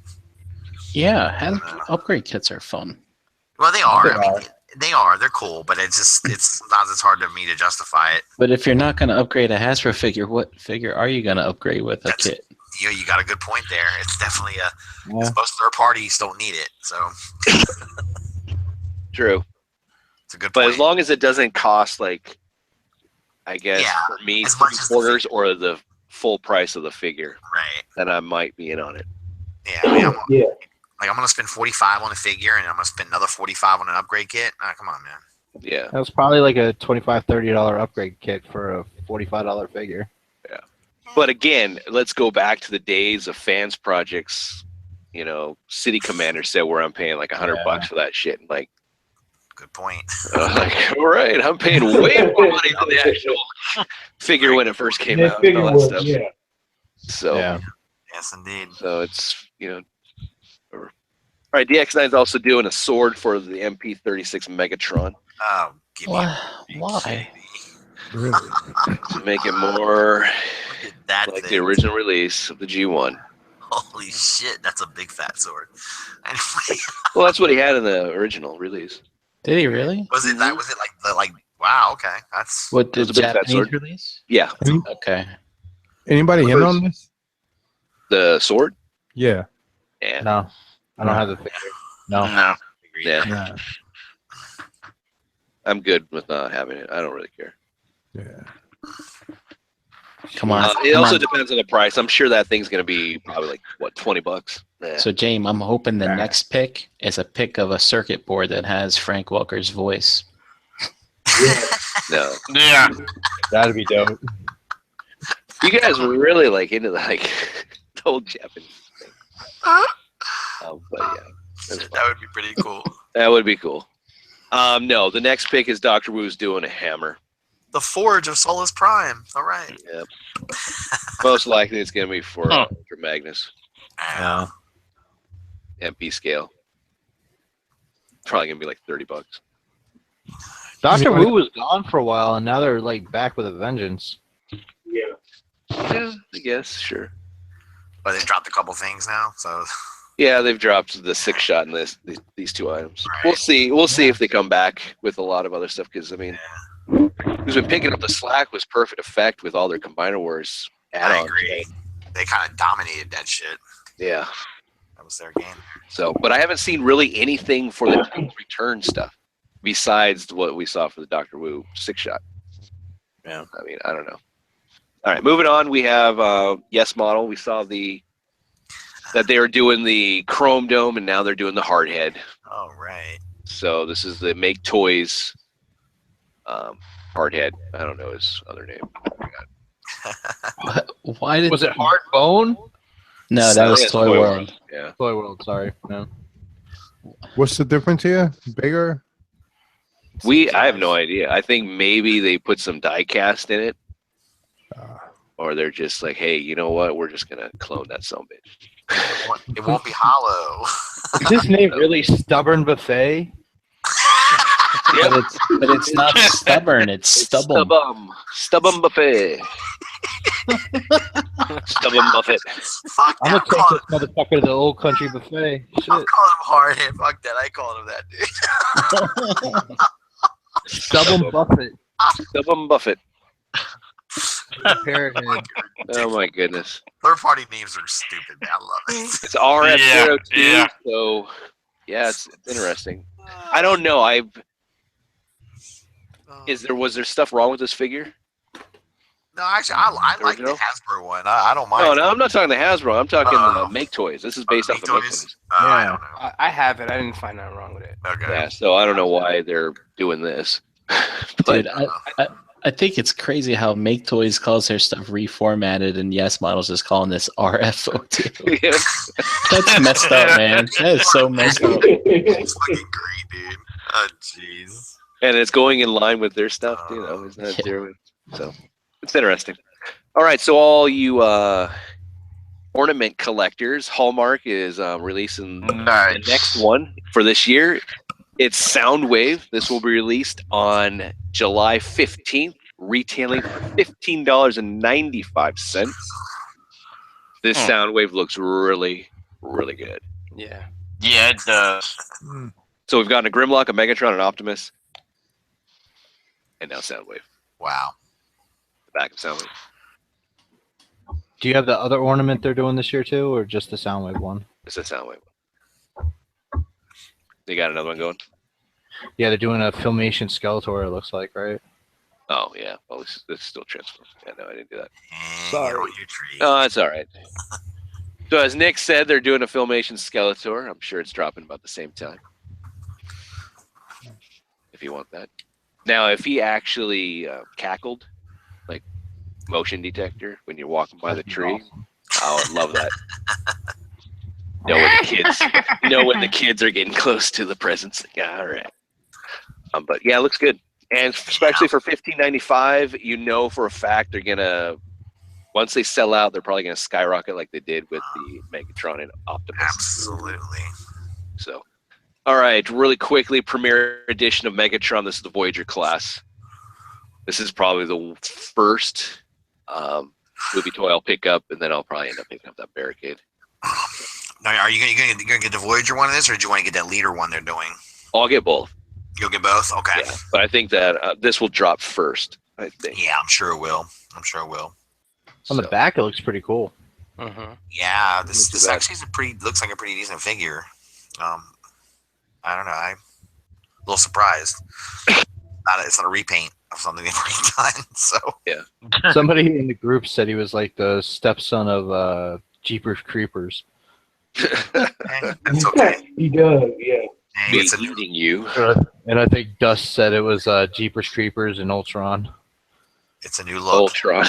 yeah, upgrade kits are fun. Well, they are. They are. They're cool, but it's sometimes it's hard to me to justify it. But if you're not going to upgrade a Hasbro figure, what figure are you going to upgrade with a kit? You got a good point there. It's definitely most third parties don't need it, so. True. It's a good point. But as long as it doesn't cost I guess for me, 3 quarters or the full price of the figure, right? Then I might be in on it. Yeah, I mean, I'm gonna spend $45 on a figure, and I'm gonna spend another $45 on an upgrade kit. Come on, man. Yeah, that was probably like a $25-$30 upgrade kit for a $45 figure. Yeah, but again, let's go back to the days of fans projects. You know, City Commander said where I'm paying like $100 for that shit. Like, good point. All right, I'm paying way more money than the actual figure when it first came out. And all that stuff. Yeah. So. Yeah. Yes, indeed. So it's All right, DX9 is also doing a sword for the MP36 Megatron. Oh, why? Really? To make it more like the original release of the G1. Holy shit, that's a big fat sword. Well, that's what he had in the original release. Did he really? Was it that? Was it wow? Okay, that's what the big fat Japanese sword release? Yeah. Okay. Anybody in on this? The sword? Yeah. Yeah. No, I don't have the figure. No. Yeah. Nah. I'm good with not having it. I don't really care. Yeah. Come on. It also depends on the price. I'm sure that thing's gonna be probably $20. Yeah. So, James, I'm hoping the next pick is a pick of a circuit board that has Frank Welker's voice. No. Yeah. That'd be dope. You guys were really into the old Japanese thing. But yeah, that's fine. That would be pretty cool. That would be cool. No, the next pick is Dr. Wu's doing a hammer. The Forge of Solus Prime. All right. Yep. Most likely it's going to be for Ultra Magnus Yeah. and B scale. Probably going to be like $30. Dr. Wu was gone for a while, and now they're like back with a vengeance. Yeah. Yeah, I guess, sure. But they dropped a couple things now, so. Yeah, they've dropped the 6-shot in these 2 items. Right. We'll see. We'll see if they come back with a lot of other stuff. Because I mean, who's been picking up the slack was Perfect Effect with all their Combiner Wars add-ons. I agree. They kind of dominated that shit. Yeah. That was their game. So, but I haven't seen really anything for the Titans Return stuff besides what we saw for the Dr. Wu 6-shot. Yeah. I mean, I don't know. All right, moving on. We have Yes Model. We saw that they were doing the Chrome Dome, and now they're doing the Hardhead. Oh, right. So this is the Make Toys Hardhead. I don't know his other name. Why did Was it Hard Bone? No, that was Toy World. Yeah. Toy World, sorry. No. What's the difference here? Bigger? I have no idea. I think maybe they put some die cast in it. Or they're just like, hey, you know what? We're just gonna clone that son of a bitch. It won't be hollow. Is his name really Stubborn Buffet? But it's not stubborn. It's stubborn. Stubborn Buffet. Stubborn Buffet. Fuck I'm that. gonna take this motherfucker to the Old Country Buffet. I'm Shit. calling him Hardhead. Fuck that. I called him that, dude. Stubborn Buffet. Stubborn Buffet. Parrot head. Oh my goodness. Third-party names are stupid, man. I love it. It's RF02, Yeah. so yeah, it's interesting. I don't know. Was there stuff wrong with this figure? No, actually, I like the Original? Hasbro one. I don't mind. Oh no, I'm not talking the Hasbro. I'm talking the Make Toys. This is based off Make the Make Toys? Toys. I don't know. I have it. I didn't find nothing wrong with it. Okay. Yeah, so I don't know why they're doing this. But Dude, I think it's crazy how Make Toys calls their stuff reformatted and Yes Model's just calling this RFO2. yeah. That's messed up, man. That is so messed up. It's fucking great, dude. Oh, jeez. And it's going in line with their stuff, you know. It's not zero. So it's interesting. All right, so all you ornament collectors, Hallmark is releasing the next one for this year. It's Soundwave. This will be released on July 15th, retailing for $15.95. This Soundwave looks really, really good. Yeah. Yeah, it does. So we've got a Grimlock, a Megatron, an Optimus, and now Soundwave. Wow. The back of Soundwave. Do you have the other ornament they're doing this year too, or just the Soundwave one? It's a Soundwave. They got another one going? Yeah, they're doing a Filmation Skeletor, it looks like, right? Oh, yeah. Well, this is still Transformers. Yeah, no, I didn't do that. Sorry. On your tree. Oh, that's all right. So as Nick said, they're doing a Filmation Skeletor. I'm sure it's dropping about the same time. If you want that. Now, if he actually cackled, like motion detector, when you're walking by the tree, I would love that. Know when the kids are getting close to the presents. Yeah, all right. But yeah, it looks good, and especially for $15.95, you know for a fact they're gonna, once they sell out, they're probably gonna skyrocket like they did with the Megatron and Optimus. Absolutely. So, all right, really quickly, premiere edition of Megatron. This is the Voyager class. This is probably the first movie toy I'll pick up, and then I'll probably end up picking up that Barricade. Now, are you gonna get the Voyager one of this, or do you want to get that Leader one they're doing? I'll get both. You'll get both? Okay. Yeah, but I think that this will drop first. I think. Yeah, I'm sure it will. On the back, it looks pretty cool. Yeah, this actually is looks like a pretty decent figure. I don't know. I'm a little surprised. It's not a repaint of something they've already done. So yeah. Somebody in the group said he was like the stepson of Jeepers Creepers. That's okay. He does, yeah. Hey, it's eating you. And I think Dust said it was Jeepers Creepers and Ultron. It's a new look. Ultron.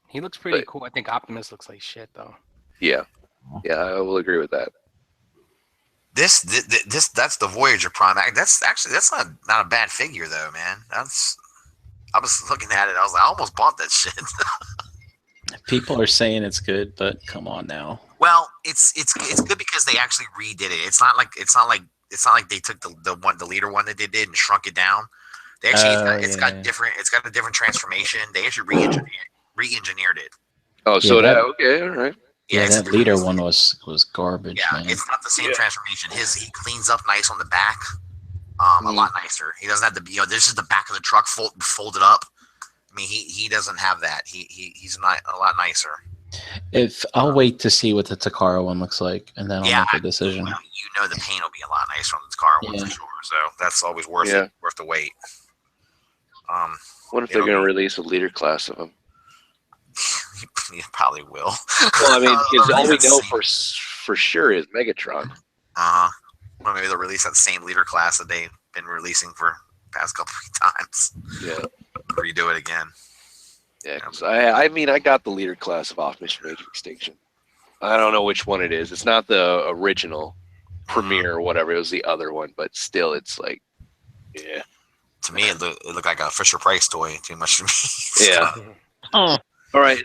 He looks pretty cool. I think Optimus looks like shit though. Yeah. Yeah, I will agree with that. This that's the Voyager Prime. That's not a bad figure though, man. I was looking at it. I was like, I almost bought that shit. People are saying it's good, but come on now. Well, it's good because they actually redid it. It's not like they took the leader one that they did and shrunk it down. They actually it's got a different transformation. They actually re-engineered it. Oh, so okay, all right. Yeah, that leader one was garbage. Yeah, man. it's not the same transformation. He cleans up nice on the back, a lot nicer. He doesn't have the this is the back of the truck folded up. I mean, he doesn't have that. He's not a lot nicer. If I'll wait to see what the Takara one looks like, and then I'll make a decision. Well, the paint will be a lot nicer on the Takara one for sure. So that's always worth it, worth the wait. What if they're going to release a leader class of them? You probably will. Well, I mean, because all we know for sure is Megatron. Well, maybe they'll release that same leader class that they've been releasing for the past couple of times. Yeah. Redo it again. Yeah, because I mean, I got the leader class of Optimus from Age of Extinction. I don't know which one it is. It's not the original premiere or whatever. It was the other one, but still, it's like, yeah. To me, it looked like a Fisher Price toy. Too much for me. Yeah. All right.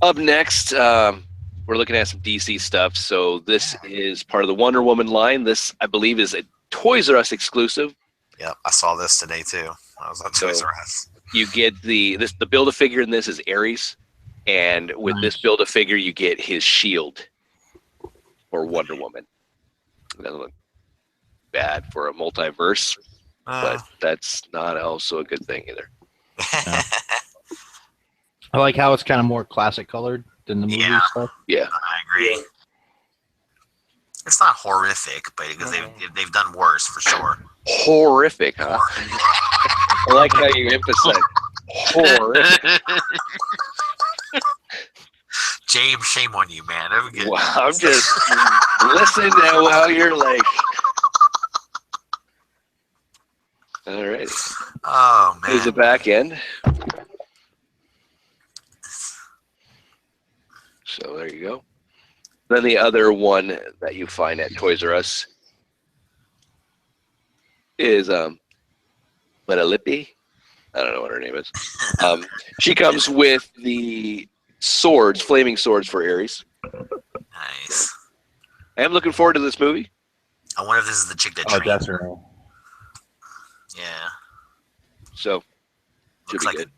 Up next, we're looking at some DC stuff. So this is part of the Wonder Woman line. This, I believe, is a Toys R Us exclusive. Yep, I saw this today too. I was on Toys R Us. You get the Build-A-Figure in this is Ares, and with this Build-A-Figure, you get his shield or Wonder Woman. It doesn't look bad for a multiverse, but that's not also a good thing either. I like how it's kind of more classic colored than the movie stuff. Yeah, I agree. It's not horrific, but because they've done worse for sure. Horrific, huh? I like how you emphasize horrific. James, shame on you, man. Wow, I'm just listening to how you're like. All right. Oh man. Here's the back end. So there you go. Then the other one that you find at Toys R Us is Metallipi. I don't know what her name is. She comes with the swords, flaming swords for Ares. Nice. I am looking forward to this movie. I wonder if this is the chick that Oh, that's right. Yeah. So looks like good.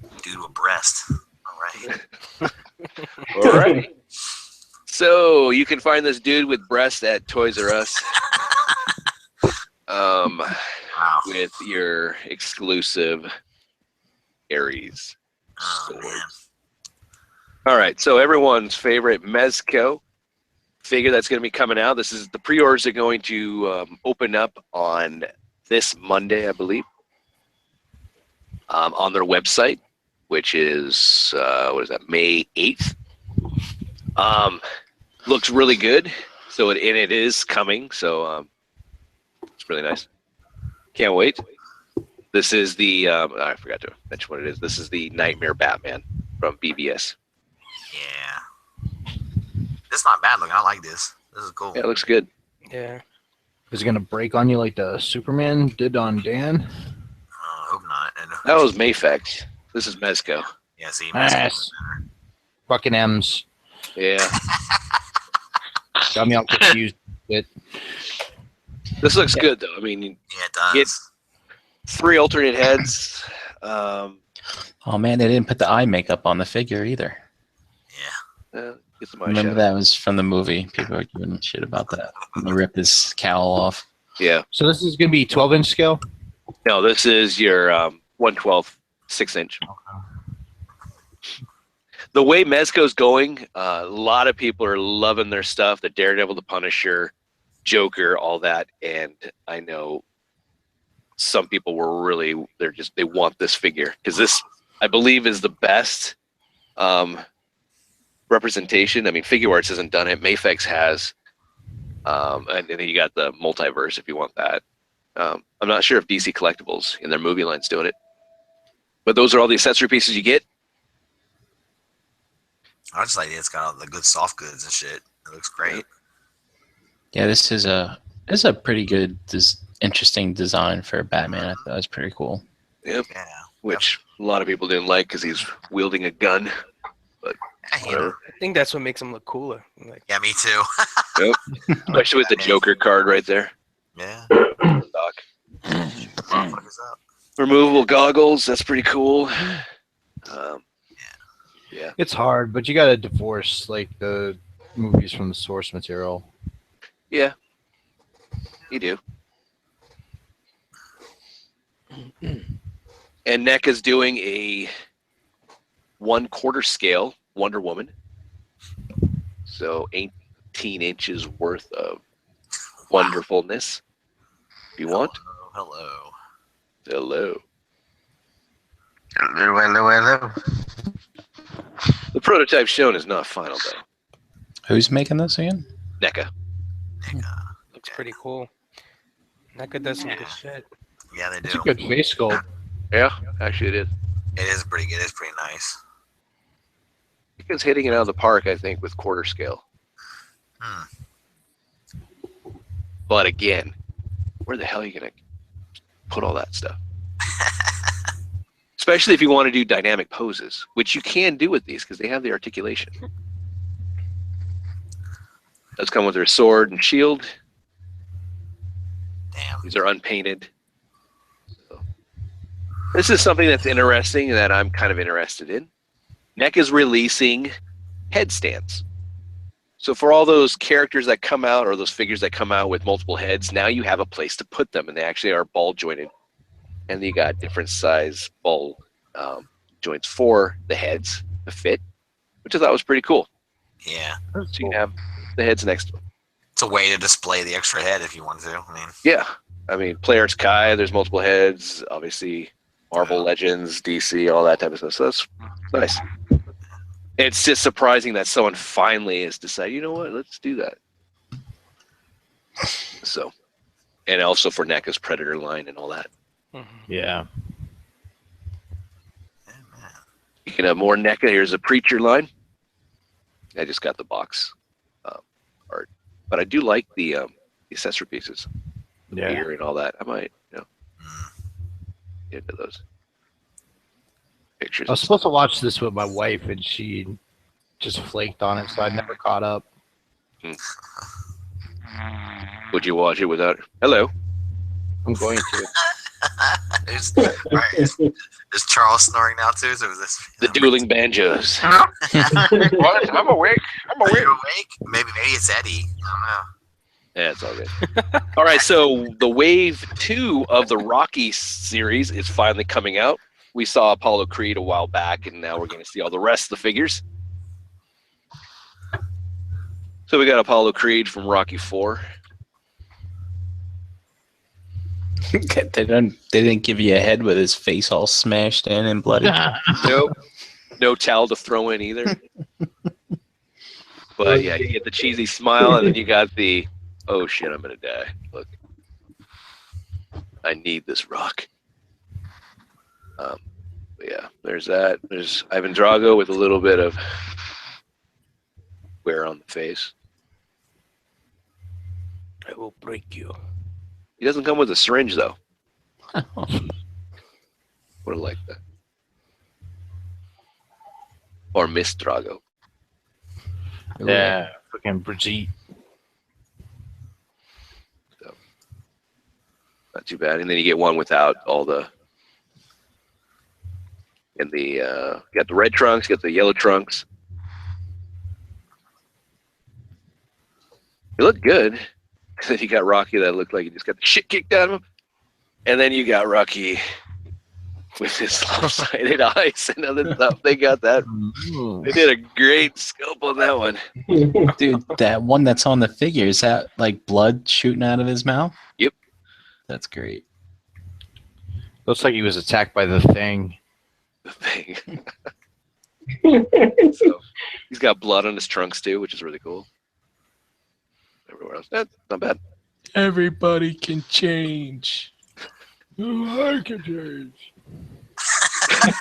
A dude with breast. All right. All right. So you can find this dude with breast at Toys R Us. With your exclusive Ares sword. All right, so everyone's favorite Mezco figure that's going to be coming out. This is the pre-orders are going to open up on this Monday, I believe, on their website, which is what is that, May 8th. Looks really good. So it is coming. So it's really nice. Can't wait. This is the I forgot to mention what it is. This is the Nightmare Batman from BBS. Yeah. It's not bad looking. I like this. This is cool. Yeah, it looks good. Yeah. Is it gonna break on you like the Superman did on Dan? I hope not. That was Mayfex. This is Mezco. Yeah, see, Yes. Fucking M's. Yeah. Got me all confused. This looks good though. I mean, it does. Get 3 alternate heads. Oh man, they didn't put the eye makeup on the figure either. Yeah. Get some Remember that was from the movie. People are giving shit about that. When they ripped his cowl off. Yeah. So this is gonna be 12-inch scale? No, this is your 1/12 6-inch. The way Mezco's going, a lot of people are loving their stuff. The Daredevil, the Punisher, Joker, all that, and I know some people were really they want this figure because this, I believe, is the best representation. I mean, Figure Arts hasn't done it. Mayfex has, and then you got the multiverse if you want that. I'm not sure if DC Collectibles in their movie line's doing it, but those are all the accessory pieces you get. I just like it's got all the good soft goods and shit. It looks great. Yeah, this is a pretty good, interesting design for Batman. I thought it was pretty cool. Yep. Yeah. Which a lot of people didn't like because he's wielding a gun. But whatever. I think that's what makes him look cooler. Like, Yeah, me too. Yep. Especially with the Joker card right there. Yeah. Doc. Removable goggles. That's pretty cool. Yeah. It's hard, but you got to divorce like the movies from the source material. Yeah. You do. And NECA's doing a 1/4 scale Wonder Woman. So 18 inches worth of wonderfulness. If you want. Hello. Hello. Hello. The prototype shown is not final though. Who's making this again? NECA. looks pretty cool. NECA does some good shit. Yeah, they do. It's a good face sculpt. Yeah, actually it is. It is pretty good. It's pretty nice. NECA's hitting it out of the park, I think, with 1/4 scale. But again, where the hell are you going to put all that stuff? Especially if you want to do dynamic poses, which you can do with these because they have the articulation. Does come with their sword and shield. Damn. These are unpainted. So, this is something that's interesting and that I'm kind of interested in. NECA is releasing headstands. So for all those characters that come out or those figures that come out with multiple heads, now you have a place to put them, and they actually are ball jointed. And you got different size ball joints for the heads to fit, which I thought was pretty cool. Yeah. So you can have the heads next to them. It's a way to display the extra head if you want to. Yeah. I mean, Players Kai, there's multiple heads, obviously Marvel Legends, DC, all that type of stuff. So that's nice. It's just surprising that someone finally has decided, you know what, let's do that. So, and also for NECA's Predator line and all that. Yeah. You can have more NECA. Here's a Preacher line. I just got the box art, but I do like the accessory pieces, the gear and all that. I might, get into those pictures. I was supposed to watch this with my wife, and she just flaked on it, so I never caught up. Would you watch it without? Hello. I'm going to. Is Charles snoring now too? So is this the dueling banjos? What? I'm awake. Are you awake? Maybe it's Eddie. I Yeah, it's all good. All right, so the Wave 2 of the Rocky series is finally coming out. We saw Apollo Creed a while back, and now we're going to see all the rest of the figures. So we got Apollo Creed from Rocky 4. They didn't give you a head with his face all smashed in and bloody. Nope. No towel to throw in either. But yeah, you get the cheesy smile, and then you got the, oh shit, I'm going to die. Look. I need this rock. But yeah, there's that. There's Ivan Drago with a little bit of wear on the face. I will break you. He doesn't come with a syringe, though. Would have liked that. Or Miss Drago. Yeah, freaking Brigitte. So, not too bad. And then you get one without all the. And the you got the red trunks, you got the yellow trunks. They look good. Then you got Rocky that looked like he just got the shit kicked out of him. And then you got Rocky with his lopsided eyes and other stuff. They got that. They did a great scope on that one. Dude, that one that's on the figure, is that like blood shooting out of his mouth? Yep. That's great. Looks like he was attacked by the Thing. The Thing. So, he's got blood on his trunks too, which is really cool. Everywhere else, that's not bad. Everybody can change. I can change. I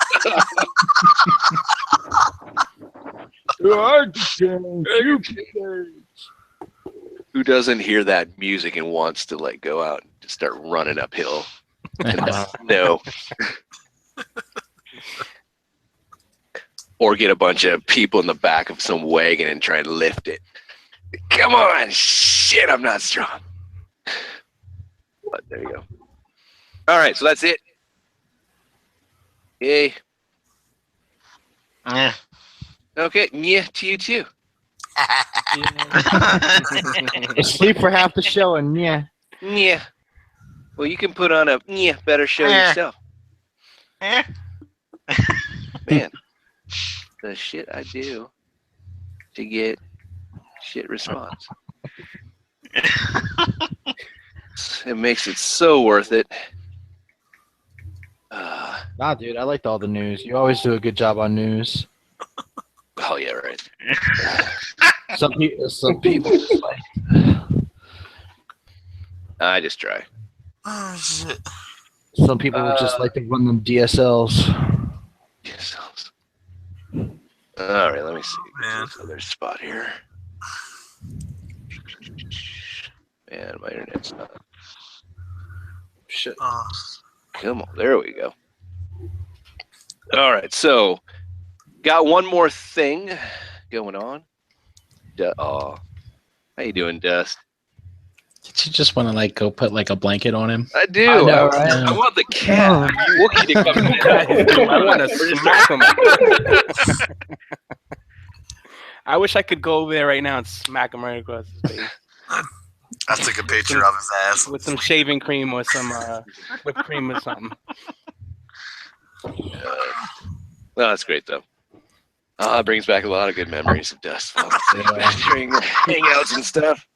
can change. You can change. Who doesn't hear that music and wants to like go out and just start running uphill in the snow? Or get a bunch of people in the back of some wagon and try and lift it. Come on, shit, I'm not strong. But there you go. All right, so that's it. Yay. Yeah. Okay, yeah, to you too. Sleep for half the show and yeah. Yeah. Well, you can put on a better show yourself. Yeah. Man, the shit I do to get shit response. It makes it so worth it. Nah, dude, I liked all the news. You always do a good job on news. Oh yeah, right. Some people just like. I just try. Oh shit. Some people just like to run them DSLs. DSLs. All right, let me see. Man. This other spot here. Man, my internet's not. Shit. Oh. Come on, there we go. All right, so got one more thing going on. How you doing, Dust? Did you just want to like go put like a blanket on him? I do. I know, right? I want the cat. Wookie to come in. I want to smack him. I wish I could go over there right now and smack him right across his face I took a picture of his ass. with some shaving cream or some whipped cream or something. No, that's great though. It brings back a lot of good memories of Dust during hangouts and stuff.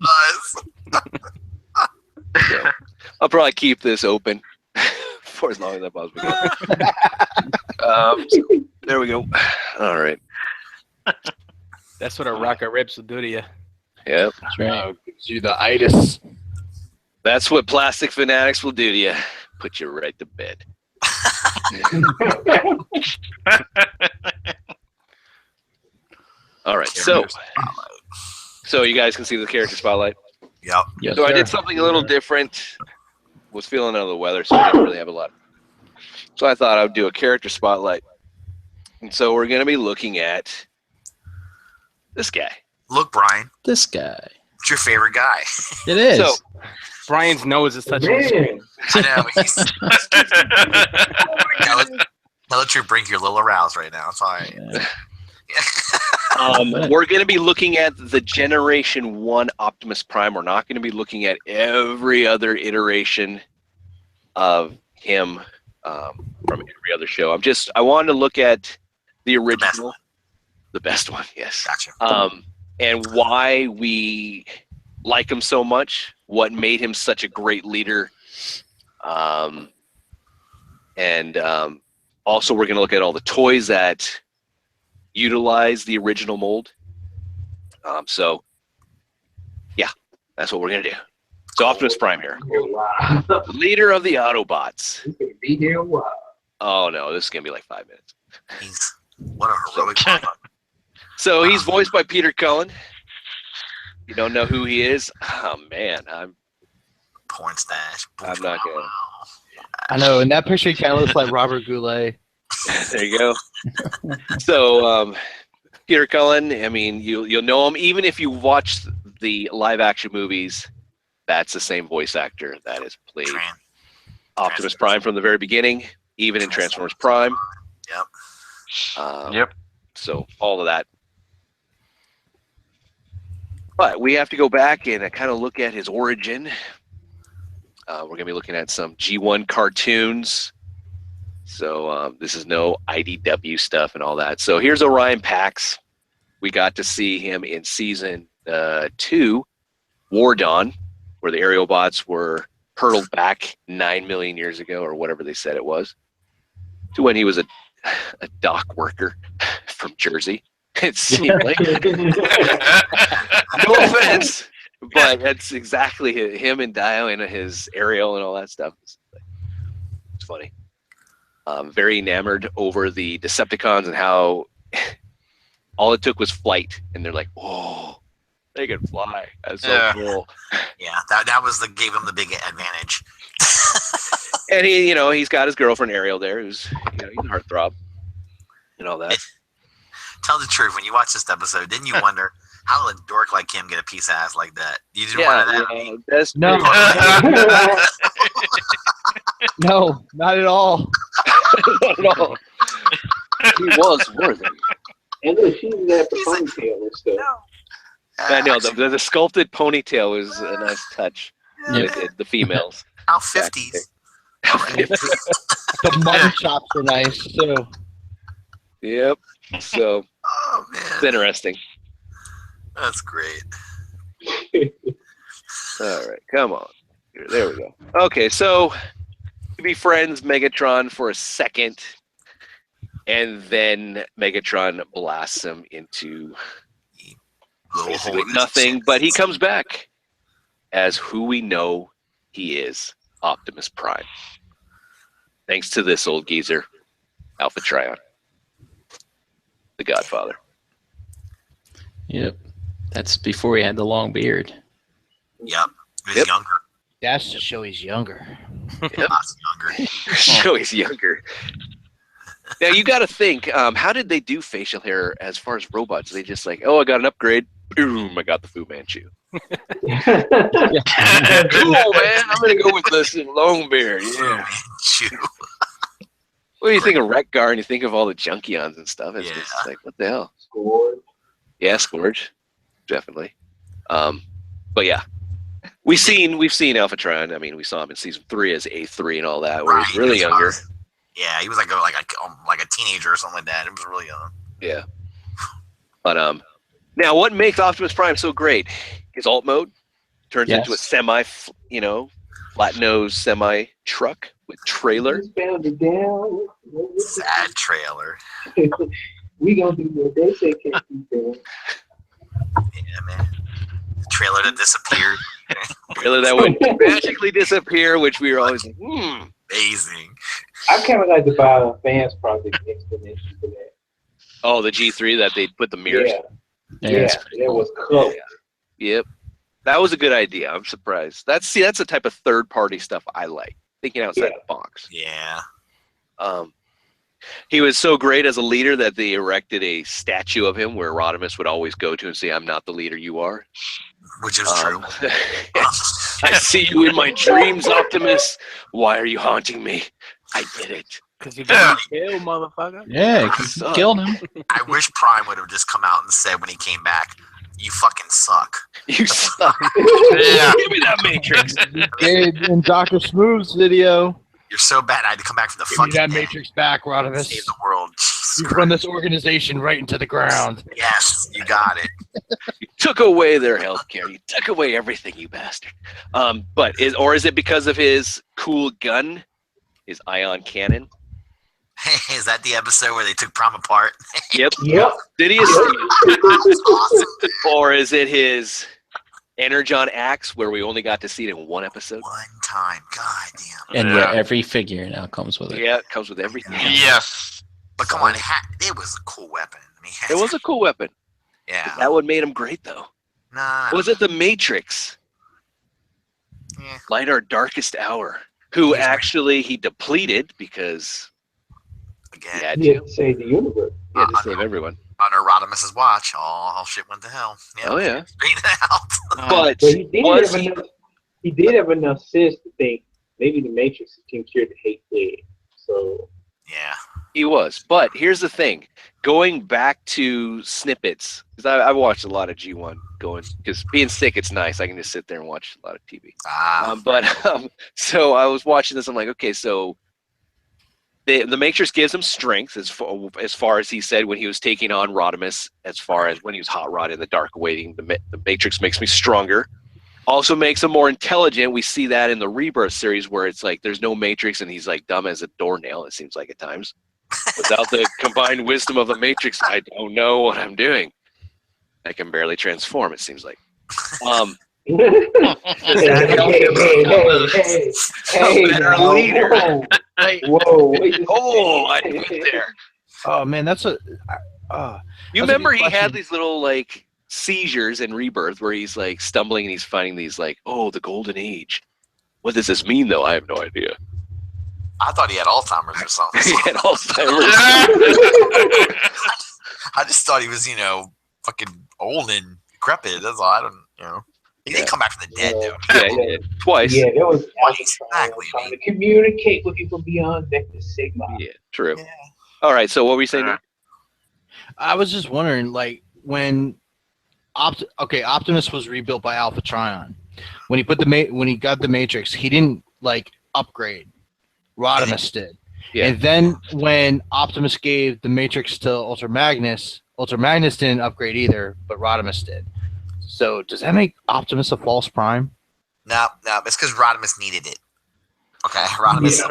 So, I'll probably keep this open for as long as I possibly can. So, there we go. All right. That's what a rocker ribs will do to you. Yep. That's right. Gives you the itis. That's what plastic fanatics will do to you. Put you right to bed. All right. So you guys can see the character spotlight. Yep. Yes, So I sir. did something a little different. Was feeling under the weather, so I didn't really have a lot. So I thought I would do a character spotlight. And so we're going to be looking at this guy. Look, Brian, This guy. what's your favorite guy? It is. So Brian's nose is touching the Man. screen. I know. Now let you bring your little aroused right now. It's all right. we're going to be looking at the Generation 1 Optimus Prime. We're not going to be looking at every other iteration of him from every other show. I wanted to look at the original, the best one, yes. Gotcha. And why we like him so much, what made him such a great leader. Also we're going to look at all the toys that utilize the original mold. So yeah, that's what we're going to do. So Optimus Prime here. Wow. Leader of the Autobots. He's gonna be here a while. Oh no, this is going to be like 5 minutes. What a heroic mother. So he's voiced by Peter Cullen. You don't know who he is? Oh man, I'm Porn stash. not gonna. I know. In that picture, he kind of looks like Robert Goulet. There you go. So Peter Cullen, I mean, you'll know him even if you watch the live action movies. That's the same voice actor that has played Optimus Prime from the very beginning, even in Transformers Prime. Yep. Yep. So all of that. But we have to go back and kind of look at his origin. We're going to be looking at some G1 cartoons. So this is no IDW stuff and all that. So here's Orion Pax. We got to see him in season 2, War Dawn, where the Aerobots were hurtled back 9 million years ago, or whatever they said it was, to when he was a dock worker from Jersey. It seemed like. No offense, but that's exactly him and Dio and his Ariel and all that stuff. It's funny. Very enamored over the Decepticons and how all it took was flight, and they're like, "Oh, They can fly. That's so Yeah. cool. Yeah, that was gave him the big advantage. And he's got his girlfriend Ariel there, who's he's a heartthrob and all that. Tell the truth. When you watch this episode, didn't you wonder how did a dork like him get a piece of ass like that? You didn't wonder that? That's No. No, not at all. not at all. He was worthy. And look, she's got the ponytail and stuff. I know the sculpted ponytail was a nice touch. With the females. How 50s. The mutton chops are nice too. Yep. So it's interesting. That's great. All right, come on. There we go. Okay, so he befriends Megatron for a second, and then Megatron blasts him into basically nothing, but he comes back as who we know he is, Optimus Prime. Thanks to this old geezer, Alpha Trion, the Godfather. Yep. That's before he had the long beard. Yep. He was younger. That's to show he's younger. Yep. Younger. Show he's younger. Now you got to think, how did they do facial hair as far as robots? They just like, oh, I got an upgrade. Boom, I got the Fu Manchu. Cool, man. I'm gonna go with this long beard. Yeah. What do you think of Wreck-Gar and you think of all the Junkions and stuff? It's just like, what the hell? Scourge. Yeah, Scourge, definitely. But yeah, we've seen Alpha Trion. I mean, we saw him in season 3 as A3 and all that, where he's really younger. Yeah, he was like a teenager or something like that. It was really young. Yeah. But now what makes Optimus Prime so great? His alt mode turns into a semi, flat nose semi truck with trailer. Found it down. Sad trailer. We gonna do what they say can't be done. Yeah, man. The trailer that disappeared. Trailer that would magically disappear, which we were always like, amazing. I kind of like the Bio Fans Project explanation for that. Oh, the G3 that they put the mirrors. Yeah, that was cool. Yep, that was a good idea. I'm surprised. That's the type of third-party stuff I like. Thinking outside the box. Yeah. He was so great as a leader that they erected a statue of him where Rodimus would always go to and say, "I'm not the leader, you are." Which is true. I see you in my dreams, Optimus. Why are you haunting me? I did it. Because you got to kill, motherfucker. Yeah, because you killed him. I wish Prime would have just come out and said when he came back, "You fucking suck." You suck. Yeah. Give me that Matrix. In Dr. Smooth's video. You're so bad. I had to come back from the Give fucking me that dead Matrix back, Rodimus. Save the world. Jesus You Christ. run this organization right into the ground. Yes, you got it. You took away their health care. You took away everything, you bastard. But is it because of his cool gun, his ion cannon? Is that the episode where they took Prime apart? Yep. Yep. Did he? That's awesome. Or is it his Energon axe, where we only got to see it in one episode? One time. God damn. And yeah, every figure now comes with it. Yeah, it comes with everything. Yes. But come on, it was a cool weapon. I mean, It was a cool weapon. Yeah. That one made him great, though. Nah. Was it the Matrix? Yeah. Light our darkest hour. Who actually he depleted because he Again, had He had to. to save the universe. He had to save everyone. under Rodimus's watch, all shit went to hell. Yeah, Oh, yeah. straighten it out. But he did have enough sense to think maybe the Matrix can cure the hate dead. So Yeah. he was. But here's the thing. Going back to snippets, because I watched a lot of G1 because being sick, it's nice. I can just sit there and watch a lot of TV. So I was watching this. I'm like, okay, so the Matrix gives him strength as far as he said when he was taking on Rodimus, as far as when he was hot rod in the dark waiting. The Matrix makes me stronger. Also makes him more intelligent. We see that in the Rebirth series where it's like there's no Matrix and he's like dumb as a doornail, it seems like at times. Without the combined wisdom of the Matrix, I don't know what I'm doing. I can barely transform, it seems like. hey, better leader. Whoa. I went there. Oh man, that's a. You remember he had these little like seizures in Rebirth where he's like stumbling and he's finding these like, oh, the golden age. What does this mean though? I have no idea. I thought he had Alzheimer's or something. He had Alzheimer's. I just thought he was, fucking old and decrepit. That's all. I don't, He didn't come back from the dead, though. Yeah, he did. Twice. Yeah, there was Exactly. trying to communicate with people beyond Vector Sigma. Yeah, true. Yeah. All right, so what were you saying? Nick? I was just wondering, like, when Optimus was rebuilt by Alpha Trion. When he got the Matrix, he didn't like upgrade. Rodimus did. Yeah. And then when Optimus gave the Matrix to Ultra Magnus didn't upgrade either, but Rodimus did. So does that make Optimus a false prime? No, it's because Rodimus needed it. Okay, Rodimus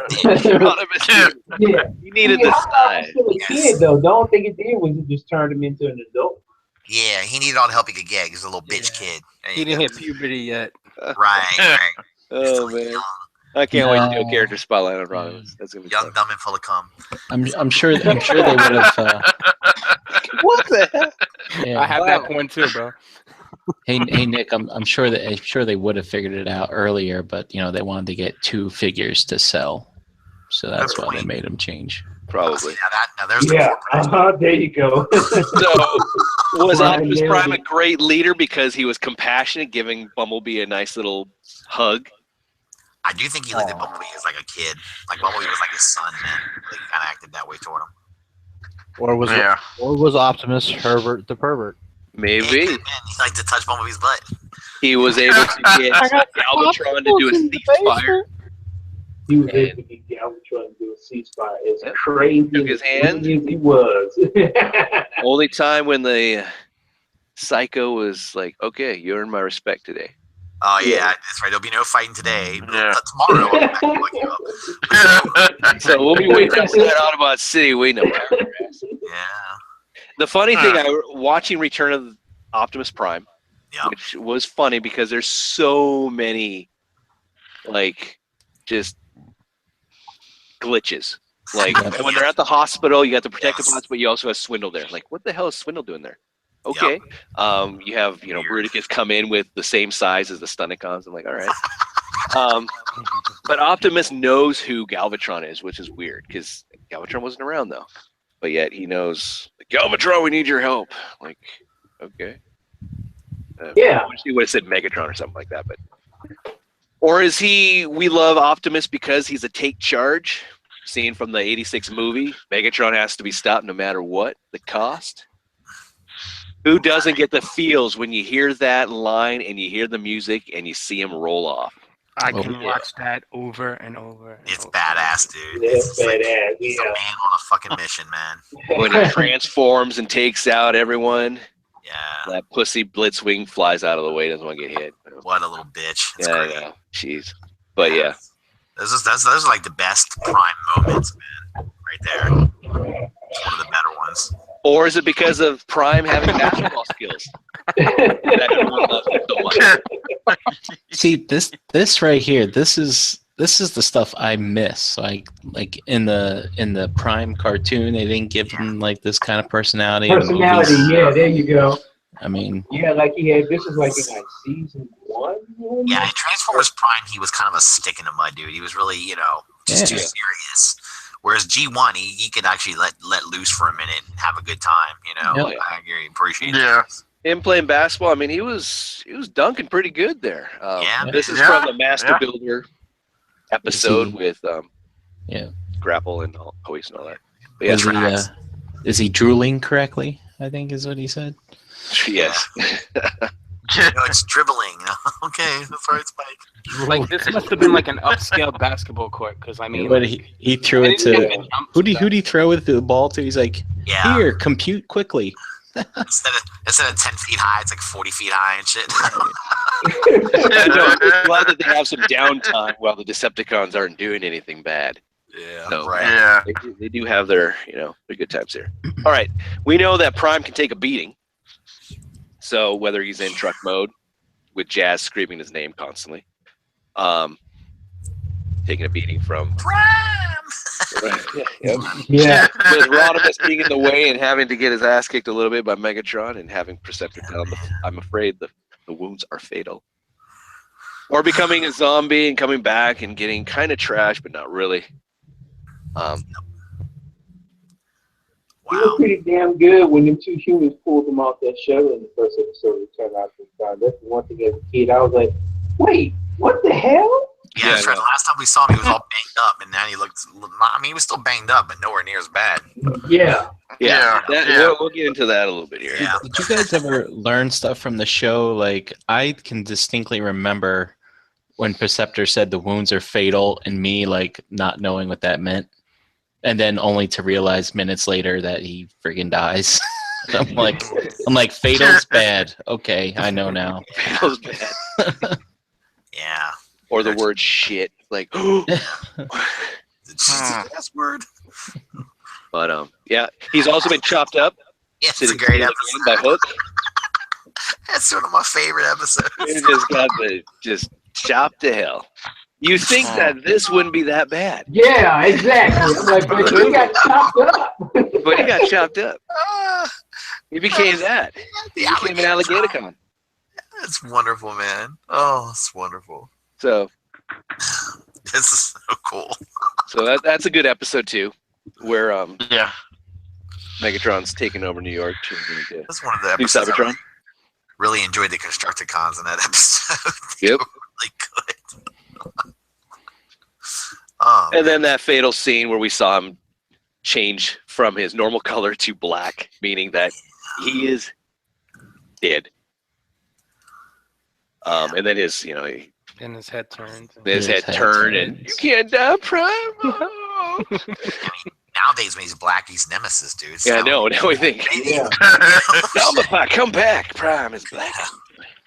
did. Yeah. He needed I the thought he size. was still a kid, though. The only thing it did was it just turned him into an adult. Yeah, he needed all the help he could get. He was a little bitch kid. There He you didn't go. hit puberty yet. Right. Oh man, I can't wait to do a character spotlight on Rodimus. That's gonna be Young, fun. dumb, and full of cum. I'm sure they would have. What the hell? Yeah. I have that point too, bro. Hey Nick, I'm sure they would have figured it out earlier, but they wanted to get 2 figures to sell, so that's why they made him change. Probably. Now there's the Yeah, corporate. there you go. So was Brian Optimus nailed Prime a it. great leader because he was compassionate, giving Bumblebee a nice little hug? I do think he looked at Bumblebee as like a kid. Like Bumblebee was like his son, man. Like, he kind of acted that way toward him. Or was Optimus Herbert the pervert? Maybe. Yeah, man, he liked to touch Bumblebee's butt. He was able to get Galvatron to do a ceasefire. He was able to get Galvatron to do a ceasefire. It's crazy. Took his hand. As he was. Only time when the Psycho was like, okay, you earned my respect today. Oh yeah, Yeah. that's right. There'll be no fighting today. Yeah. Tomorrow, I'll be back and look you up. So we'll be waiting outside Autobot City, waiting to power your ass. Yeah. The funny thing, watching Return of Optimus Prime, Yeah. which was funny because there's so many, like, just glitches. Like, when they're at the hospital, you got the protective bots, but you also have Swindle there. Like, what the hell is Swindle doing there? Okay. You have, Bruticus come in with the same size as the Stunnicons. I'm like, all right. But Optimus knows who Galvatron is, which is weird because Galvatron wasn't around, though. But yet he knows, Galvatron, we need your help. Like, okay. Yeah. I wish he would have said Megatron or something like that. But or is he, we love Optimus because he's a take charge? Scene from the 86 movie, Megatron has to be stopped no matter what the cost. Who doesn't get the feels when you hear that line and you hear the music and you see him roll off? I can watch that over and over. It's badass, dude. It's like, badass. he's a man on a fucking mission, man. When he transforms and takes out everyone, Yeah. that pussy Blitzwing flies out of the way, doesn't want to get hit. What a little bitch. It's Yeah, great. I know. Jeez. But yeah. Those are like the best Prime moments, man. Right there. It's one of the better ones. Or is it because of Prime having basketball skills? That everyone loves him so much. See this right here. This is the stuff I miss. So like in the Prime cartoon, they didn't give him like this kind of personality. in the Personality, movies. yeah, there you go. I mean, Yeah, like he had, this is like in like season 1? Yeah, in Transformers Prime, he was kind of a stick in the mud, dude. He was really, just too Yeah. serious. Whereas G1, he could actually let loose for a minute and have a good time, Yep. I agree, appreciate Yeah. it. Him playing basketball, I mean, he was dunking pretty good there. Yeah. This is Yeah. from the Master Yeah. Builder episode with Yeah. Grapple and Hoist and all that. But yeah, is he drooling correctly? I think is what he said. yes. It's dribbling. Okay, that's right, Spike. Like this must have been like an upscale basketball court, because I mean, But he threw it to who'd he throw with the ball to? He's like, Yeah. here, compute quickly. Instead of 10 feet high, it's like 40 feet high and shit. I know, I'm glad that they have some downtime while the Decepticons aren't doing anything bad. Yeah, So, right. Yeah. They do have their, their good times here. All right. We know that Prime can take a beating. So whether he's in truck mode with Jazz screaming his name constantly, taking a beating from Prime! Right. Yep. Yeah. With Rodimus being in the way and having to get his ass kicked a little bit by Megatron and having Perceptor tell him, I'm afraid the wounds are fatal. Or becoming a zombie and coming back and getting kind of trash, but not really. He was pretty damn good when them two humans pulled him off that shuttle in the first episode of Turn Out to Find. That's the one thing as a kid I was like, wait, what the hell? Yeah, that's right. The last time we saw him, he was all banged up, and now he looked. I mean, he was still banged up, but nowhere near as bad. Yeah. We'll get into that a little bit here. Yeah. Did you guys ever learn stuff from the show? Like, I can distinctly remember when Perceptor said the wounds are fatal, and me like not knowing what that meant, and then only to realize minutes later that he friggin' dies. I'm like, fatal's bad. Okay, I know now. Fatal's bad. Yeah. Or the word shit, like, The last word. But yeah, he's also been chopped up. Yeah, it's a great episode. By Hook. That's one of my favorite episodes. He just got just chopped to hell. You think that this wouldn't be that bad? Yeah, exactly. I'm like, but he got chopped up. But he got chopped up. He became that. He became an alligator con. That's wonderful, man. Oh, it's wonderful. So this is so cool. So that's a good episode too, where Yeah. Megatron's taking over New York. That's one of the New episodes. Cybertron. Really enjoyed the Constructicons in that episode. Yep. Really good. Oh, And then that fatal scene where we saw him change from his normal color to black, meaning that he is dead. And then his, And his head turned. his head turned, and you can't die, Prime. nowadays when he's black, he's Nemesis, dude. Yeah, I know. Now we think, Yeah. Alpha, come back. Prime is black.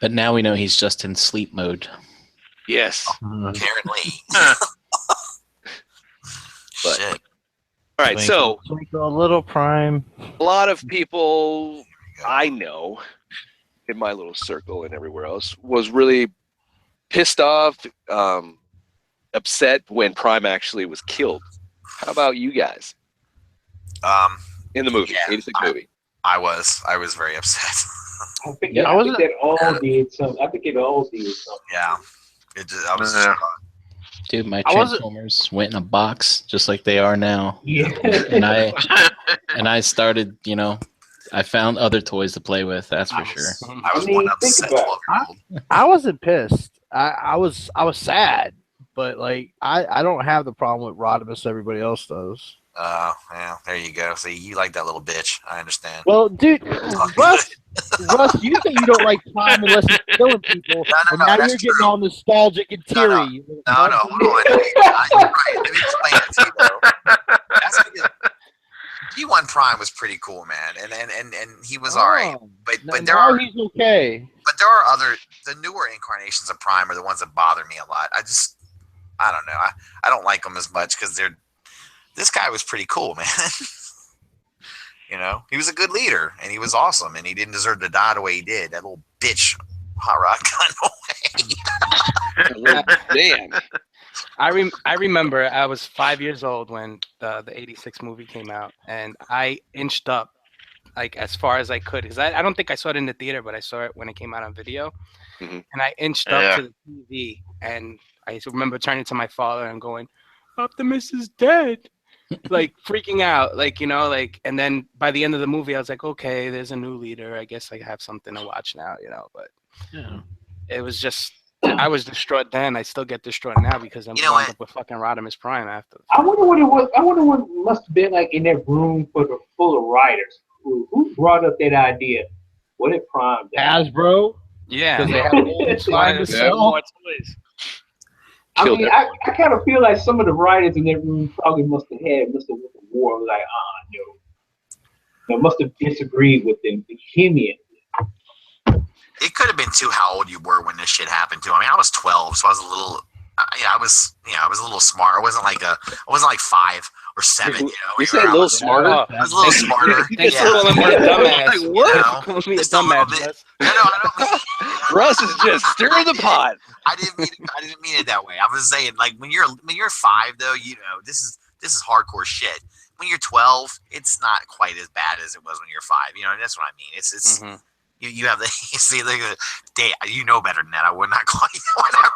But now we know he's just in sleep mode. Yes. Apparently. But- Shit. All right. So Twinkle, little Prime. a lot of people I know in my little circle and everywhere else was really pissed off, upset when Prime actually was killed. How about you guys? In the movie, Yeah, 86 movie. I was very upset. I think, Yeah, I I think that all did something. I think it all did something. Yeah. I was Yeah. Dude, my I wasn't- Transformers went in a box just like they are now. Yeah. And I started, I found other toys to play with, that's for sure. I was I mean, one think upset about it. 12-year-old. I wasn't pissed. I was sad, but like I don't have the problem with Rodimus everybody else does. Yeah, there you go. See, you like that little bitch. I understand. Well, dude, Russ, you say you don't like Prime unless he's killing people, and now that's you're getting true. all nostalgic and No, no. teary. No, hold on. You're right. Let me explain it to you, though. That's because G1 Prime was pretty cool, man, and he was all right. But there now are he's okay. the newer incarnations of Prime are the ones that bother me a lot. I don't know. I don't like them as much because this guy was pretty cool, man. He was a good leader and he was awesome and he didn't deserve to die the way he did. That little bitch Hot Rod got away. Damn. I remember I was 5 years old when the 86 movie came out, and I inched up like as far as I could because I don't think I saw it in the theater, but I saw it when it came out on video. Mhm. And I inched up to the TV, and I remember turning to my father and going, "Optimus is dead." Like freaking out, and then by the end of the movie, I was like, okay, there's a new leader. I guess I have something to watch now, but it was just, I was distraught then. I still get distraught now because I'm wound up with fucking Rodimus Prime after. I wonder what it was. I wonder what it must have been like in that room full of writers. Who brought up that idea? What if Prime died? Hasbro. Yeah. Because they have all the time to sell. more toys. I mean, I kind of feel like some of the writers in that room probably must have went to war. Like, must have disagreed with them vehemently. It could have been too how old you were when this shit happened too. I mean, I was 12, so I was a little. I was a little smart. I wasn't like 5 or 7. You said a little smarter. I was a little smarter. Thanks for calling me a dumbass. Like, what? Calling me a Just a little dumbass. bit. No, I don't mean. Russ is just stirring the pot. I didn't mean it that way. I was saying like when you're 5 though, this this is hardcore shit. When you're 12, it's not quite as bad as it was when you're 5. You know, and that's what I mean. It's you have the you see the day. You know better than that. I would not call you whatever.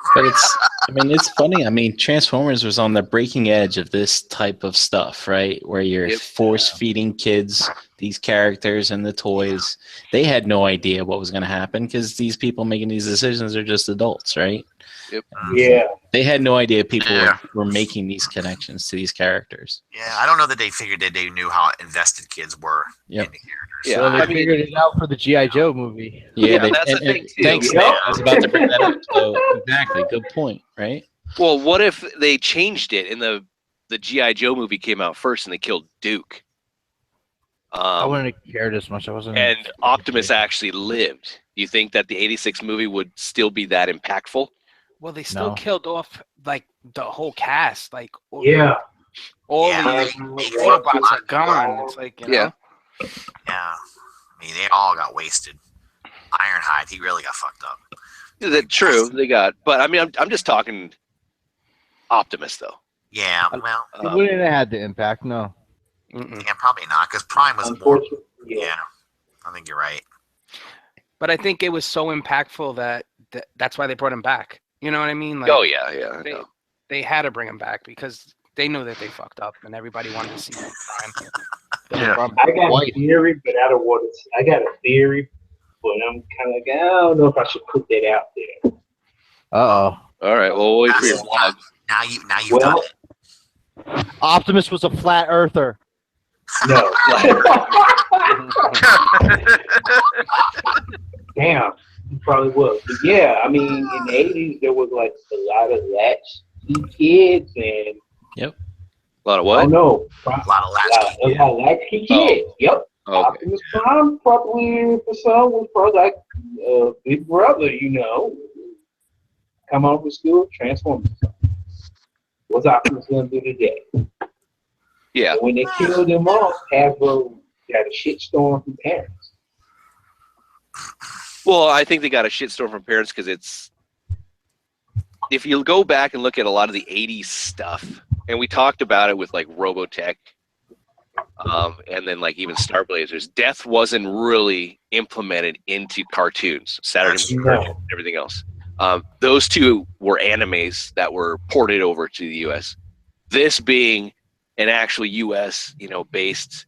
But it's funny. I mean, Transformers was on the breaking edge of this type of stuff, right? Where you're force feeding kids these characters and the toys. They had no idea what was going to happen because these people making these decisions are just adults, right? Yep. Yeah. They had no idea people were making these connections to these characters. Yeah, I don't know that they figured that they knew how invested kids were in the characters. Yeah, so they figured it out for the G.I. Joe movie. Yeah, that's the thing too. Thanks, Nick. I was about to bring that up. So exactly, good point, right? Well, what if they changed it and the G.I. Joe movie came out first and they killed Duke? I wouldn't have cared as much. I wasn't. And Optimus actually lived. Do you think that the '86 movie would still be that impactful? Well, they still killed off like the whole cast. Like all the robots are gone. It's like, you know? Yeah. I mean, they all got wasted. Ironhide, he really got fucked up. Is that true? They got, but I mean, I'm just talking Optimus though. Yeah, well, it wouldn't have had the impact. No. Yeah, probably not, because Prime was more. Yeah, I think you're right. But I think it was so impactful that that's why they brought him back. You know what I mean? Like, oh yeah. They had to bring him back because they knew that they fucked up, and everybody wanted to see Prime. I got a theory, but I don't want to. I got a theory, but I'm kind of like, I don't know if I should put that out there. All right. Well, we'll wait for your vlog. Now you've done it. Optimus was a flat earther. No. Damn, he probably was. But yeah, I mean, in the 80s, there was like a lot of latchkey kids and. Yep. A lot of what? Oh no. A lot of latchkey. A lot of latchkey kids. Yep. Okay. Optimus Prime probably for some was probably like big brother, you know. Come home from school, transform himself. What's Optimus gonna do today? Yeah. But when they killed him off, Hasbro got a shitstorm from parents. Well, I think they got a shitstorm from parents because it's. If you go back and look at a lot of the '80s stuff, and we talked about it with like Robotech, and then like even Star Blazers, death wasn't really implemented into cartoons, Saturday Morning Cartoons, and everything else. Those two were animes that were ported over to the U.S. This being an actual U.S. based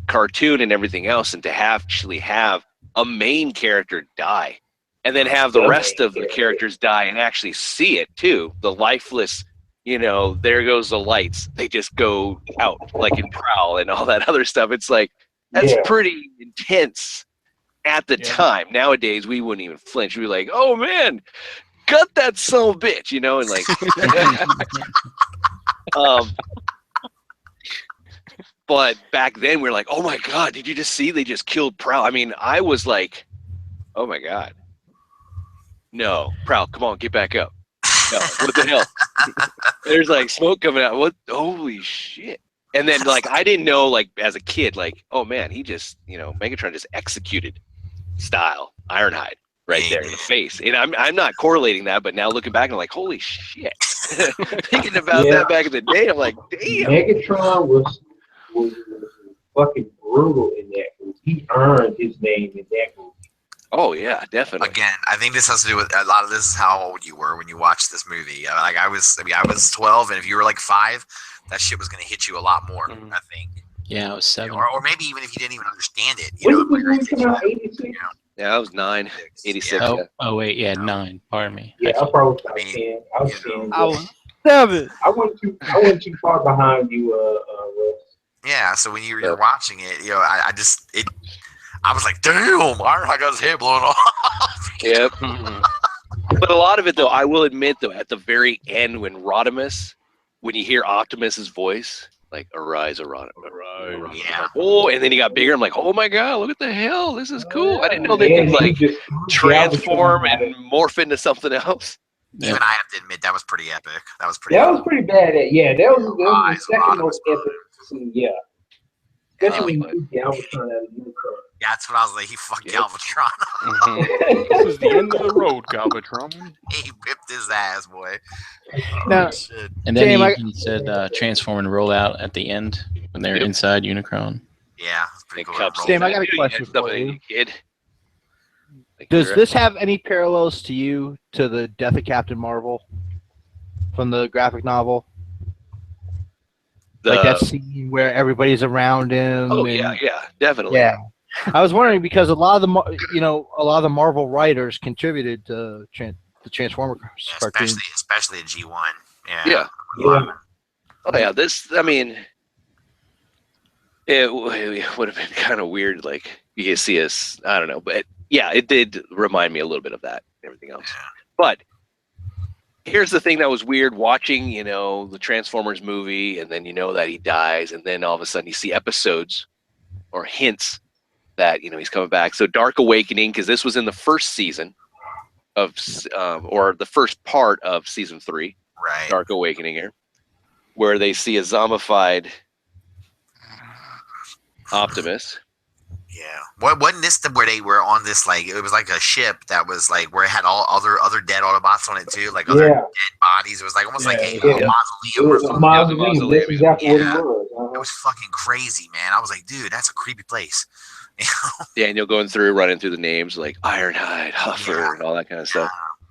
cartoon and everything else, and to actually have a main character die, and then have the rest of the characters die, and actually see it too. The lifeless, there goes the lights. They just go out like in Prowl and all that other stuff. It's like that's pretty intense. At the time, nowadays we wouldn't even flinch. We'd be like, "Oh man, gut that son of a bitch," and like. But back then we were like, "Oh my god, did you just see? They just killed Prowl." I mean, I was like, "Oh my god, no, Prowl, come on, get back up." No, what the hell? There's like smoke coming out. What? Holy shit! And then like I didn't know like as a kid like, oh man, he just Megatron just executed style Ironhide right there in the face. And I'm not correlating that, but now looking back I'm like, holy shit. Thinking about that back in the day, I'm like, damn. Megatron was fucking brutal in that movie. He earned his name in that movie. Oh yeah, definitely. Again, I think this has to do with a lot of this is how old you were when you watched this movie. Like I was 12, and if you were like 5, that shit was going to hit you a lot more. I think. Yeah, I was 7. Or maybe even if you didn't even understand it. Yeah, I was 9, 86. Oh, oh wait, 9. Pardon me. Yeah, I probably was 10. I was 10. I was 7. I went too far behind you, Russ. Yeah, so when you were watching it, I was like, damn, I got his head blown off. Yep. But a lot of it, though, I will admit, though, at the very end when Rodimus, when you hear Optimus's voice, like, arise, arise. Yeah. Oh, and then he got bigger. I'm like, oh my god, look at the hell. This is cool. I didn't know they could, like, transform and morph into something else. Even I have to admit, that was pretty epic. That was pretty bad. Yeah, that was the second most epic scene, yeah. Especially when you Galvatron out of Unicron. That's what I was like. He fucked Yep. Galvatron. This is the end of the road, Galvatron. He whipped his ass, boy. Now- Shit. And then Damn, he I- even said transform and roll out at the end when they're Yep. inside Unicron. Yeah, it's pretty And cool. Cups Roll Sam, I that. got a You question had something, for you. kid. Like, Does you're- this have any parallels to you to the Death of Captain Marvel from the graphic novel? Like that scene where everybody's around him. Oh and- yeah, definitely. yeah. I was wondering because a lot of the Marvel writers contributed to the Transformer Yeah, cartoon. especially a G1. Yeah. Yeah. Yeah. Oh yeah, this. I mean, it would have been kind of weird. Like you can see us. I don't know, but yeah, it did remind me a little bit of that. And everything else, but here's the thing that was weird: watching, the Transformers movie, and then that he dies, and then all of a sudden you see episodes or hints that he's coming back. So Dark Awakening, because this was in the first season of, or the first part of season 3, Right. Dark Awakening here, where they see a zombified Optimus. Yeah. Wasn't this where they were on this, like, it was like a ship that was like where it had all other dead Autobots on it too, like other dead bodies. It was like almost like a Yeah. mausoleum It or was a something. mausoleum. That's exactly what it Yeah. was. It was fucking crazy, man. I was like, dude, that's a creepy place. Daniel going through, running through the names like Ironhide, Huffer, and all that kind of stuff.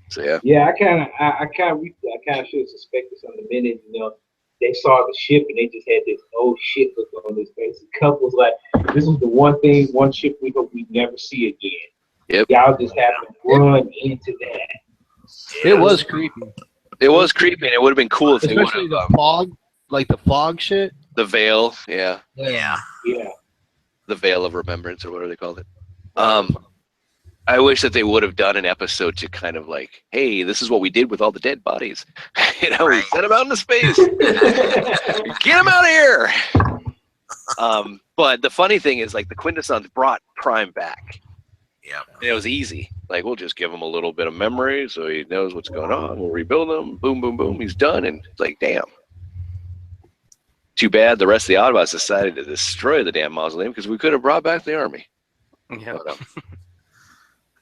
So yeah. Yeah, I kind of should have suspected something the minute they saw the ship and they just had this oh shit look on his face. The couple was like, "This is the one ship we hope we never see again." Yep. Y'all just happen to run into that. It was creepy, It was creepy, and it would have been cool if they would especially have the fog, like the fog shit. the veil, yeah, Yeah. Yeah. the veil of remembrance or whatever they called it. I wish that they would have done an episode to kind of like, hey, this is what we did with all the dead bodies. We Right. sent them out into space. Get them out of here. But the funny thing is, like, the Quintessons brought Prime back. Yep. And it was easy. Like, we'll just give him a little bit of memory so he knows what's going on. We'll rebuild him. Boom, boom, boom. He's done. And it's like, damn. Too bad the rest of the Autobots decided to destroy the damn mausoleum because we could have brought back the army. Yeah.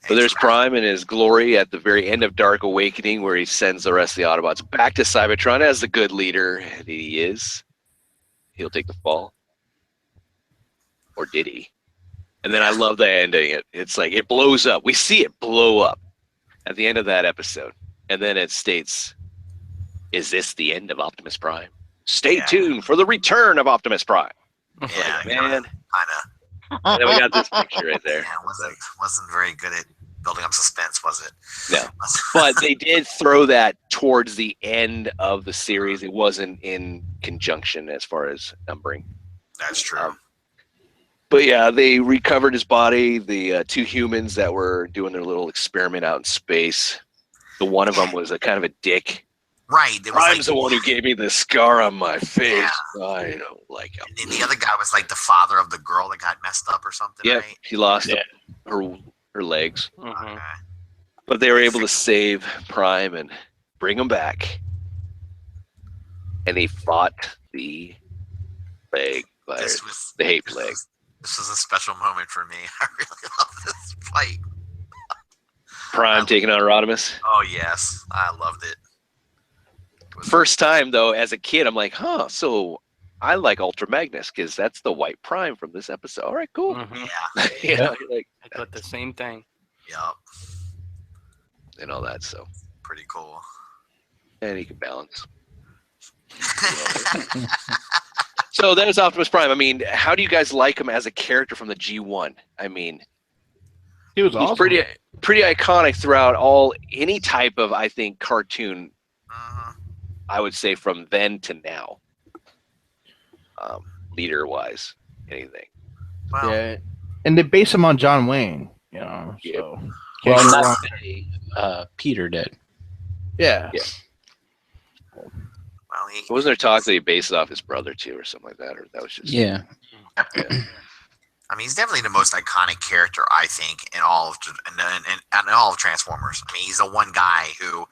But there's Prime in his glory at the very end of Dark Awakening, where he sends the rest of the Autobots back to Cybertron as the good leader that he is. He'll take the fall. Or did he? And then I love the ending. It's like it blows up. We see it blow up at the end of that episode. And then it states, "Is this the end of Optimus Prime? Stay tuned for the return of Optimus Prime." Yeah, Like, man. kind And then we got this picture right of. there. Yeah, wasn't very good at building up suspense, was it? No. But they did throw that towards the end of the series. It wasn't in conjunction as far as numbering. That's true. But yeah, they recovered his body. The 2 humans that were doing their little experiment out in space. The one of them was a kind of a dick. Right. It was Prime's the one who gave me the scar on my face. Yeah. I don't like him. And then the other guy was like the father of the girl that got messed up or something, Yeah, right? he lost her legs. Mhm. Okay. But they were able to save Prime and bring him back. And he fought the plague, the hate plague. This was a special moment for me. I really love this fight. Prime taking on Optimus. Oh yes, I loved it. First time though, as a kid, I'm like, huh. So I like Ultra Magnus because that's the white Prime from this episode. All right, cool. Mhm. Yeah. You know, like, I thought the same thing. Yup. and all that. So, Pretty cool. and he can balance. So there's Optimus Prime. I mean, how do you guys like him as a character from the G1? I mean, He was he's awesome. pretty iconic throughout any type of, I think, cartoon. I would say from then to now, leader wise, anything. Well, Yeah, and they base him on John Wayne. You know, Yeah. so Well, Can't go not wrong. today, Peter did. yeah. well, Wasn't there talk that he based it off his brother too, or something like that, or that was just Yeah. I mean, he's definitely the most iconic character, I think, in all of Transformers. I mean, he's the one guy who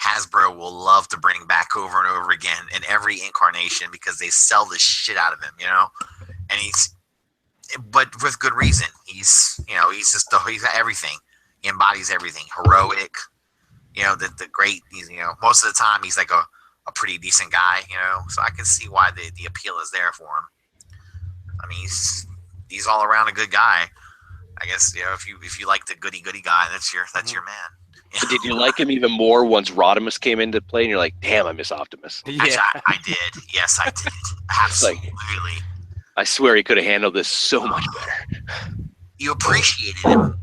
Hasbro will love to bring back over and over again in every incarnation because they sell the shit out of him, you know. And but with good reason. He's he's got everything. He embodies everything. Heroic. The great. He's most of the time he's like a pretty decent guy. So I can see why the appeal is there for him. I mean, he's all around a good guy. I guess if you like the goody guy, that's your man. Did you like him even more once Rodimus came into play, and you're like, damn, I miss Optimus? Yeah. Actually, I did. Yes, I did. Absolutely. I swear he could have handled this so much better. You appreciated him more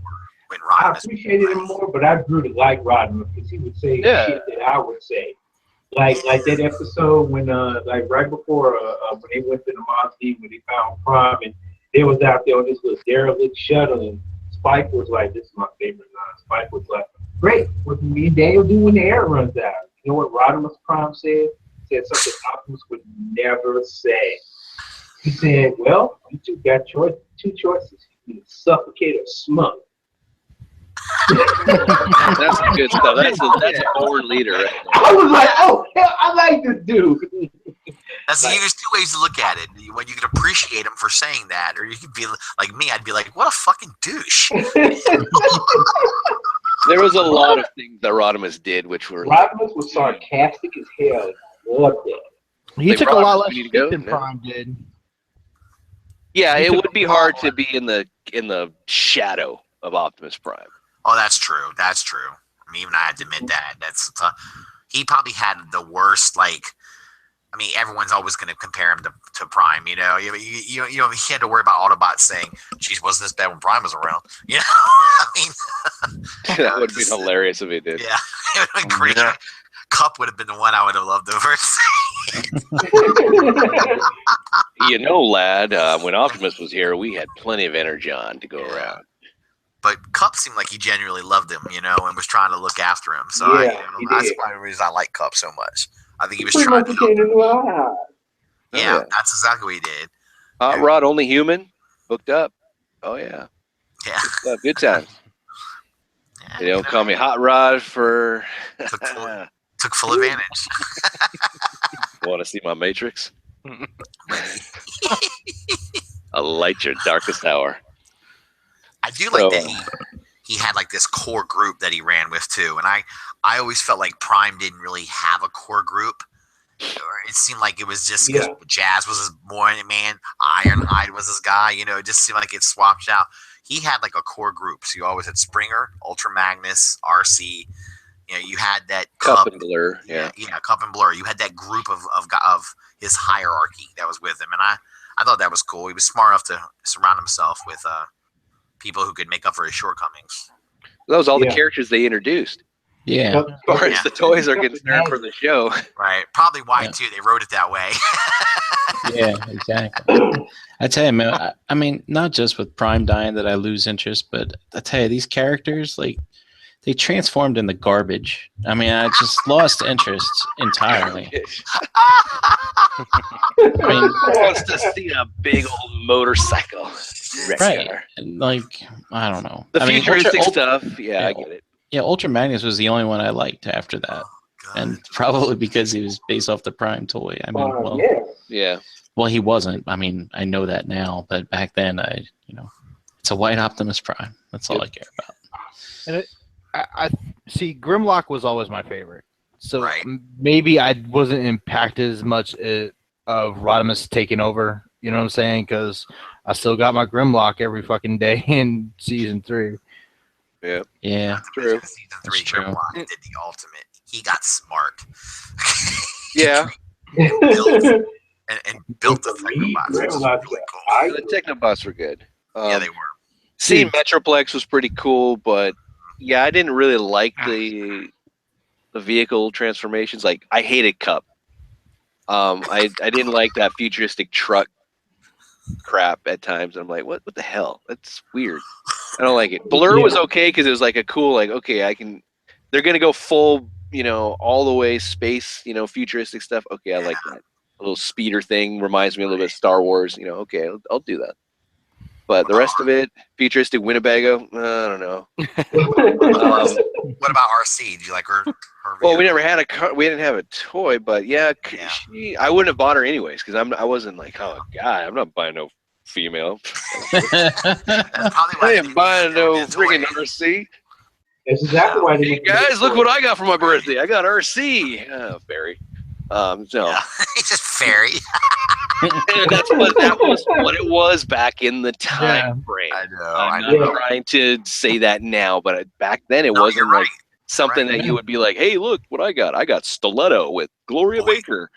when Rodimus. I appreciated him more, but I grew to like Rodimus because he would say shit that I would say. Like that episode when right before when they went to the Mars when they found Prime and they was out there on this little derelict shuttle and Spike was like, this is my favorite line. Spike was like, great, what me and Daniel do when the air runs out? You know what Rodimus Prime said? He said something Optimus would never say. He said, well, you two got two choices. You can suffocate or smoke. That's good stuff. That's a forward leader right there. I was like, oh, hell, I like this dude. There's two ways to look at it. When you could appreciate him for saying that, or you could be like me, I'd be like, what a fucking douche. There was a lot of things that Rodimus did, which were Rodimus was sarcastic as hell. I loved it. He took a lot less shit shit than Prime did. Yeah, it would be hard to be in the shadow of Optimus Prime. Oh, that's true. That's true. I mean, even I had to admit that. He probably had the worst. I mean, everyone's always going to compare him to Prime. He had to worry about Autobots saying, "Geez, wasn't this bad when Prime was around?" I mean, that would be hilarious if he did. Yeah, it would have been great. Yeah. Cup would have been the one I would have loved over. Lad, when Optimus was here, we had plenty of Energon to go around. But Cup seemed like he genuinely loved him, and was trying to look after him. So that's why the reason I like Cup so much. I think he was trying to help him. Yeah, that's exactly what he did. Hot Rod, only human, hooked up. Oh yeah. Yeah. Good time. Yeah, they don't call me Hot Rod for took full advantage. Want to see my Matrix? I'll light your darkest hour. I do like that he had like this core group that he ran with too, and I always felt like Prime didn't really have a core group. It seemed like it was just because Jazz was his morning man, Ironhide was his guy. It just seemed like it swapped out. He had like a core group, so you always had Springer, Ultra Magnus, RC. You had that Cup and Blur, Cup and Blur. You had that group of his hierarchy that was with him, and I thought that was cool. He was smart enough to surround himself with people who could make up for his shortcomings. That was all the characters they introduced. Yeah. As far as the toys are concerned for the show. Right. Probably why, too. They wrote it that way. Yeah, exactly. I tell you, man, I mean, not just with Prime dying that I lose interest, but I tell you, these characters, they transformed into garbage. I mean, I just lost interest entirely. I mean, wants to see a big old motorcycle. Right. And I don't know. The futuristic stuff, I get it. Yeah, Ultra Magnus was the only one I liked after that. And probably because he was based off the Prime toy. I mean, well, he wasn't. I mean, I know that now, but back then, it's a white Optimus Prime. That's all I care about. And I see Grimlock was always my favorite. So maybe I wasn't impacted as much of Rodimus taking over. You know what I'm saying? Because I still got my Grimlock every fucking day in season 3. Yeah. Yeah. True. Season 3, Grimlock did the ultimate. He got smart. Yeah. and built the Technobots. The Technobots were good. Yeah, they were. Seeing Metroplex was pretty cool, but I didn't really like the vehicle transformations. Like, I hated Cup. I didn't like that futuristic truck crap at times. I'm like, what the hell? That's weird. I don't like it. Blur was okay because it was like a cool, they're gonna go full, all the way space, futuristic stuff. Okay, I like that. A little speeder thing reminds me a little bit of Star Wars. Okay, I'll do that. But the rest of it, futuristic Winnebago, I don't know. What about RC? Did you like her? Well, we never had we didn't have a toy, but I wouldn't have bought her anyways because I wasn't like, oh god, I'm not buying no female. That's probably why I they ain't didn't buying use it no as a freaking toy. RC. That's exactly why they Hey make the guys, look toy. what I got for my birthday. I got RC. Oh, Barry. So Yeah, he's just fairy. that was what it was back in the time frame. I know. I'm I know. not trying to say that now, but back then it No, wasn't you're like something Right. that you would be like, "Hey, look what I got! I got Stiletto with Gloria Boy. Baker."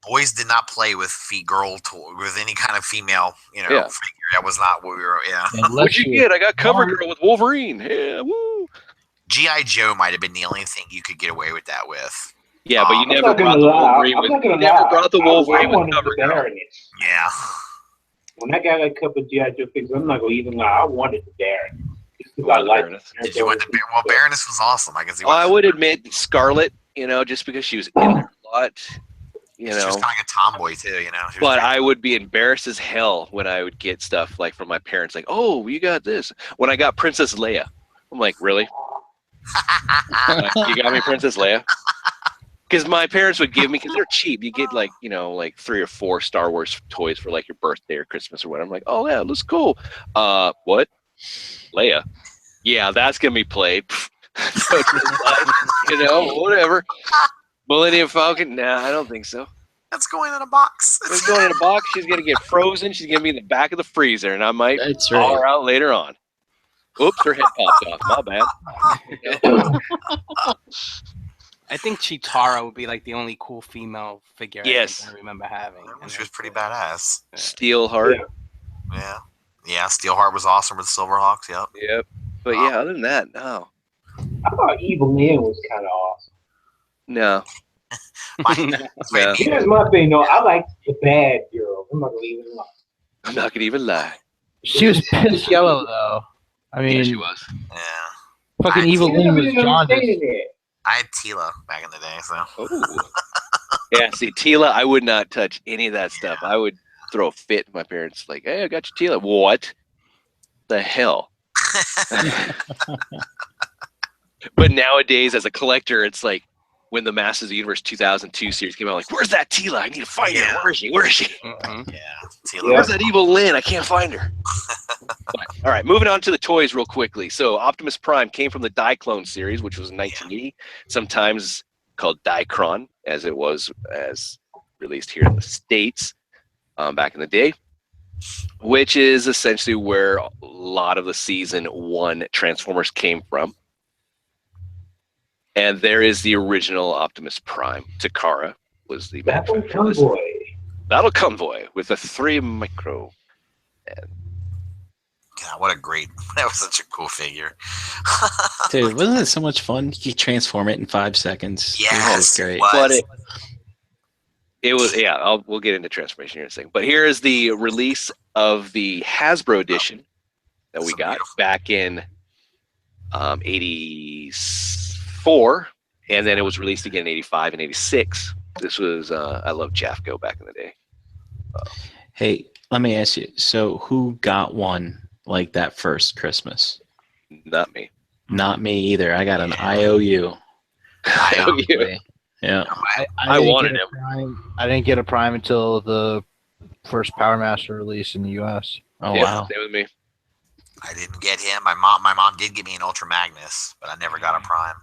Boys did not play with with any kind of female, Yeah. figure. That was not what we were. Yeah. What'd you get? I got CoverGirl with Wolverine. Yeah, woo. GI Joe might have been the only thing you could get away with that with. Yeah, but you I'm never not brought gonna the lie. Wolverine I'm with. not gonna You never lie. brought the I Wolverine with wanted the CoverGirl. Baroness. Yeah. When I got a couple of G.I. Joe figures, I'm not gonna even lie. I wanted the Baroness. Just You because I wanted liked Baroness? Did you want the Well, Baroness was awesome. I can see. Well, why. I would admit Scarlet, just because she was in there a lot, She was kind of like a tomboy too, She was But very- I would be embarrassed as hell when I would get stuff like from my parents, like, "Oh, you got this." When I got Princess Leia, I'm like, "Really? You got me Princess Leia?" Because my parents would give me, because they're cheap. You get like 3 or 4 Star Wars toys for like your birthday or Christmas or whatever. I'm like, "Oh yeah, looks cool." What? Leia? Yeah, that's gonna be played. So just like, whatever. Millennium Falcon? Nah, I don't think so. That's going in a box. It's going in a box. She's gonna get frozen. She's gonna be in the back of the freezer, and I might That's haul right. her out later on. Oops, her head popped off. My bad. I think Chitara would be like the only cool female figure Yes. I remember having. She was pretty badass. Steelheart. Yeah. Yeah. Steelheart was awesome with the Silverhawks. Yep. Yep. But yeah, other than that, no. I thought Evil Lynn was kind of awesome. No. Yeah. Here's my thing, though. I like the bad girl. I'm not gonna even lie. I'm not gonna even lie. She was piss yellow though. I mean, Yeah, she was. Yeah. fucking I Evil You Lynn was didn't jaundiced. understand it. I had Tila back in the day, so. Oh. Yeah, see, Tila, I would not touch any of that stuff. I would throw a fit. My parents like, "Hey, I got your Tila." What the hell? But nowadays, as a collector, it's like when the Masters of the Universe 2002 series came out, like, "Where's that Tila? I need to find her. Where is she? Where is she? Mhm. Yeah. Tila. Where's that Evil Lynn? I can't find her." All right, moving on to the toys real quickly. So Optimus Prime came from the Diaclone series, which was in 1980, sometimes called Diacron, as it was released here in the States back in the day, which is essentially where a lot of the season 1 Transformers came from. And there is the original Optimus Prime. Takara was the Battle manufacturer of this. Convoy. Battle Convoy with a 3 micro. God, what a great. That was such a cool figure. Dude, wasn't it so much fun? You could transform it in 5 seconds. It was Yes. just great. Was. But it was, yeah, we'll get into transformation here in a second. But here is the release of the Hasbro edition that we So got beautiful. back in 84, and then it was released again in 85 and 86. This was, I love Jafko back in the day. Hey, let me ask you. So, who got one like that first Christmas? Not me. Not me either. I got an IOU. IOU. Yeah. I didn't wanted get a him. Prime. I didn't get a Prime until the first Power Master release in the U.S. Oh Yeah, wow. same with me. I didn't get him. My mom did get me an Ultra Magnus, but I never got a Prime.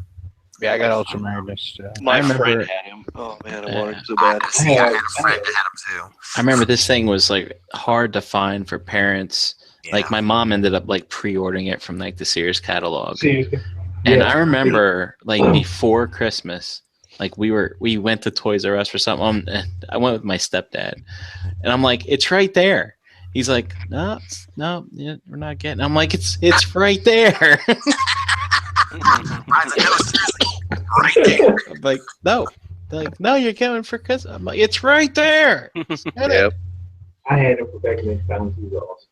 Yeah, I got Ultra Magnus. Yeah. My I remember- friend had him. Oh man, I Yeah. wanted him so bad. I had a friend that had him too. I remember this thing was like hard to find for parents. Yeah. Like my mom ended up like pre-ordering it from like the Sears catalog. Seriously. And Yeah. I remember like before Christmas, like we went to Toys R Us for something. And I went with my stepdad, and I'm like, "It's right there." He's like, "No, yeah, we're not getting." I'm like, "It's right there." Brian's like, no, seriously, right there. I'm like, "No." They're like, "No, you're coming for Christmas." I'm like, "It's right there." Yep. I had it for back in the time. He was awesome.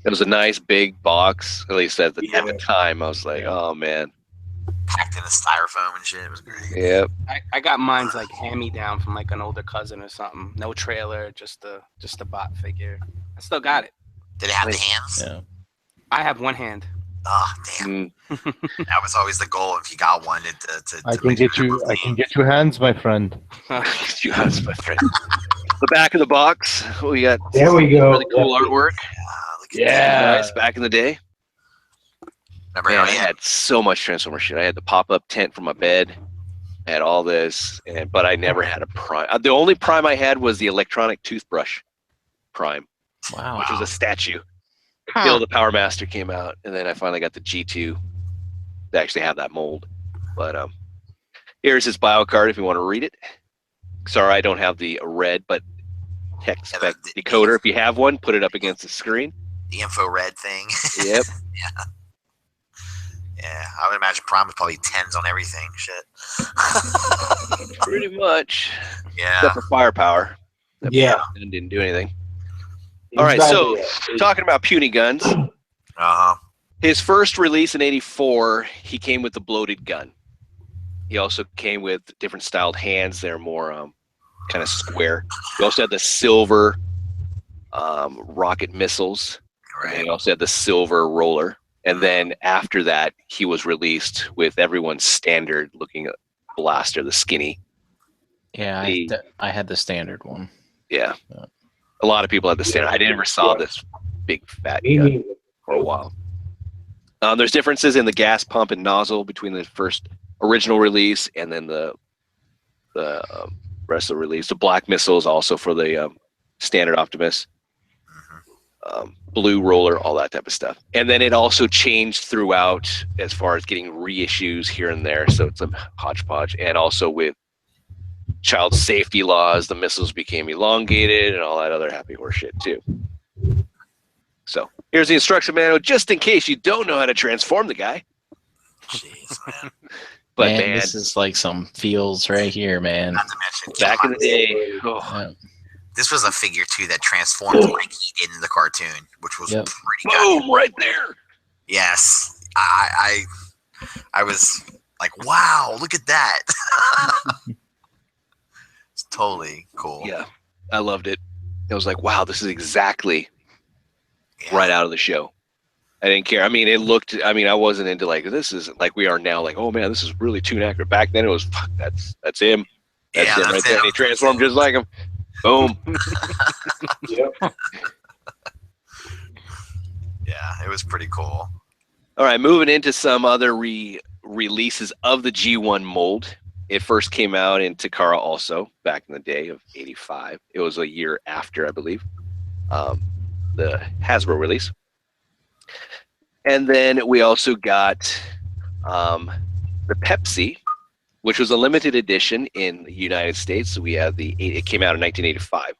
It was a nice big box. At least at the Yeah. time, I was like, "Oh man." Packed in the styrofoam and shit. It was great. Yep. I got mine's like hand me down from like an older cousin or something. No trailer, just a bot figure. I still got it. Did it have the hands? Yeah. I have one hand. Oh, damn. Mm. That was always the goal if you got one to I can get you. I can get you hands, my friend. You asked my friend. The back of the box, we got There we go. really cool artwork. Look at that. Nice, back in the day. Remember Man, how I he had had so much Transformer shit. I had the pop-up tent for my bed. I had all this, but I never had a Prime. The only Prime I had was the electronic toothbrush Prime, Wow. which was a statue. Until the Power Master came out, and then I finally got the G2 to actually have that mold. But here's his bio card if you want to read it. Sorry, I don't have the red, but text spec decoder. If you have one, put it up against the screen. the info red thing. Yep. Yeah. Yeah, I would imagine Prime was probably 10s on everything. Shit. Pretty much. Yeah. Except for firepower. That Yeah. didn't do anything. All right, so talking about puny guns. Uh-huh. His first release in '84, he came with the bloated gun. He also came with different styled hands. They're more kind of square. He also had the silver rocket missiles. Right. And he also had the silver roller. And then after that, he was released with everyone's standard looking blaster, the skinny. Yeah, I had the standard one. Yeah. A lot of people had the standard. I never saw this big fat gun for a while. There's differences in the gas pump and nozzle between the first original release and then the rest of the release. The black missiles also for the standard Optimus. Blue roller, all that type of stuff. And then it also changed throughout as far as getting reissues here and there. So it's a hodgepodge. And also with child safety laws, the missiles became elongated and all that other happy horse shit too. So here's the instruction manual just in case you don't know how to transform the guy. Jeez, man. But man, this is like some feels right here, man. Not to mention, back in the day. Oh. This was a figure too that transformed like he did in the cartoon, which was pretty good. Boom, right there. Yes, I was like, wow, look at that. It's totally cool. Yeah, I loved it. I was like, wow, this is exactly right out of the show. I didn't care. I mean, it looked. I mean, I wasn't into like this is like we are now. Like, oh man, this is really too accurate. Back then, it was fuck. That's him. That's him right there. And he transformed just like him. Boom. Yep. Yeah, it was pretty cool. All right, moving into some other releases of the G1 mold. It first came out in Takara also back in the day of '85. It was a year after, I believe, the Hasbro release. And then we also got the Pepsi, which was a limited edition in the United States. So we have it came out in 1985.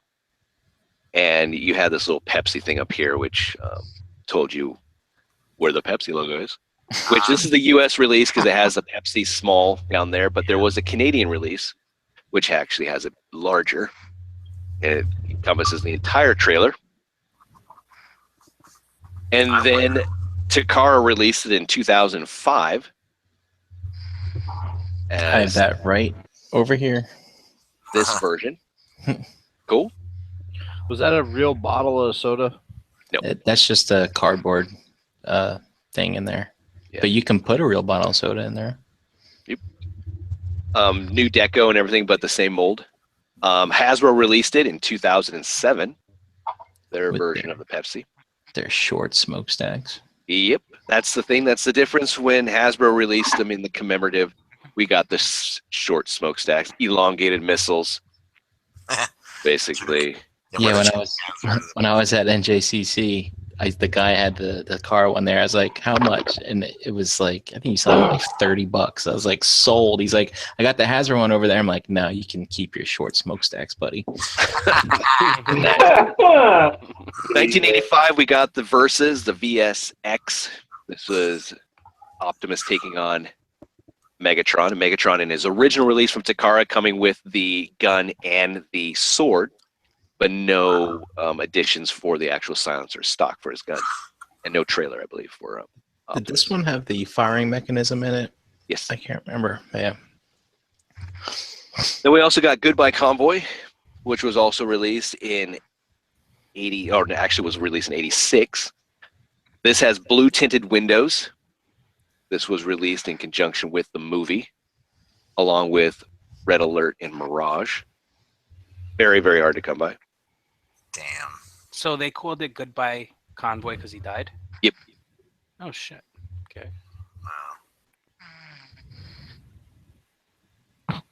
And you had this little Pepsi thing up here, which told you where the Pepsi logo is. Which this is the US release because it has a Pepsi small down there, but there was a Canadian release, which actually has it larger. And it encompasses the entire trailer. And then Takara released it in 2005. I have that right over here. This version. Cool. Was that a real bottle of soda? No. That's just a cardboard thing in there. Yeah. But you can put a real bottle of soda in there. Yep. New deco and everything, but the same mold. Hasbro released it in 2007. Their version of the Pepsi. They're short smokestacks. Yep. That's the thing. That's the difference when Hasbro released them in the commemorative. We got the short smokestacks, elongated missiles, basically. Yeah, when I was at NJCC, the guy had the car one there. I was like, "How much?" And it was like, I think he saw it like $30. I was like, "Sold." He's like, "I got the Hasbro one over there." I'm like, "No, you can keep your short smokestacks, buddy." 1985, we got the Versus, the VSX. This was Optimus taking on Megatron. And Megatron in his original release from Takara coming with the gun and the sword, but no additions for the actual silencer stock for his gun. And no trailer, I believe, for Optimus. Did this one have the firing mechanism in it? Yes. I can't remember. Yeah. Then we also got Goodbye Convoy, which was also released in 80, or actually was released in 86. This has blue tinted windows. This was released in conjunction with the movie, along with Red Alert and Mirage. Very, very hard to come by. Damn. So they called it Goodbye Convoy because he died? Yep. Oh, shit. Okay. Wow.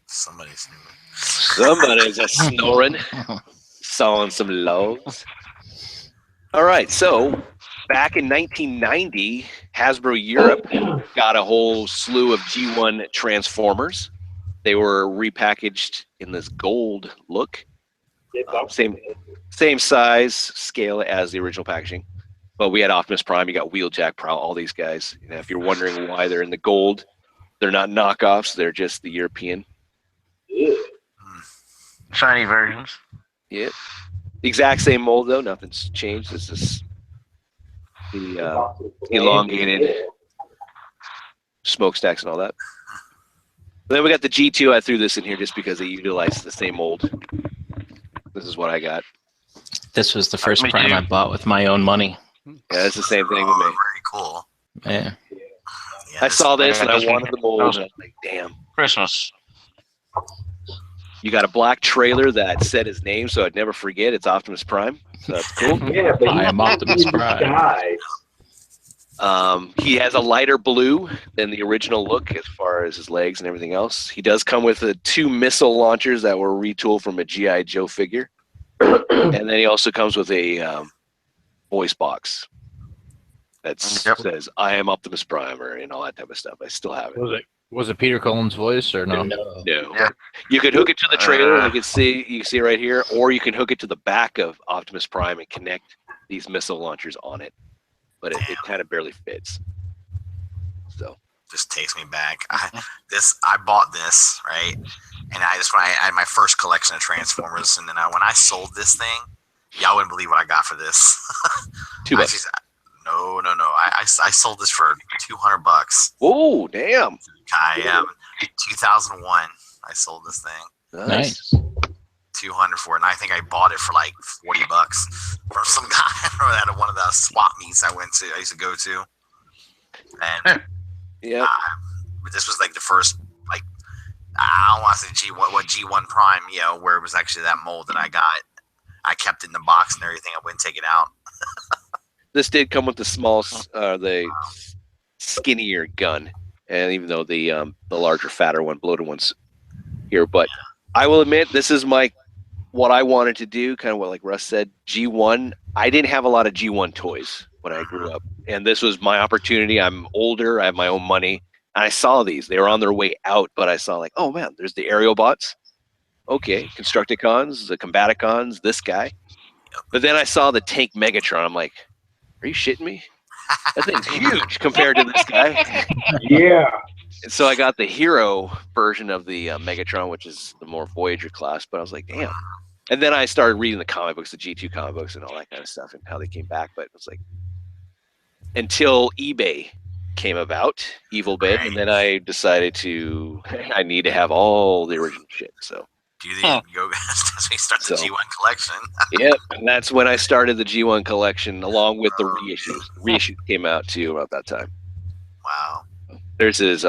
Somebody's Somebody's a snoring, sawing some logs. All right, so back in 1990, Hasbro Europe got a whole slew of G1 Transformers. They were repackaged in this gold look. Same size, scale as the original packaging. But we had Optimus Prime, you got Wheeljack, Prowl, all these guys. You know, if you're wondering why they're in the gold, they're not knockoffs, they're just the European. Shiny versions. Yep. The exact same mold though, nothing's changed. This is the elongated smokestacks and all that. Then we got the G2. I threw this in here just because they utilized the same mold. This is what I got. This was the first Me Prime too. I bought with my own money. Yeah, it's the same thing with me. very cool. Yeah. Yeah, I saw this I and got I this one. wanted the mold. And I was like, damn. Christmas. You got a black trailer that said his name, so I'd never forget. It's Optimus Prime. So that's cool. Yeah, but I am Optimus Prime. Guys. He has a lighter blue than the original look as far as his legs and everything else. He does come with 2 missile launchers that were retooled from a G.I. Joe figure. And then he also comes with a voice box that says, I am Optimus Prime, or all that type of stuff. I still have it. Was it Peter Cullen's voice or no? No. Yeah. You could hook it to the trailer, and you can see it right here, or you can hook it to the back of Optimus Prime and connect these missile launchers on it. But it kind of barely fits. So Just takes me back. I bought this, right? And when I had my first collection of Transformers, and then when I sold this thing, y'all wouldn't believe what I got for this. $2. No. I sold this for $200. Oh, damn. I am 2001. I sold this thing. Nice. 200 for it, and I think I bought it for like $40 from some guy at one of the swap meets I used to go to. And Yeah. but this was like the first, like, I don't want to say G1 Prime, where it was actually that mold that I got. I kept it in the box and everything. I wouldn't take it out. This did come with the skinnier gun, and even though the larger, fatter one, bloated one's here, but I will admit this is what I wanted to do. Kind of what like Russ said, G1. I didn't have a lot of G1 toys when I grew up, and this was my opportunity. I'm older. I have my own money, and I saw these. They were on their way out, but I saw like, oh man, there's the aerial bots. Okay, Constructicons, the Combaticons, this guy. But then I saw the tank Megatron. I'm like, are you shitting me? That thing's huge compared to this guy. Yeah. And so I got the hero version of the Megatron, which is the more Voyager class. But I was like, damn. And then I started reading the comic books, the G2 comic books, and all that kind of stuff, and how they came back. But it was like until eBay came about, Evil Bay, and then I decided I need to have all the original shit. So. Go start the G1 collection. Yep, and that's when I started the G1 collection, along with the reissues. Reissues came out too about that time. Wow. There's his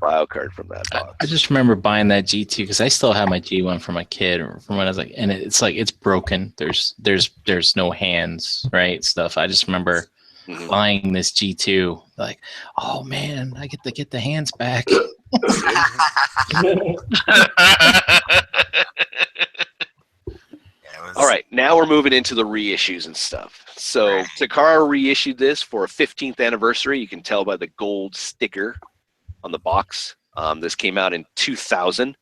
bio card from that box. I just remember buying that G2 because I still have my G1 from my kid, or from when I was like, and it's like it's broken. There's no hands, right? Stuff. I just remember buying this G2, like, oh man, I get to get the hands back. All right, now we're moving into the reissues and stuff. So Takara reissued this for a 15th anniversary. You can tell by the gold sticker on the box. This came out in 2000.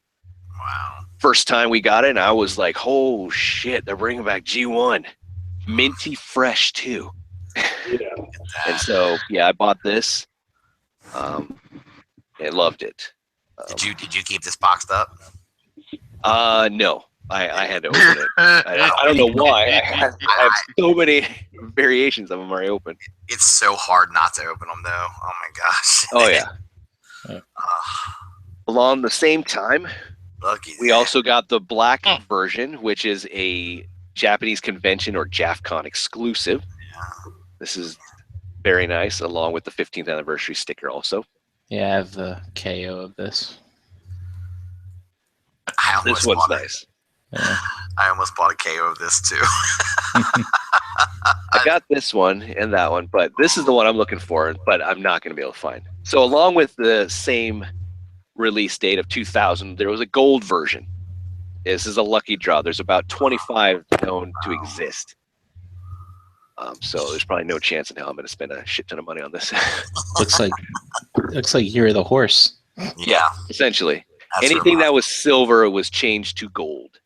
Wow. First time we got it, and I was like, oh shit, they're bringing back G1. Minty fresh too. Yeah. And so, yeah, I bought this. And loved it. Did you keep this boxed up? No. I had to open it. I don't know why. I have so many variations of them already open. It's so hard not to open them, though. Oh my gosh. Oh yeah. Along the same time, we also got the black version, which is a Japanese convention or JAFCON exclusive. Yeah. This is very nice, along with the 15th anniversary sticker also. Yeah, I have the KO of this. I almost This one's bought nice. Yeah. I almost bought a KO of this too. I got this one and that one, but this is the one I'm looking for, but I'm not going to be able to find. So along with the same release date of 2000, there was a gold version. This is a lucky draw. There's about 25 known to exist. So there's probably no chance in hell I'm going to spend a shit ton of money on this. looks like you're the horse. Yeah, Essentially. that's Anything what that was silver was changed to gold.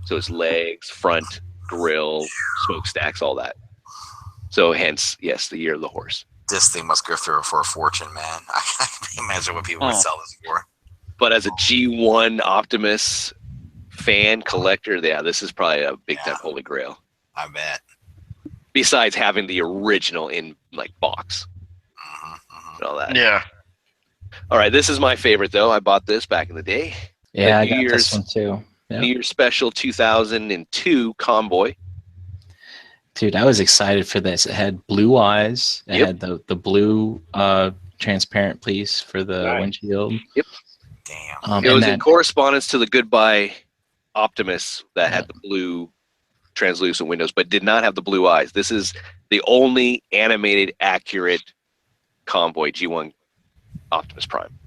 So it's legs, front, grill, smokestacks, all that. So hence, yes, the year of the horse. this thing must go through for a fortune, man. I can't imagine what people would sell this for. But as a G1 Optimus fan collector, yeah, this is probably a big time holy grail. I bet. Besides having the original in like box and all that. Yeah. All right, this is my favorite though. I bought this back in the day. Yeah, I New got Year's- this one too. Yep. New Year's Special 2002 Convoy. Dude, I was excited for this. It had blue eyes. It Yep. had the blue transparent piece for the Nice. windshield. Damn. It and was that, in correspondence to the Goodbye Optimus that had the blue translucent windows, but did not have the blue eyes. This is the only animated, accurate Convoy G1 Optimus Prime.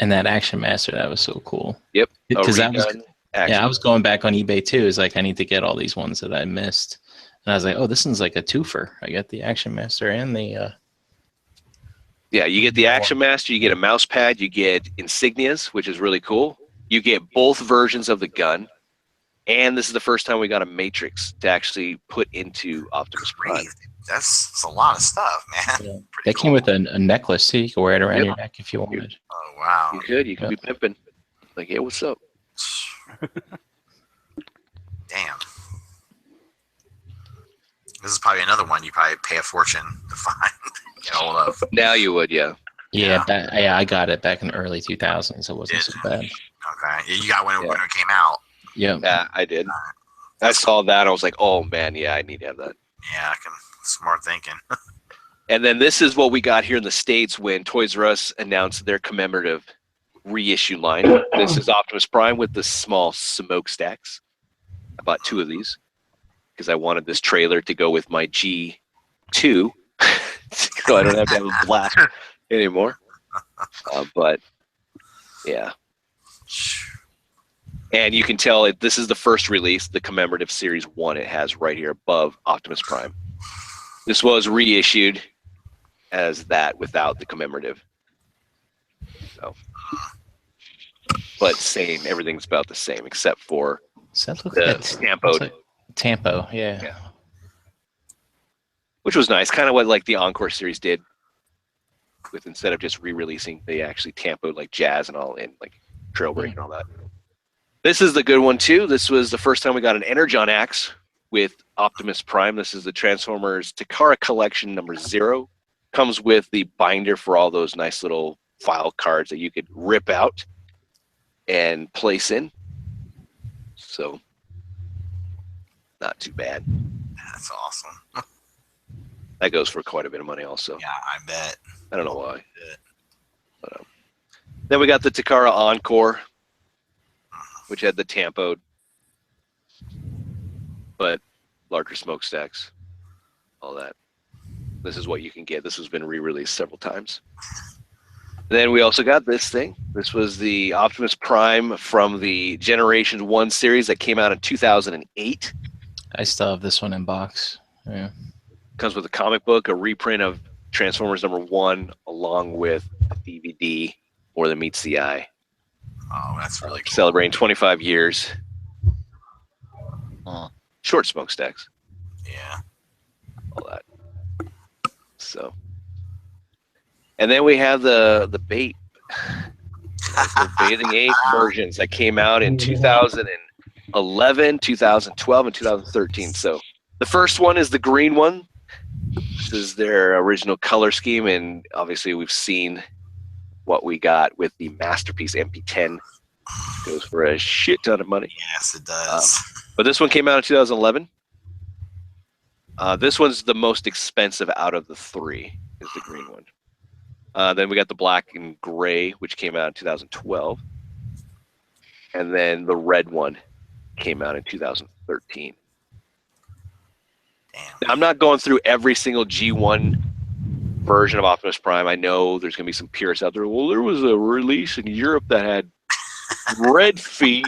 and that Action Master, that was so cool. Yep. Because A that was redone action. I was going back on eBay too. It's like I need to get all these ones that I missed. And I was like, oh, this one's like a twofer. I got the Action Master and the Yeah, you get the Action Master, you get a mouse pad, you get insignias, which is really cool. You get both versions of the gun, and this is the first time we got a Matrix to actually put into Optimus Prime. That's a lot of stuff, man. Yeah. Pretty That came with a necklace too. You could wear it around Yep. your neck if you wanted. Oh wow. You could be pimping. Like, hey, what's up? Damn. This is probably another one you probably pay a fortune to find. Get hold of. Now you would, yeah. Yeah, I got it back in the early 2000s. It wasn't so bad. Okay. You got when Yeah. it came out. Yeah. Yeah, I did. I saw that. I was like, oh man, yeah, I need to have that. Yeah, I can. Smart thinking. And then this is what we got here in the States when Toys R Us announced their commemorative reissue line. This is Optimus Prime with the small smokestacks. I bought 2 of these because I wanted this trailer to go with my G2 so I don't have to have a black anymore. But yeah. And you can tell this is the first release, the commemorative Series 1 it has right here above Optimus Prime. This was reissued as that without the commemorative. So, but same, everything's about the same except for Does that look the like tampoed, Tampo? Yeah. Yeah. which was nice. Kind of what like the Encore series did. With instead of just re-releasing, they actually tampoed like jazz and all in like Trailbreak and all that. This is the good one too. This was the first time we got an Energon axe with Optimus Prime. This is the Transformers Takara Collection number 0. Comes with the binder for all those nice little file cards that you could rip out and place in. So, not too bad. That's awesome. That goes for quite a bit of money also. Yeah, I bet. I don't know why. But, then we got the Takara Encore, which had the tampoed, but larger smokestacks, all that. This is what you can get. This has been re-released several times. Then we also got this thing. This was the Optimus Prime from the Generation 1 series that came out in 2008. I still have this one in box. Yeah. Comes with a comic book, a reprint of Transformers number 1, along with a DVD More Than Meets the Eye. Oh, that's really cool. Celebrating 25 years. Short smokestacks, Yeah. all that. So, and then we have the bait, the Bathing Ape versions that came out in 2011, 2012, and 2013. So, the first one is the green one. This is their original color scheme, and obviously we've seen what we got with the Masterpiece MP10. Goes for a shit ton of money. Yes, it does. But this one came out in 2011. This one's the most expensive out of the 3, is the green one. Then we got the black and gray, which came out in 2012. and then the red one came out in 2013. Damn. Now, I'm not going through every single G1 version of Optimus Prime. I know there's going to be some purists out there. Well, there was a release in Europe that had red feet,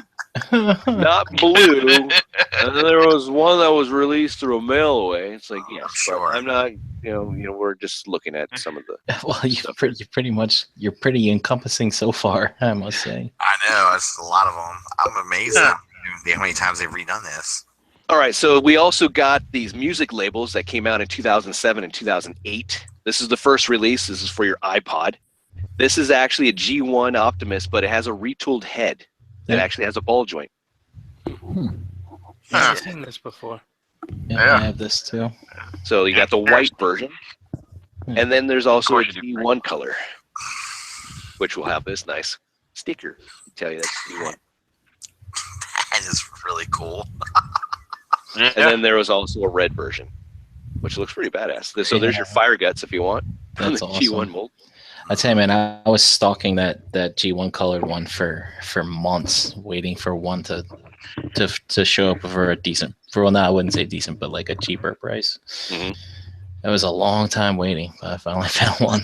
not blue, and then there was one that was released through a mail away. It's like, yes, Sure. but I'm not. We're just looking at some of the. Well, you're pretty encompassing so far, I must say. I know, it's a lot of them. I'm amazed at how many times they've redone this. All right, so we also got these music labels that came out in 2007 and 2008. This is the first release. This is for your iPod. This is actually a G1 Optimus, but it has a retooled head. It actually has a ball joint. I've seen this before. Yeah, I have this too. So you got the white version, and then there's also a G1 color, which will have this nice sticker. I'll tell you that's G1. That is really cool. And then there was also a red version, which looks pretty badass. So there's your fire guts if you want. That's the awesome. G1 mold. I tell you, man, I was stalking that G1 colored one for months, waiting for one to show up for a decent. I wouldn't say decent, but like a cheaper price. Mm-hmm. It was a long time waiting, but I finally found one.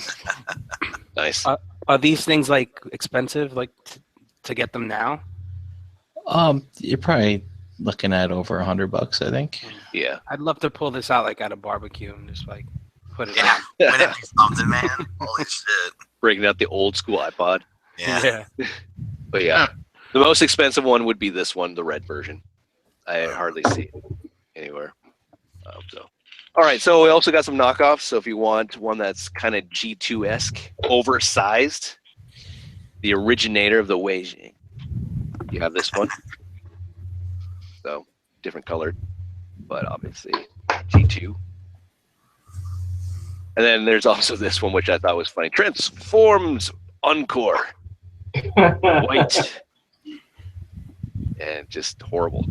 Nice. Are these things like expensive, like to get them now? You're probably looking at over $100, I think. Yeah. I'd love to pull this out like at a barbecue and just like put it Yeah, on. when it be something, man. Holy shit. Breaking out the old school iPod. Yeah. But yeah, the most expensive one would be this one, the red version. I hardly see it anywhere. All right, so we also got some knockoffs. So if you want one that's kind of G2-esque, oversized, the originator of the Weijing, you have this one. So different colored, but obviously G2. And then there's also this one, which I thought was funny. Transforms Encore. White. And just horrible.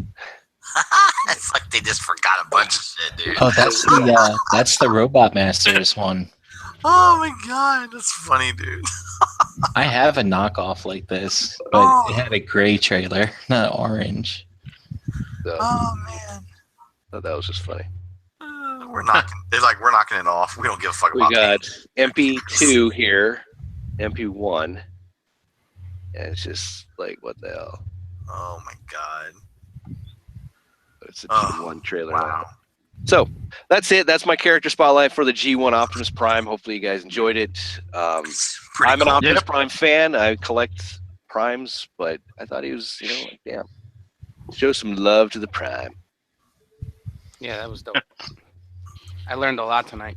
It's like they just forgot a bunch of shit, dude. Oh, that's the Robot Masters one. Oh my god, that's funny, dude. I have a knockoff like this, but it had a gray trailer, not orange. So, Oh man. thought that was just funny. We're knocking. They're like, we're knocking it off. We don't give a fuck We about got that. MP2 here, MP1, and it's just like, what the hell? Oh my god. It's a G1 trailer. Wow. So that's it. That's my character spotlight for the G1 Optimus Prime. Hopefully you guys enjoyed it. Pretty I'm an cool. Optimus Prime fan. I collect Primes, but I thought he was, like, damn. Show some love to the Prime. Yeah, that was dope. I learned a lot tonight.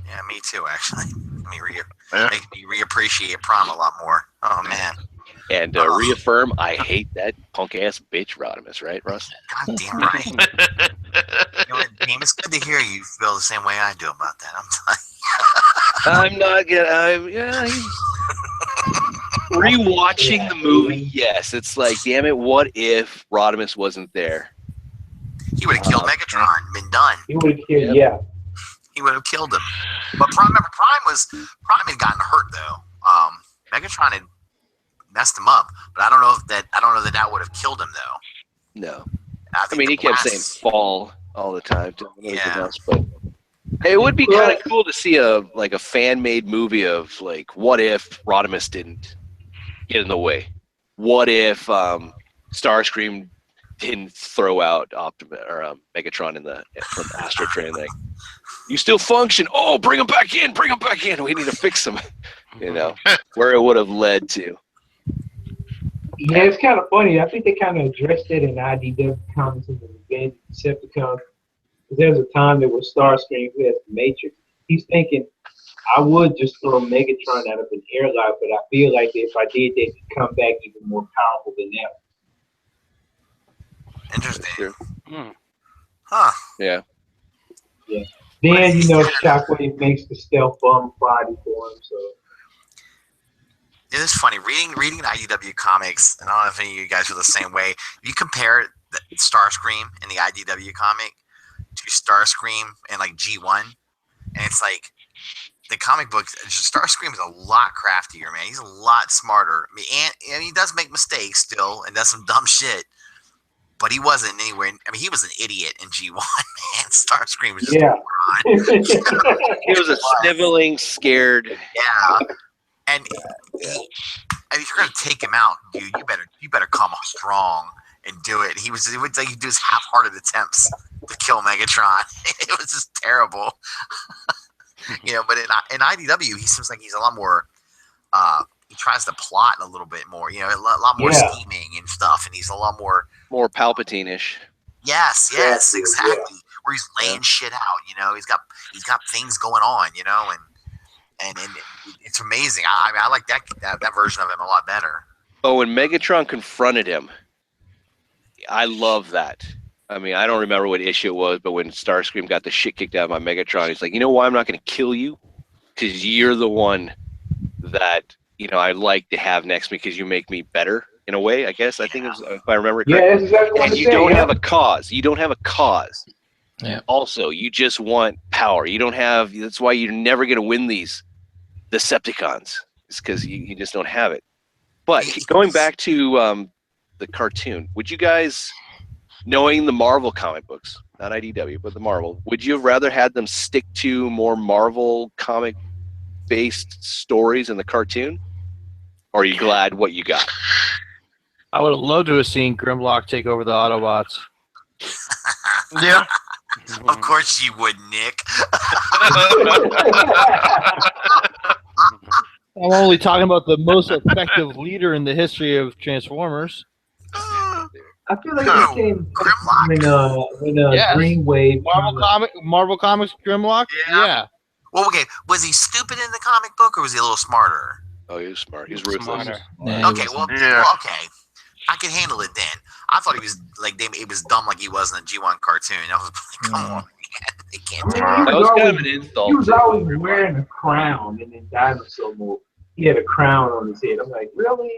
Yeah, me too, actually. Make me reappreciate Prom a lot more. Oh man. And reaffirm, I hate that punk ass bitch Rodimus, right, Russ? God damn right. You know what, James, it's good to hear you feel the same way I do about that. I'm not gonna. Rewatching the movie, yes. It's like, damn it, what if Rodimus wasn't there? He would have killed Megatron, been done. He would have killed, yeah. He would have killed him. But Prime had gotten hurt though. Megatron had messed him up, but I don't know that would have killed him though. No. I He kept saying fall all the time to everything Yeah. else, but it would be kind of cool to see a fan-made movie of like, what if Rodimus didn't get in the way? What if Starscream didn't throw out Optimus or Megatron from the Astro Train? Like, you still function. Oh, bring him back in. Bring him back in. We need to fix him. Where it would have led to. Yeah, it's kind of funny. I think they kind of addressed it in IDW comics in the Revenge of Decepticons. There was a time that was Starscream who has the Matrix. He's thinking, I would just throw Megatron out of an airlock, but I feel like if I did, they could come back even more powerful than that. Interesting. Hmm. Huh. Yeah. Yeah. Then, Shockwave makes the stealth bomb Friday for him, so. It is funny reading the IDW comics, and I don't know if any of you guys feel the same way. If you compare the Starscream in the IDW comic to Starscream and like G1, and it's like the comic book, Starscream is a lot craftier, man. He's a lot smarter. I mean, and he does make mistakes still and does some dumb shit. But he wasn't anywhere. I mean, he was an idiot in G1, man. Starscream was just Yeah. He was a sniveling, scared. Yeah. And if you're gonna take him out, dude, you better come strong and do it. It would like he do his half-hearted attempts to kill Megatron. It was just terrible. But in IDW, he seems like he's a lot more. He tries to plot a little bit more. A lot more scheming and stuff, and he's a lot more Palpatine-ish. Yes, exactly. Yeah. Where he's laying shit out. He's got things going on. And it's amazing. I like that version of him a lot better. Oh, when Megatron confronted him, I love that. I mean, I don't remember what issue it was, but when Starscream got the shit kicked out of my Megatron, he's like, you know why I'm not going to kill you? Because you're the one that, I like to have next to me because you make me better in a way, I guess. I think it was, if I remember correctly. Yeah, that's exactly what and you don't have a cause. You don't have a cause. Yeah. Also, you just want power. You don't have, that's why you're never going to win these Decepticons. It's because you just don't have it. But going back to the cartoon, would you guys, knowing the Marvel comic books, not IDW, but the Marvel, would you have rather had them stick to more Marvel comic-based stories in the cartoon? Or are you glad what you got? I would have loved to have seen Grimlock take over the Autobots. Yeah. Of course you would, Nick. I'm only talking about the most effective leader in the history of Transformers. I feel like it came when Green Wave. Marvel Comics Grimlock? Yeah. Well, okay. Was he stupid in the comic book, or was he a little smarter? Oh, he was smart. He's ruthless. Yeah, okay, okay. I can handle it then. I thought he was he was dumb like he was in the G1 cartoon. I was like, come on, man. They can't do that. That was kind of an insult. He was always wearing a crown in the dinosaur movie. He had a crown on his head. I'm like, really?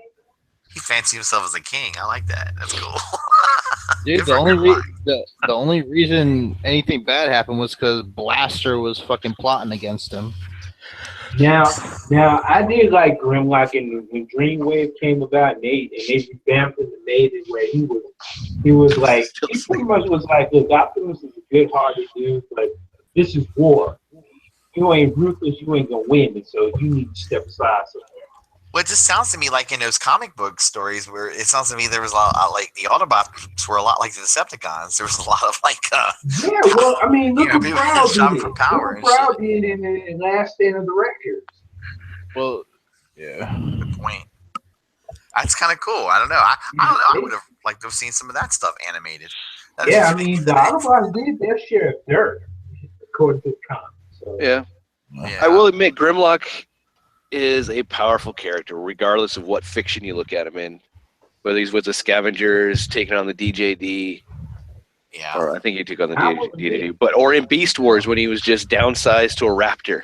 He fancied himself as a king. I like that. That's cool. Dude, the only reason anything bad happened was because Blaster was fucking plotting against him. Now, I did like Grimlock, and when Dreamwave came about, and they revamped him and made it where he was like, he pretty much was like, look, Optimus is a good-hearted dude, but this is war. You ain't ruthless, you ain't gonna win it, so you need to step aside somewhere. Well, it just sounds to me like in those comic book stories where it sounds to me there was a lot like the Autobots were a lot like the Decepticons. There was a lot of yeah, well, I mean, look at Proud did. Look at Proud did in the Last Stand of the Records. Well, yeah. Good point. That's kind of cool. I don't know. I don't know. I would have liked to have seen some of that stuff animated. Yeah, I mean, the Autobots did their share of dirt, according to the comics. So. Yeah. I will admit, Grimlock is a powerful character, regardless of what fiction you look at him in. Whether he's with the Scavengers, taking on the DJD, or I think he took on the DJD, or in Beast Wars when he was just downsized to a raptor.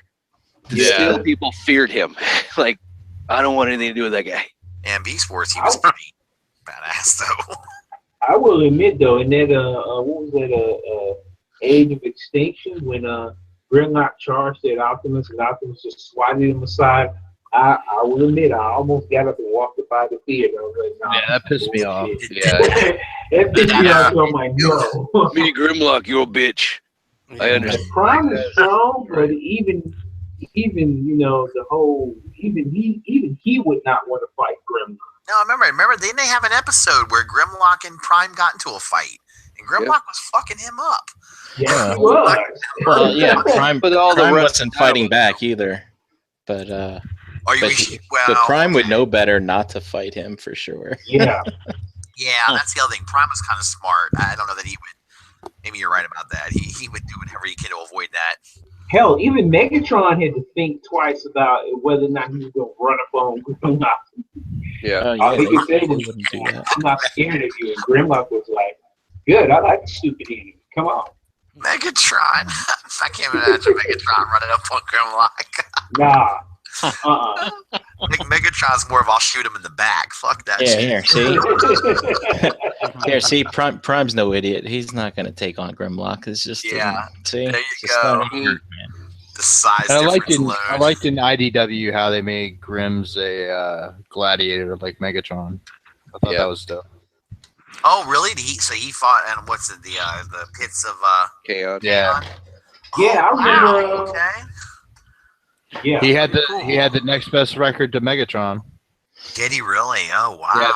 Still, people feared him. Like, I don't want anything to do with that guy. And Beast Wars, he was pretty badass, though. I will admit, though, in that what was that Age of Extinction when Grimlock charged at Optimus and Optimus just swatted him aside. I will admit, I almost got up and walked up out of the theater. I was like, nah, yeah, that pissed me off. Yeah. That pissed me off. So I'm like, no. Me, Grimlock, you're a bitch. I understand. Prime is strong, but even the whole even he would not want to fight Grimlock. No, remember, didn't they have an episode where Grimlock and Prime got into a fight? And Grimlock was fucking him up. Yeah, he was. Well, yeah, Prime wasn't fighting back either. But Prime would know better not to fight him for sure. Yeah. Yeah, that's the other thing. Prime was kind of smart. I don't know that he would. Maybe you're right about that. He would do whatever he can to avoid that. Hell, even Megatron had to think twice about whether or not he was going to run up on Grimlock. Yeah. All he could say was, I'm not scared of you. And Grimlock was like, good, I like the stupid enemy. Come on. Megatron. I can't imagine Megatron running up on Grimlock. Nah. Megatron's more of I'll shoot him in the back. Fuck that shit. See, Prime's no idiot. He's not going to take on Grimlock. It's just there you see, go. The size I difference liked in alone. I liked in IDW how they made Grimm's a gladiator like Megatron. I thought that was dope. Oh, really? So he fought, and what's it? The pits of Chaos. Yeah. Yeah, I remember. Okay. Yeah, He had the next best record to Megatron. Did he really? Oh, wow. Yeah,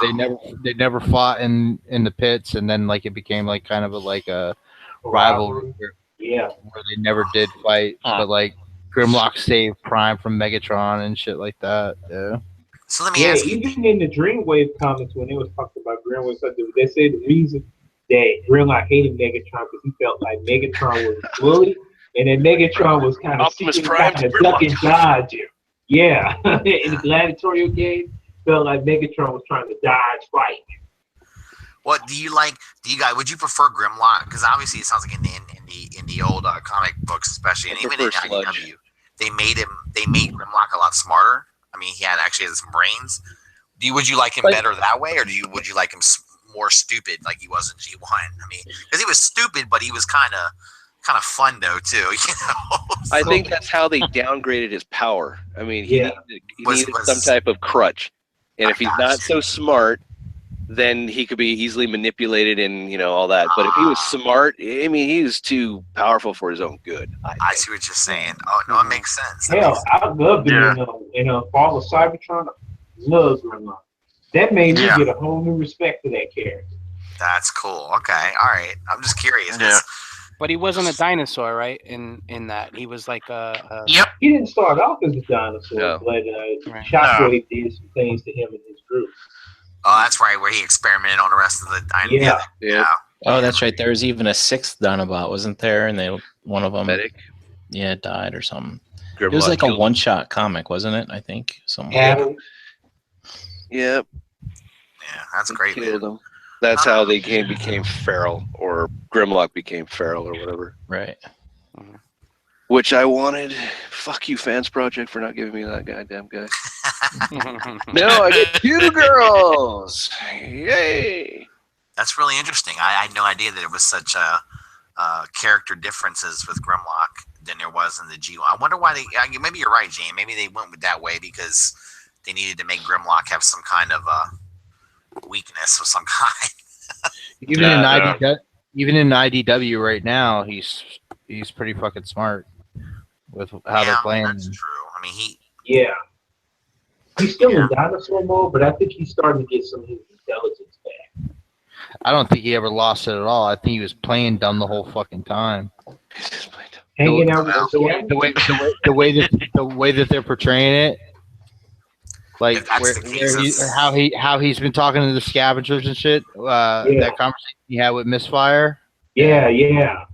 they never fought in the pits, and then like it became like kind of a rivalry. Yeah, Where they never did fight, but like Grimlock saved Prime from Megatron and shit like that. Yeah. So let me ask you. Even in the Dreamwave comics, when they was talking about Dreamwave, they said the reason that Grimlock hated Megatron because he felt like Megatron was a bully, and then Megatron was kind of Optimus Prime duck and dodge him. Yeah, in the gladiatorial game, felt like Megatron was trying to dodge fight. What do you like? Would you prefer Grimlock? Because obviously it sounds like in the old comic books, especially, and even in IDW, they made Grimlock a lot smarter. I mean, he actually had some brains. Would you like him better that way, or would you like him more stupid like he was in G1? I mean, because he was stupid, but he was kind of fun though too. You know. I think that's how they downgraded his power. I mean, he needed some type of crutch, and if he's not so smart, then he could be easily manipulated and all that. But if he was smart, I mean, he was too powerful for his own good. I see what you're saying. Oh no, it makes sense. Hell, I loved him in Fall of Cybertron. Loved Grimlock. That made me get a whole new respect for that character. That's cool. Okay, all right. I'm just curious. Yeah. But he wasn't a dinosaur, right? In that, he was like a. Yep. He didn't start off as a dinosaur, but Shockwave did some things to him and his group. Oh, that's right, where he experimented on the rest of the dinosaurs. Yeah. Oh, that's right. There was even a 6th Dinobot, wasn't there? And one of them, Medic? died or something. Grimlock It was like a killed one-shot comic, wasn't it? I think. Adam. Yep. Yeah, that's great. Killed him. That's how they became feral, or Grimlock became feral, or whatever. Right. Which I wanted. Fuck you, Fans Project, for not giving me that goddamn guy. No, I get 2 girls. Yay! That's really interesting. I had no idea that there was such character differences with Grimlock than there was in the G1. I wonder why they. Maybe you're right, Jane. Maybe they went with that way because they needed to make Grimlock have some kind of weakness of some kind. Even in IDW right now, he's pretty fucking smart with how they're playing. That's true. I mean, he's still in dinosaur mode, but I think he's starting to get some of his intelligence back. I don't think he ever lost it at all. I think he was playing dumb the whole fucking time. Hanging out with the way that they're portraying it, like how he's been talking to the scavengers and shit. That conversation he had with Misfire. Yeah.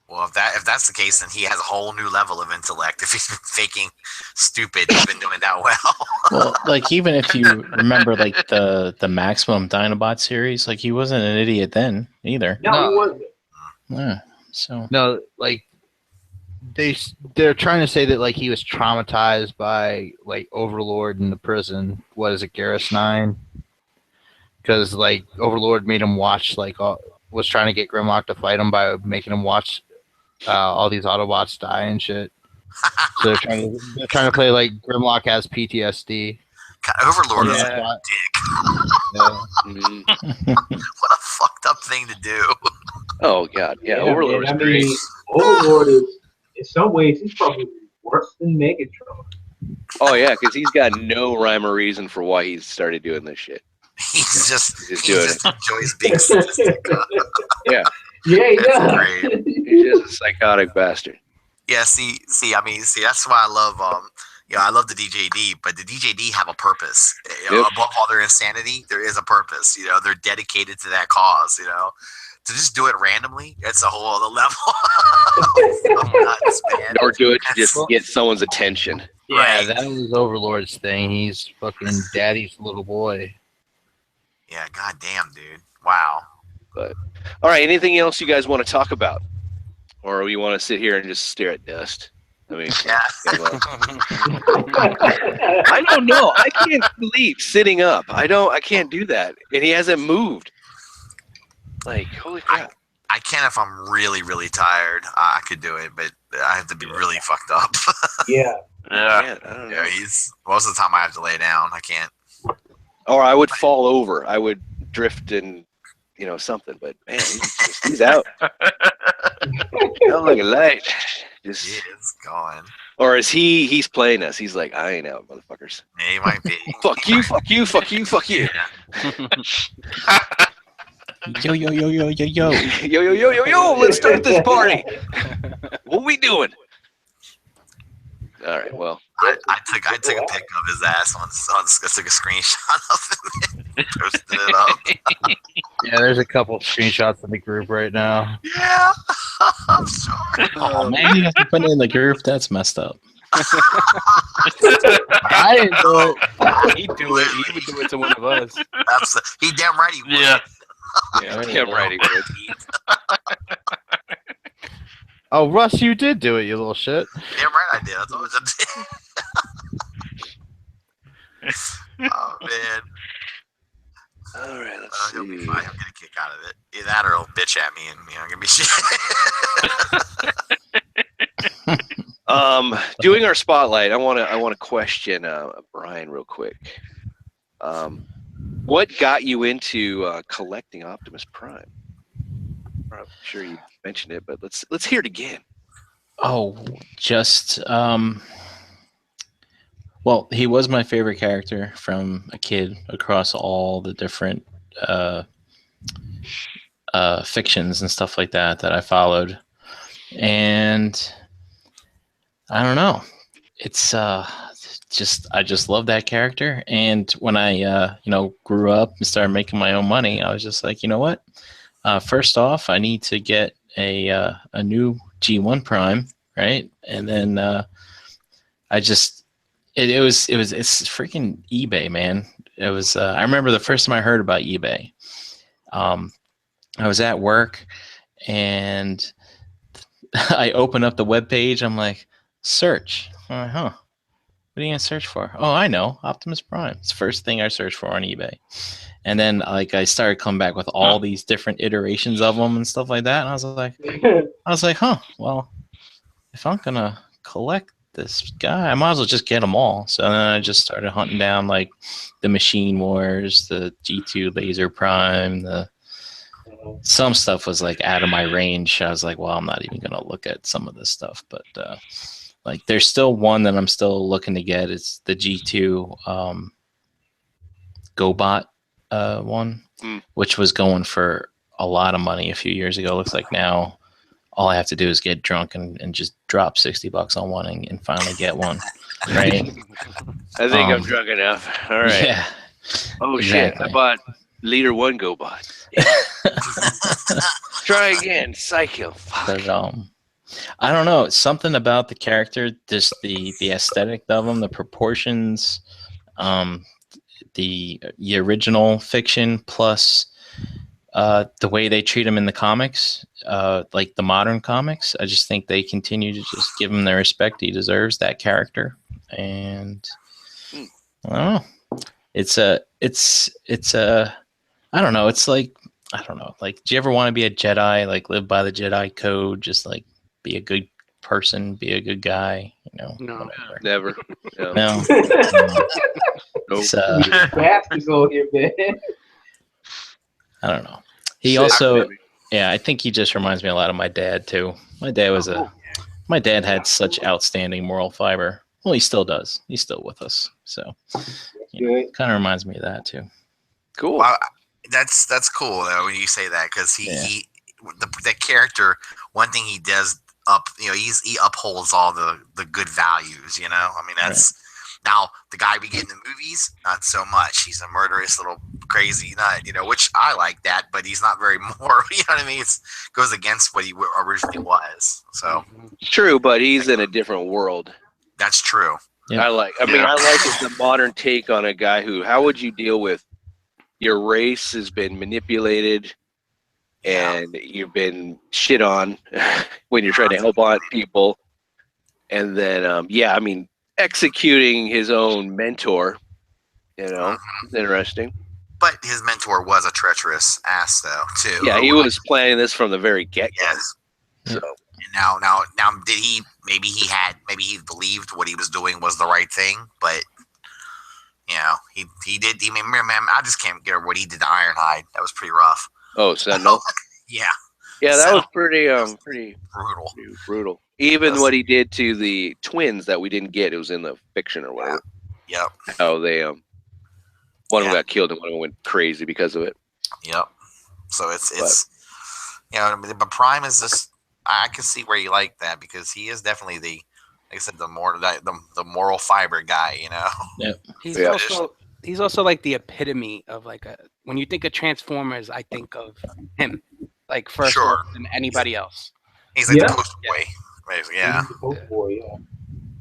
Well, if that's the case, then he has a whole new level of intellect. If he's been faking stupid, he's been doing that well. Well, like even if you remember, like the Maximum Dinobot series, like he wasn't an idiot then either. No, he wasn't. Yeah. So no, like they're trying to say that like he was traumatized by like Overlord in the prison. What is it, Garrus 9? Because like Overlord made him watch was trying to get Grimlock to fight him by making him watch all these Autobots die and shit. So they're trying to play like Grimlock has PTSD. God, Overlord is a dick. What a fucked up thing to do. Oh god, yeah. Overlord is great. Overlord is, in some ways, he's probably worse than Megatron. Oh yeah, because he's got no rhyme or reason for why he started doing this shit. He just enjoys being sadistic. Yeah, he does. He's just a psychotic bastard. Yeah, see, that's why I love I love the DJD, but the DJD have a purpose. Above all their insanity, there is a purpose. They're dedicated to that cause. To just do it randomly, it's a whole other level. Nuts, man. Or do it to just get someone's attention. Yeah, that was Overlord's thing. He's fucking daddy's little boy. Yeah, goddamn, dude. Wow. But all right, anything else you guys want to talk about, or you want to sit here and just stare at dust? I mean, I don't know. I can't sleep sitting up. I can't do that, and he hasn't moved. Like, holy crap! I can if I'm really, really tired. I could do it, but I have to be really fucked up. Yeah. Yeah, I don't know. Yeah, most of the time I have to lay down. I can't. Or I would fall over. I would drift and something. But man, he's out. Out like a light. Just He is going. or is he's playing us? He's like, I ain't out, motherfuckers. Yeah, he might be. Fuck you, fuck you, fuck you, fuck you. Yo, yo, yo, yo, yo, yo. Yo, yo, yo, yo, yo, let's start this party. What we doing? All right, well. I took a pic of his ass I took a screenshot of it, posted it up. Yeah, there's a couple screenshots in the group right now. Yeah, I'm sorry. Oh man, you have to put it in the group. That's messed up. I didn't do it. He'd do it. He would do it to one of us. He damn right he would. Yeah. Yeah, damn right he would. Oh, Russ, you did do it, you little shit. Damn right I did. That's all I did. Oh man. All right, let's He'll be see. fine. He'll get a kick out of it. Either that or he'll bitch at me and give me shit. Doing our spotlight, I want to question Brian real quick. What got you into collecting Optimus Prime? I'm sure you mentioned it, but let's hear it again. Oh, just well, he was my favorite character from a kid across all the different fictions and stuff like that I followed, and I don't know, it's I just love that character. And when I grew up and started making my own money, I was just like, you know what? First off, I need to get a new G1 Prime, right? And then it's freaking eBay, man. It was I remember the first time I heard about eBay. I was at work and I opened up the webpage. I'm like, search. I'm like, huh? What are you gonna search for? Oh, I know, Optimus Prime. It's the first thing I searched for on eBay. And then I started coming back with all these different iterations of them and stuff like that. And I was like, huh, well, if I'm gonna collect this guy, I might as well just get them all. So then I just started hunting down like the Machine Wars, the G2 Laser Prime, some stuff was like out of my range. I was like, well, I'm not even gonna look at some of this stuff, but like there's still one that I'm still looking to get. It's the G2 GoBot one, which was going for a lot of money a few years ago. Looks like now all I have to do is get drunk and just drop $60 on one and finally get one. Right? I think I'm drunk enough. All right. Yeah. Oh exactly. shit! I bought Leader 1 GoBot. Try again, Psycho. Fuck. But I don't know. Something about the character, just the aesthetic of them, the proportions, the original fiction plus the way they treat him in the comics, like the modern comics. I just think they continue to just give him the respect he deserves, that character. And I don't know. It's I don't know. It's like, I don't know. Like, do you ever want to be a Jedi? Like, live by the Jedi code? Just like be a good person, be a good guy. No, whatever. Never. No. Nope. Bastards on here, man. I don't know. He also, yeah, I think he just reminds me a lot of my dad too. My dad had such outstanding moral fiber. Well, he still does. He's still with us. So, kind of reminds me of that too. Cool. Well, that's cool though when you say that, because the character, one thing he does he upholds all the good values. I mean, that's now the guy we get in the movies, not so much. He's a murderous little crazy nut, which I like that, but he's not very moral. You know what I mean? It goes against what he originally was. So True, but he's in a different world. that's true. Yeah. I like it's the modern take on a guy who, how would you deal with your race has been manipulated and you've been shit on when you're trying to help out people. And then, I mean, executing his own mentor, it's interesting. But his mentor was a treacherous ass, though, too. Yeah, he was planning this from the very get-go. Yes. So Now, did he? Maybe he believed what he was doing was the right thing, but he did. I mean, I just can't get over what he did to Ironhide. That was pretty rough. Oh, Sentinel. Yeah. Yeah, that was pretty brutal. Brutal. Even what he did to the twins that we didn't get, it was in the fiction or whatever. Yep. How they one of them got killed and one of them went crazy because of it. Yep. So it's but Prime is just, I can see where you like that because he is definitely like I said, the moral fiber guy, Yep. He's also like the epitome of like when you think of Transformers, I think of him like first than anybody else. He's like the poster boy. Basically, yeah. He's the poster boy, yeah.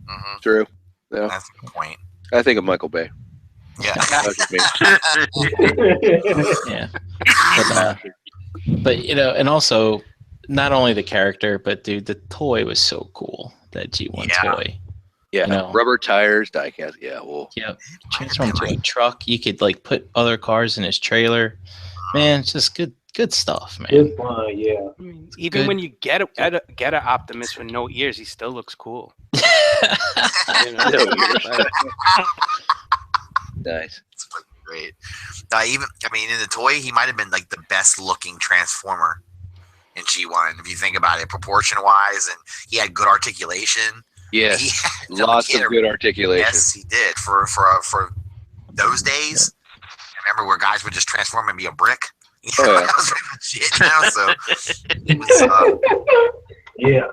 Mm-hmm. True. Yeah. That's a good point. I think of Michael Bay. Yeah. Yeah. But and also not only the character, but dude, the toy was so cool. That G1 toy. Yeah. Rubber tires, diecast. Yeah. Well. Yeah. Transform to a truck. You could like put other cars in his trailer. Man, it's just good stuff, man. Good fun, yeah. I mean, even when you get an Optimus with no ears, he still looks cool. Nice. It's great. In the toy, he might have been like the best looking Transformer in G1 if you think about it, proportion wise, and he had good articulation. Yes, lots of good articulation. Yes, he did for those days. Remember where guys would just transform and be a brick? That was pretty much it, So it was,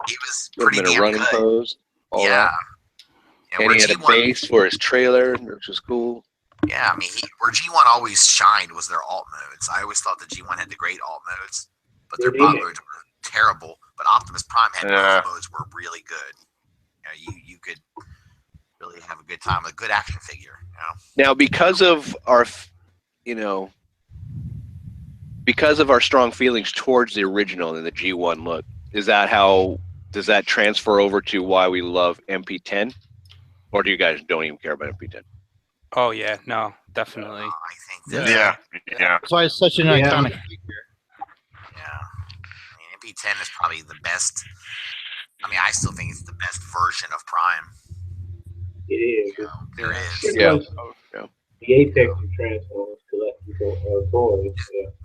he was pretty damn running good. pose. That. And he had a base for his trailer, which was cool. Yeah, I mean, where G1 always shined was their alt modes. I always thought that G1 had the great alt modes, but their bot modes were terrible. But Optimus Prime had alt modes were really good. You could really have a good time with a good action figure. Now, because of our, because of our strong feelings towards the original and the G1 look, does that transfer over to why we love MP10? Or do you guys don't even care about MP10? Oh yeah, no, definitely. I think yeah. That's why it's such an iconic figure. Yeah. I mean, MP10 is probably the best. I mean, I still think it's the best version of Prime. It is. There is. Yeah. The Apex of Transformers collectible toys.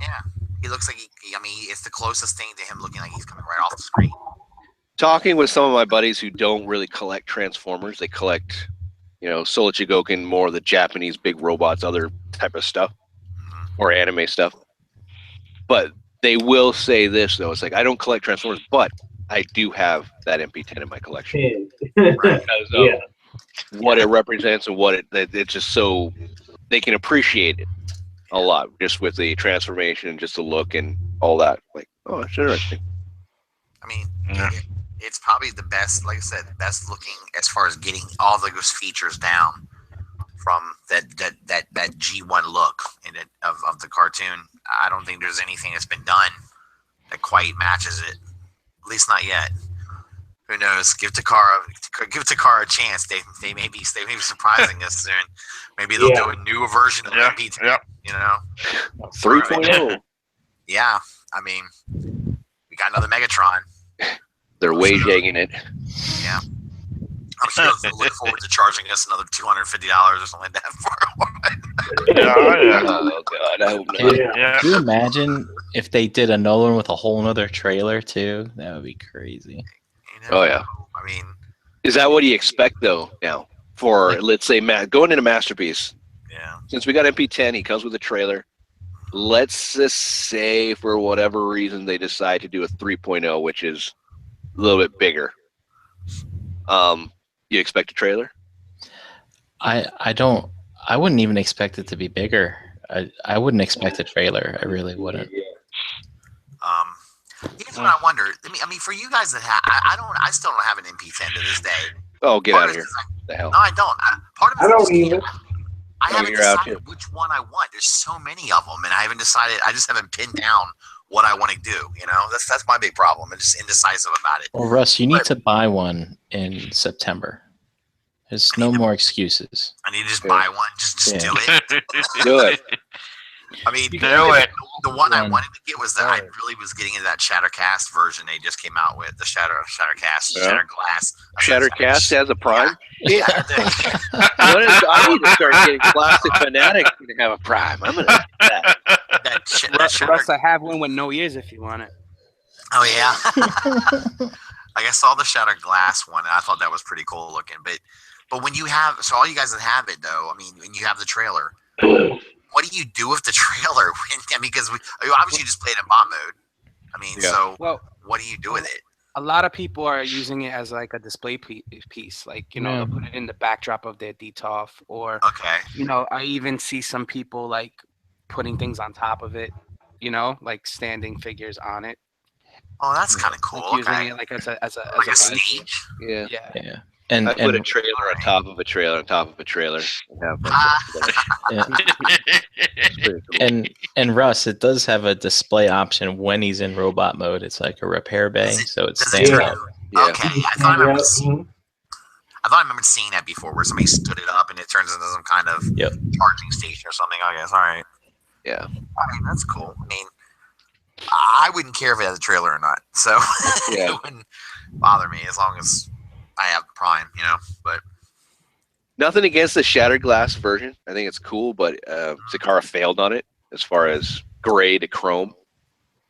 Yeah. He looks like it's the closest thing to him looking like he's coming right off the screen. Talking with some of my buddies who don't really collect Transformers, they collect, Soul Chigokin, more of the Japanese big robots, other type of stuff, or anime stuff. But they will say this, though. It's like, I don't collect Transformers, but I do have that MP10 in my collection. Because of what it represents and what it's just so they can appreciate it a lot just with the transformation and just the look and all that. Like, oh, it's interesting. I mean, it's probably the best, like I said, best looking as far as getting all those features down from that G1 look of the cartoon. I don't think there's anything that's been done that quite matches it. At least not yet. Who knows? Give Takara a chance. They may be surprising us soon. Maybe they'll do a new version of MP10. 3.0. Yeah, I mean, we got another Megatron. They're wage-egging it. Yeah. I'm sure they'll look forward to charging us another $250 or something like that for it. Oh, God, I hope not. Can you imagine if they did another one with a whole nother trailer, too? That would be crazy. Oh, yeah. I mean, is that what you expect, though, now? For, let's say, going into Masterpiece. Yeah. Since we got MP10, he comes with a trailer. Let's just say, for whatever reason, they decide to do a 3.0, which is a little bit bigger. You expect a trailer? I wouldn't even expect it to be bigger. I wouldn't expect a trailer. I really wouldn't. Here's what I wonder. I mean, for you guys that have, I still don't have an MP10 to this day. Oh, get out of here! The hell? No, I don't. Part of it I don't either. I haven't decided which one I want. There's so many of them, and I haven't decided. I just haven't pinned down what I want to do. That's my big problem. I'm just indecisive about it. Well, Russ, you need to buy one in September. There's no more excuses. I need to just buy one. Just do it. Do it. I mean, Do it. the one I wanted to get was that I really was getting into that Shattercast version they just came out with. The Shattercast, Yeah. Shatterglass. Shattercast has a Prime. Yeah. I need to start getting classic Fanatics to have a Prime. I'm gonna do that. Russ, I have one with no ears if you want it. Oh yeah. Like I saw the Shattered Glass one, and I thought that was pretty cool looking. But when you have, so all you guys that have it though, I mean, when you have the trailer, what do you do with the trailer? I mean, because we obviously just played in bot mode. I mean, so what do you do with it? A lot of people are using it as like a display piece, like they'll put it in the backdrop of their DTOF, or I even see some people like putting things on top of it, like standing figures on it. Oh, that's kind of cool. Like using it like as a stage. Yeah. And I put a trailer on top of a trailer on top of a trailer. And Russ, it does have a display option when he's in robot mode. It's like a repair bay, so it stands up. Yeah. Okay, I thought I remember seeing that before, where somebody stood it up and it turns into some kind of charging station or something. I guess. All right. Yeah. I mean, that's cool. I mean, I wouldn't care if it has a trailer or not, so it wouldn't bother me as long as I have Prime, but nothing against the Shattered Glass version. I think it's cool, but Zakara failed on it as far as gray to chrome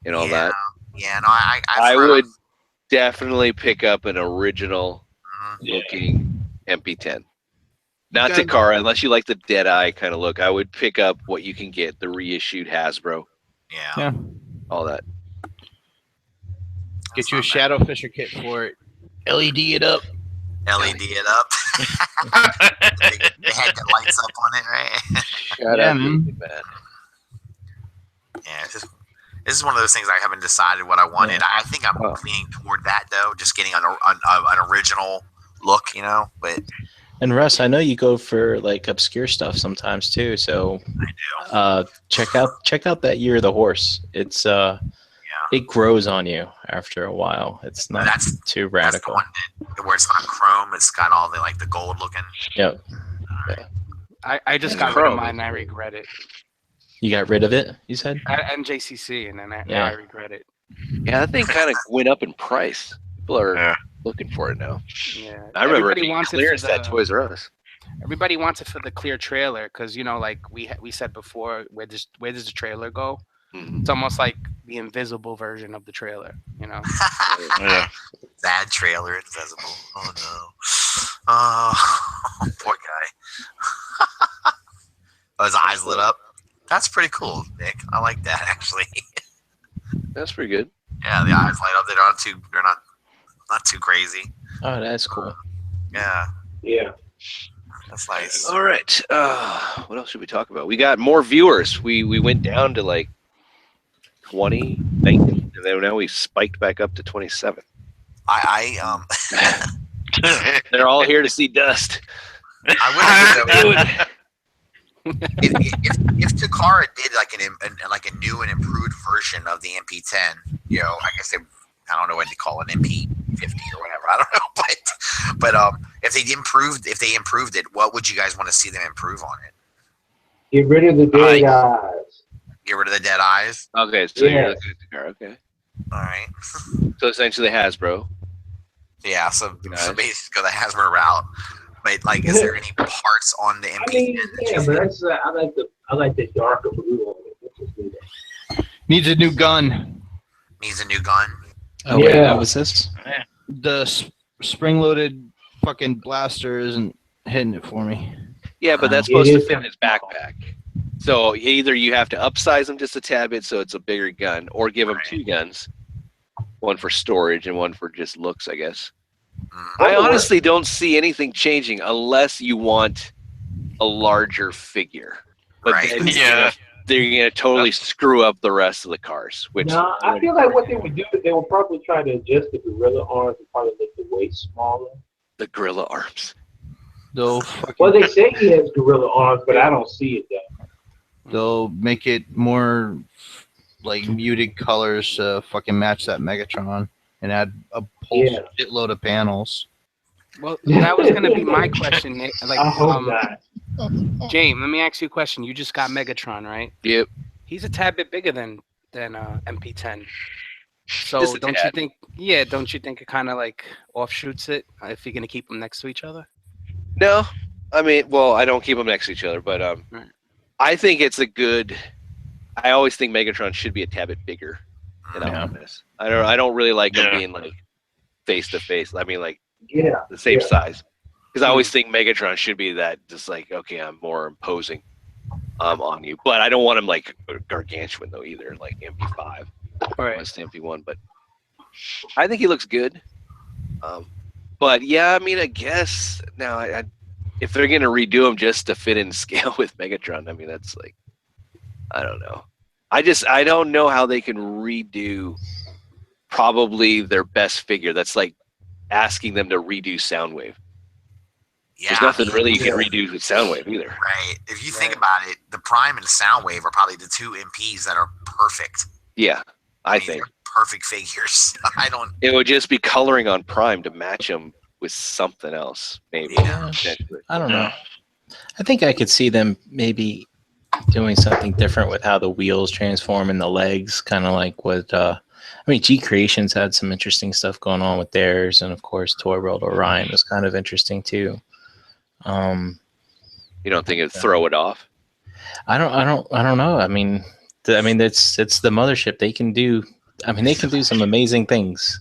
and all that. Yeah, no, I would definitely pick up an original looking MP10. Not Zakara, unless you like the Deadeye kind of look. I would pick up what you can get, the reissued Hasbro. Yeah. All that. Get you a Shadow Fisher kit for it. LED it up. LED it up. they had the lights up on it, right? Shut up, man. Yeah, this is one of those things I haven't decided what I wanted. I think I'm leaning toward that though, just getting an original look, But and Russ, I know you go for like obscure stuff sometimes too. So I do. Check out that Year of the Horse. It's it grows on you after a while. It's not too radical. That's the one where it's not chrome. It's got all the gold looking. Yep. I just got rid of mine and I regret it. You got rid of it, you said? And JCC, and then I regret it. Yeah, that thing kind of went up in price. People are looking for it now. Yeah, I remember it being clearance at Toys R Us. Everybody wants it for the clear trailer because like we said before, where does the trailer go? It's almost like the invisible version of the trailer, Yeah. Bad trailer, invisible. Oh no. Oh, poor guy. His eyes lit up. That's pretty cool, Nick. I like that actually. That's pretty good. Yeah, the eyes light up. They're not too crazy. Oh, that's cool. Yeah. Yeah. That's nice. All right. What else should we talk about? We got more viewers. We went down to like 20, 19, and then now we spiked back up to 27. They're all here to see Dust. I would if Takara did like a new and improved version of the MP10, I guess I don't know what they call it, MP50 or whatever. I don't know, but if they improved it, what would you guys want to see them improve on it? Get rid of the dead eyes. Get rid of the dead eyes. Okay, so you're looking at the car. Okay. All right. So essentially Hasbro. Yeah. So basically go the Hasbro route. But is there any parts on the MP10? But I like the darker blue on it. Needs a new gun. Needs a new gun. Oh wait, what was this? The spring-loaded fucking blaster isn't hitting it for me. Yeah, but that's supposed to fit in his backpack. So either you have to upsize him just a tad bit so it's a bigger gun, or give him two guns, one for storage and one for just looks, I guess. I honestly don't see anything changing unless you want a larger figure. But then they're going to totally screw up the rest of the cars. Which I feel like what they would do is they would probably try to adjust the gorilla arms and probably make the weight smaller. The gorilla arms. Well, they say he has gorilla arms, but I don't see it though. They'll make it more like muted colors to fucking match that Megatron and add a whole shitload of panels. Well, that was going to be my question, Nick. I hope not. James, let me ask you a question. You just got Megatron, right? Yep. he's a tad bit bigger than MP10. So Just a don't you tad. think? Yeah, don't you think it kind of like offshoots it if you're gonna keep them next to each other? No, I mean, well, I don't keep them next to each other, but Right. I think it's a good. I always think Megatron should be a tad bit bigger than Yeah. Optimus. I don't really like them Yeah. being like face to face. I mean, like Yeah. the same Yeah. size. Because I always think Megatron should be that, just like, okay, I'm more imposing on you, but I don't want him like gargantuan though either, like MP5, Right. less than MP1. But I think he looks good. But yeah, I mean, I guess now if they're gonna redo him just to fit in scale with Megatron, I mean, that's like, I don't know. I don't know how they can redo probably their best figure. That's like asking them to redo Soundwave. Yeah, There's nothing really you can redo with Soundwave either. Right. If you think about it, the Prime and the Soundwave are probably the two MPs that are perfect. Yeah, I mean, think they're perfect figures. I don't. it would just be coloring on Prime to match them with something else, maybe. Yeah. Potentially. I don't know. I think I could see them maybe doing something different with how the wheels transform and the legs, kind of like what I mean, G Creations had some interesting stuff going on with theirs, and of course Toy World Orion was kind of interesting too. You don't think it'd throw it off? I don't know. I mean, it's the mothership. They can do. I mean, they can do some amazing things.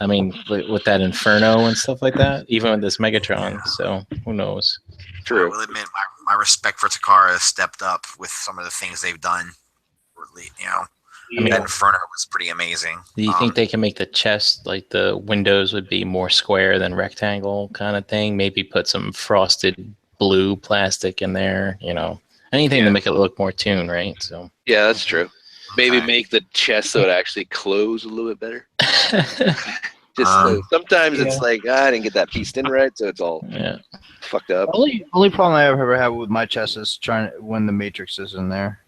I mean, with that Inferno and stuff like that, even with this Megatron. So who knows? True. I will admit, my respect for Takara has stepped up with some of the things they've done. You know, I mean, that Inferno was pretty amazing. Do you think they can make the chest, like the windows would be more square than rectangle kind of thing? Maybe put some frosted blue plastic in there, you know, anything to make it look more tuned, right? So Yeah, that's true. Maybe Okay. make the chest so it actually close a little bit better. Just sometimes it's like, I didn't get that pieced in right, so it's all yeah. fucked up. Only problem I ever had with my chest is trying when the Matrix is in there.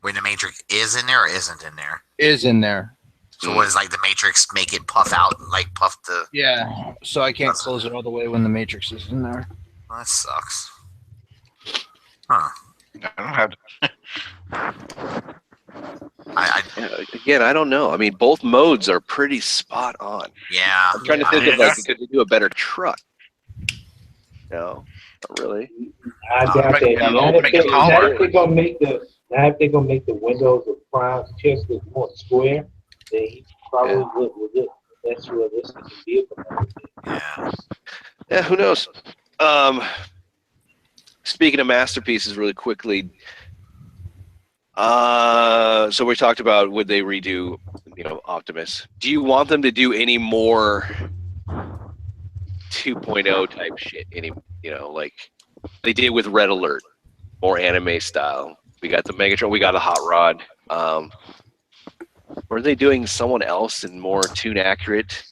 When the Matrix is in there or isn't in there? Is in there. So what is like the Matrix make it puff out, like puff the? Yeah. So I can't close it all the way when the Matrix is in there. Well, that sucks. Huh. I don't have to. Again, I don't know. I mean, both modes are pretty spot on. Yeah. I'm trying to think of like, could they do a better truck? No, not really. I doubt that. Now if they're gonna make the windows of Prime's chest look more square, then he probably would look less realistic and vehicle. Yeah. Yeah, who knows? Speaking of masterpieces, really quickly. So we talked about would they redo, Optimus? Do you want them to do any more 2.0 type shit? Like they did with Red Alert, more anime style. We got the Megatron, we got a Hot Rod. Were they doing someone else and more tune accurate,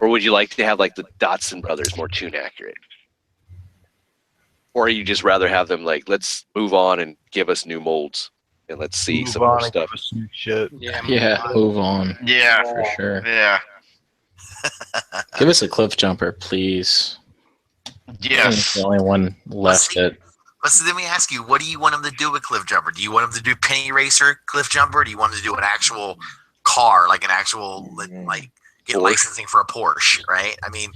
or would you like to have like the Dotson brothers more tune accurate? Or you just rather have them like, let's move on and give us new molds and let's see some more stuff. Shit. Yeah, move on. Yeah, for sure. Yeah. Give us a cliff jumper, please. I think it's Yes. the only one left that. But so let me ask you, what do you want him to do with Cliff Jumper? Do you want him to do Penny Racer Cliff Jumper? Or do you want him to do an actual car, like an actual, like get Porsche. licensing for a Porsche, right? I mean,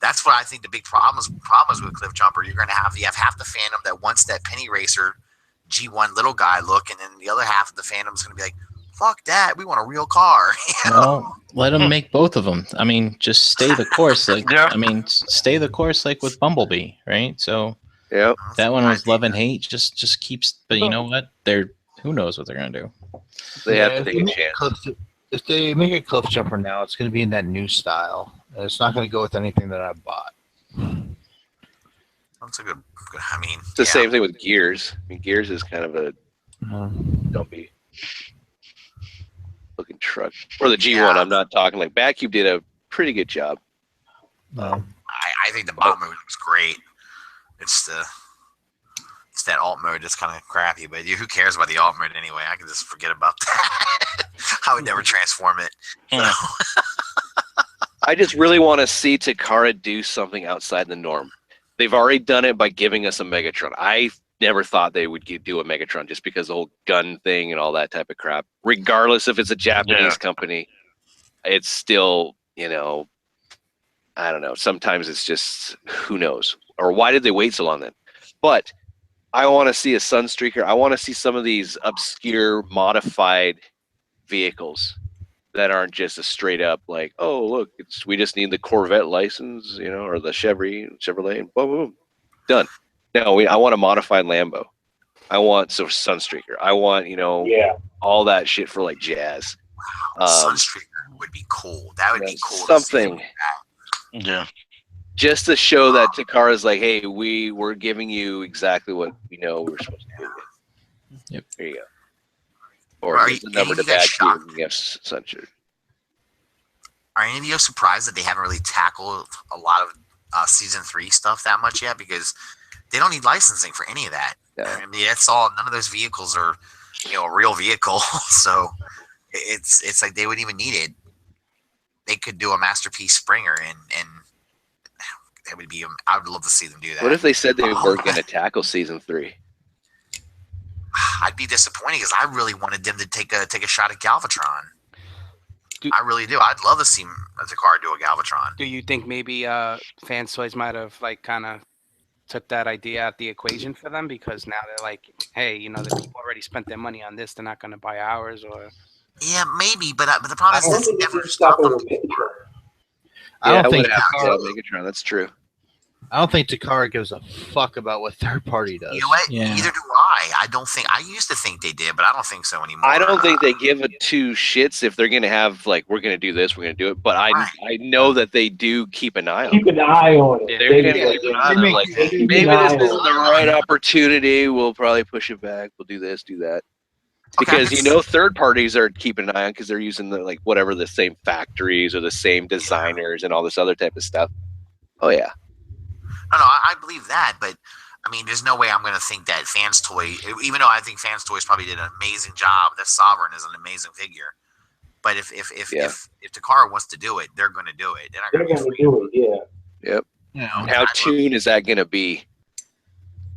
that's what I think the big problems with Cliff Jumper. You're going to have half the fandom that wants that Penny Racer G1 little guy look, and then the other half of the fandom is going to be like, fuck that, we want a real car. You know? Well, let them make both of them. I mean, just stay the course. Like, Yeah. I mean, stay the course like with Bumblebee, right? So Yep. that one was love and hate. Just keeps. But you know what? Who knows what they're gonna do? They have if to take a chance. If they make a cliff jumper now, it's going to be in that new style. It's not going to go with anything that I bought. That's a good. I mean, It's the same thing with Gears. I mean, Gears is kind of a dumpy looking truck. Or the G1. Yeah. I'm not talking like Batcube did a pretty good job. No. I think the bot mode was great. It's that alt mode that's kind of crappy, but who cares about the alt mode anyway? I can just forget about that. I would never transform it. So. I just really want to see Takara do something outside the norm. They've already done it by giving us a Megatron. I never thought they would do a Megatron just because the whole gun thing and all that type of crap. Regardless if it's a Japanese company, it's still, you know, I don't know. Sometimes it's just, who knows? Or why did they wait so long then? But I want to see a Sunstreaker. I want to see some of these obscure modified vehicles that aren't just a straight up like, oh look, we just need the Corvette license, you know, or the Chevrolet, and boom, boom, done. No, I want a modified Lambo. I want Sunstreaker. I want, you know, all that shit for like jazz. Sunstreaker would be cool. That would be cool. Something. Yeah. Just to show that Takara's like, hey, we're giving you exactly what we know we're supposed to do. Yep. There you go. Or here's the number to back you. Yes, Sunstreaker. Are any of you surprised that they haven't really tackled a lot of season 3 stuff that much yet? Because they don't need licensing for any of that. Yeah. I mean, that's all. None of those vehicles are, you know, a real vehicle. So it's like they wouldn't even need it. They could do a Masterpiece Springer, and that would be. I would love to see them do that. What if they said they weren't going to tackle season 3? I'd be disappointed because I really wanted them to take a shot at Galvatron. I really do. I'd love to see Takara do a Galvatron. Do you think maybe Fans Toys might have like kind of took that idea out the equation for them, because now they're like, hey, you know, the people already spent their money on this, they're not going to buy ours? Or yeah, maybe, but the problem is this never stop stopped them. I don't think Megatron. That's true. I don't think Takara gives a fuck about what third party does. You know what? Yeah. Neither do I. I don't think. I used to think they did, but I don't think so anymore. I don't think they give a two shits if they're gonna have like, we're gonna do this, we're gonna do it. But I know that they do keep an eye on it. Keep an eye on it. They're gonna keep an eye on it. Like, maybe this isn't the right opportunity. We'll probably push it back. We'll do this, do that. Because you know, third parties are keeping an eye on because they're using the like whatever the same factories or the same designers and all this other type of stuff. Oh yeah. No, I believe that, but I mean, there's no way I'm going to think that Fans Toy, even though I think Fans Toys probably did an amazing job. That Sovereign is an amazing figure, but if Takara wants to do it, they're going to do it. They're going to do it, yeah. Yep. Yeah. How tuned is that going to be?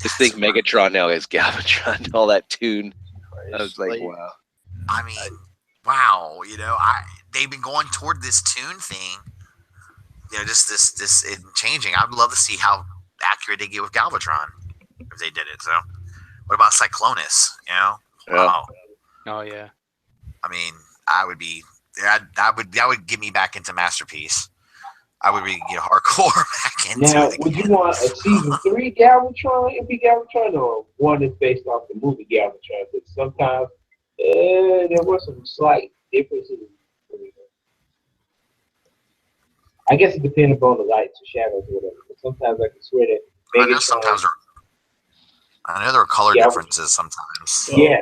Just think Megatron now is Galvatron, all that tune. I was like, wow. I mean, wow. You know, they've been going toward this tune thing. You know, just this changing. I'd love to see how accurate they get with Galvatron if they did it. So, what about Cyclonus? You know, wow. Oh yeah. I mean, I would be. That would get me back into Masterpiece. I would really get hardcore back into. Now, would you want a season 3 Galvatron? It'd be Galvatron, or one that's based off the movie Galvatron? Because sometimes there were some slight differences. I guess it depends upon the lights or shadows or whatever. But sometimes I can swear that. I know there are color differences sometimes. Yeah.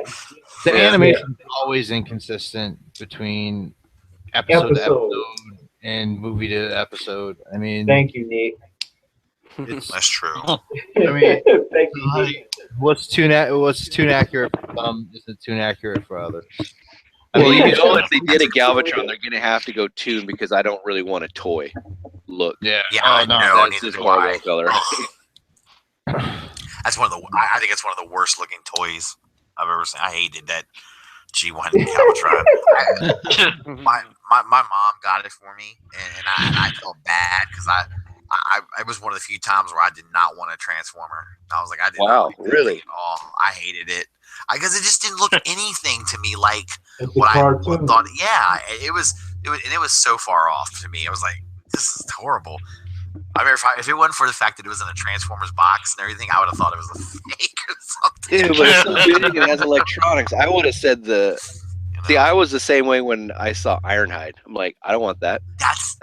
The animation is always inconsistent between episode to episode and movie to episode. I mean, thank you, Nick. That's true. I mean, thank you, Nick. What's tune accurate for some isn't tune accurate for others. Well, you know, if they did a Galvatron, they're gonna have to go tune because I don't really want a toy look. Yeah. I know. That's just horrible color. That's one of the. I think it's one of the worst looking toys I've ever seen. I hated that G1 Galvatron. my mom got it for me, and I felt bad because I was one of the few times where I did not want a Transformer. I was like, I didn't. Wow, really? Oh, I hated it. Because it just didn't look anything to me like what I thought. Yeah, it was, and it was so far off to me. I was like, this is horrible. I mean, if it wasn't for the fact that it was in a Transformers box and everything, I would have thought it was a fake or something. Dude, but it's so big. It has electronics. I would have said See, I was the same way when I saw Ironhide. I'm like, I don't want that. That's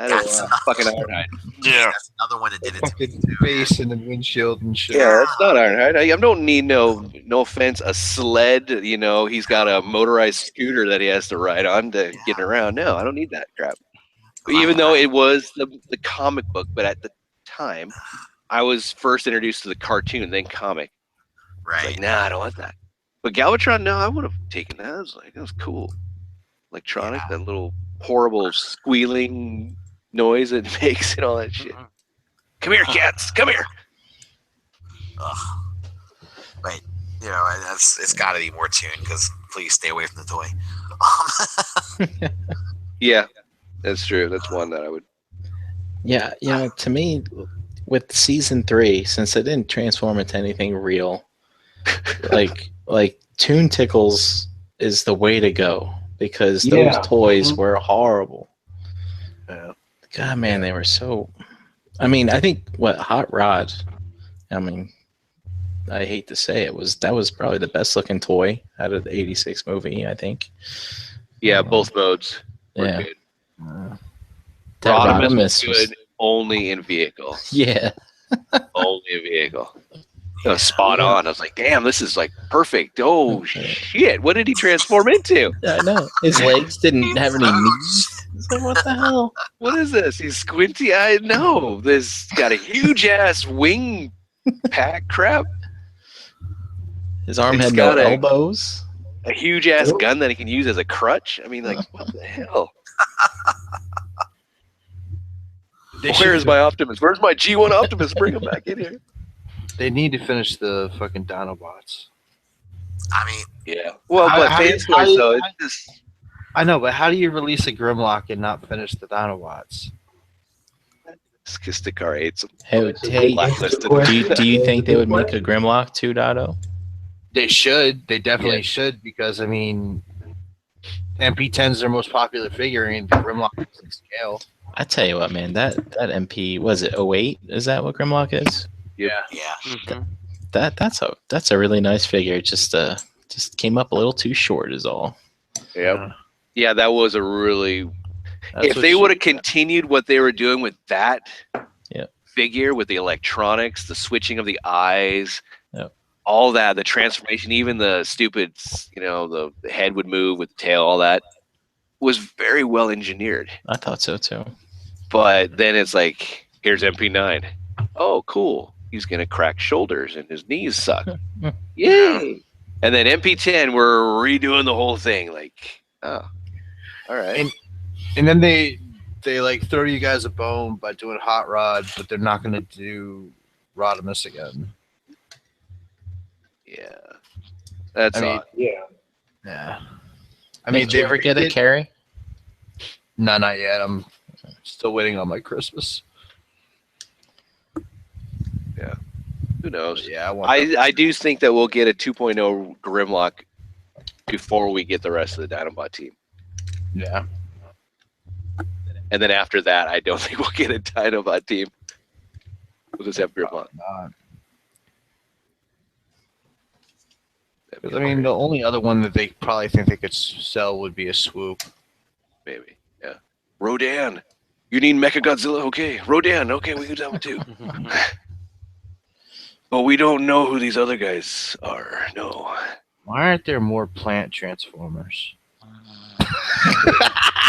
fucking Ironhide. Yeah, that's another one that did it. Fucking face and the windshield and shit. Yeah, that's not Ironhide. I don't need no offense, a sled. You know, he's got a motorized scooter that he has to ride on to get around. No, I don't need that crap. Even though it was the comic book, but at the time, I was first introduced to the cartoon, then comic. Right. Like, nah, I don't want that. But Galvatron, no, I would have taken that. I was like, that was cool. Electronic, that little horrible squealing noise it makes and all that shit. Come here, cats. Come here. But You know, it's got to be more tuned because please stay away from the toy. Yeah, that's true. That's one that I would. Yeah, you know, to me, with season 3, since it didn't transform into anything real, like Toon Tickles is the way to go because those toys were horrible. God, man, they were so. I mean, I think Hot Rod. I mean, I hate to say that was probably the best looking toy out of the '86 movie. I think. Yeah, both modes were Yeah. good. That Rodimus was good only in vehicle. Yeah. Only in vehicle. Spot on. I was like, damn, this is like perfect. Oh shit! What did he transform into? I know his legs didn't have any knees. It's like, what the hell? What is this? He's squinty eyed. No, this got a huge ass wing pack crap. His arm had no elbows. A huge ass gun that he can use as a crutch. I mean, like, what the hell? Where's my Optimus? Where's my G1 Optimus? Bring him back in here. They need to finish the fucking Dinobots. I mean, yeah. Well, but fans though, it's just. I know, but how do you release a Grimlock and not finish the Dinobots? Skistikar ate some. Hey, do you think they would make a Grimlock 2.0? They should. They definitely should because I mean, MP10 is their most popular figurine. The Grimlock is in scale. I tell you what, man, that MP was it 08? Is that what Grimlock is? Yeah. Yeah. That's a really nice figure. Just came up a little too short, is all. Yeah. Yeah, that was a really. If they would have continued what they were doing with that figure, with the electronics, the switching of the eyes, all that, the transformation, even the stupid, the head would move with the tail, all that was very well engineered. I thought so too. But then it's like, here's MP9. Oh, cool. He's going to crack shoulders and his knees suck. Yay. And then MP10, we're redoing the whole thing. Like, oh, all right. And then they like throw you guys a bone by doing Hot Rod, but they're not going to do Rodimus again. Yeah. That's odd. Yeah. I mean, did you ever get a Carrie? No, not yet. I'm still waiting on my Christmas. Yeah. Who knows? Yeah, I do think that we'll get a 2.0 Grimlock before we get the rest of the Dinobot team. Yeah. And then after that, I don't think we'll get a Dinobot team. We'll just have Grimlock. I mean, the only other one that they probably think they could sell would be a Swoop. Maybe, yeah. Rodan. You need Mechagodzilla? Okay. Rodan. Okay, we can do that one too. But we don't know who these other guys are. No. Why aren't there more plant transformers?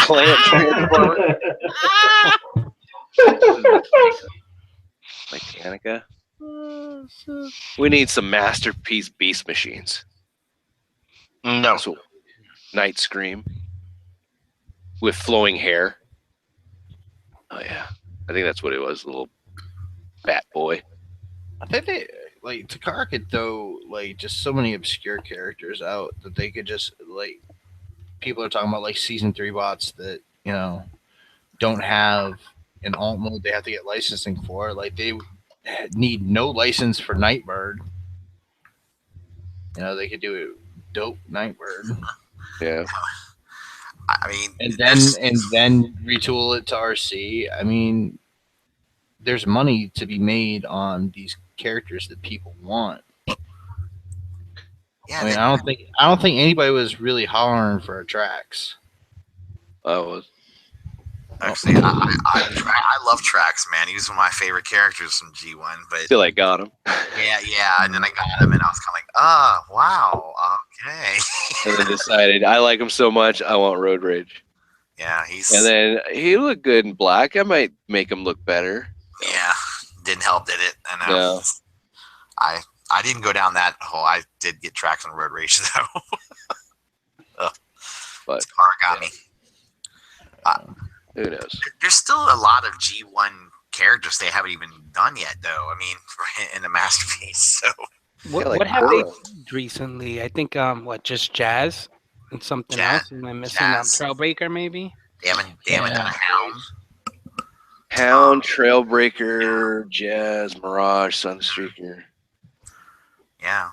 Plant transformers? Mechanica? We need some Masterpiece beast machines. No. So, Night Scream with flowing hair. Oh yeah, I think that's what it was. Little Bat Boy. I think they Takara could throw just so many obscure characters out that they could just people are talking about season 3 bots that don't have an alt mode they have to get licensing for. They need no license for Nightbird. They could do it. Dope Nightbird. Yeah. I mean, and then retool it to RC. I mean, there's money to be made on these characters that people want. Yeah, I mean, I don't think anybody was really hollering for a Trax. I was. Actually, I love Trax, man. He was one of my favorite characters from G1. But still, I got him. Yeah, and then I got him, and I was kind of like, wow, okay. And then decided I like him so much, I want Road Rage. Yeah, and then he looked good in black. I might make him look better. Yeah, didn't help, did it? And no. I didn't go down that hole. I did get Trax on Road Rage though. But Takara got me. Who knows? There's still a lot of G1 characters they haven't even done yet, though. I mean, in the Masterpiece. So What have they did recently? I think just Jazz and something else. Am I missing Trailbreaker maybe? They haven't done a Hound. Hound, Trailbreaker, Jazz, Mirage, Sunstreaker. Yeah.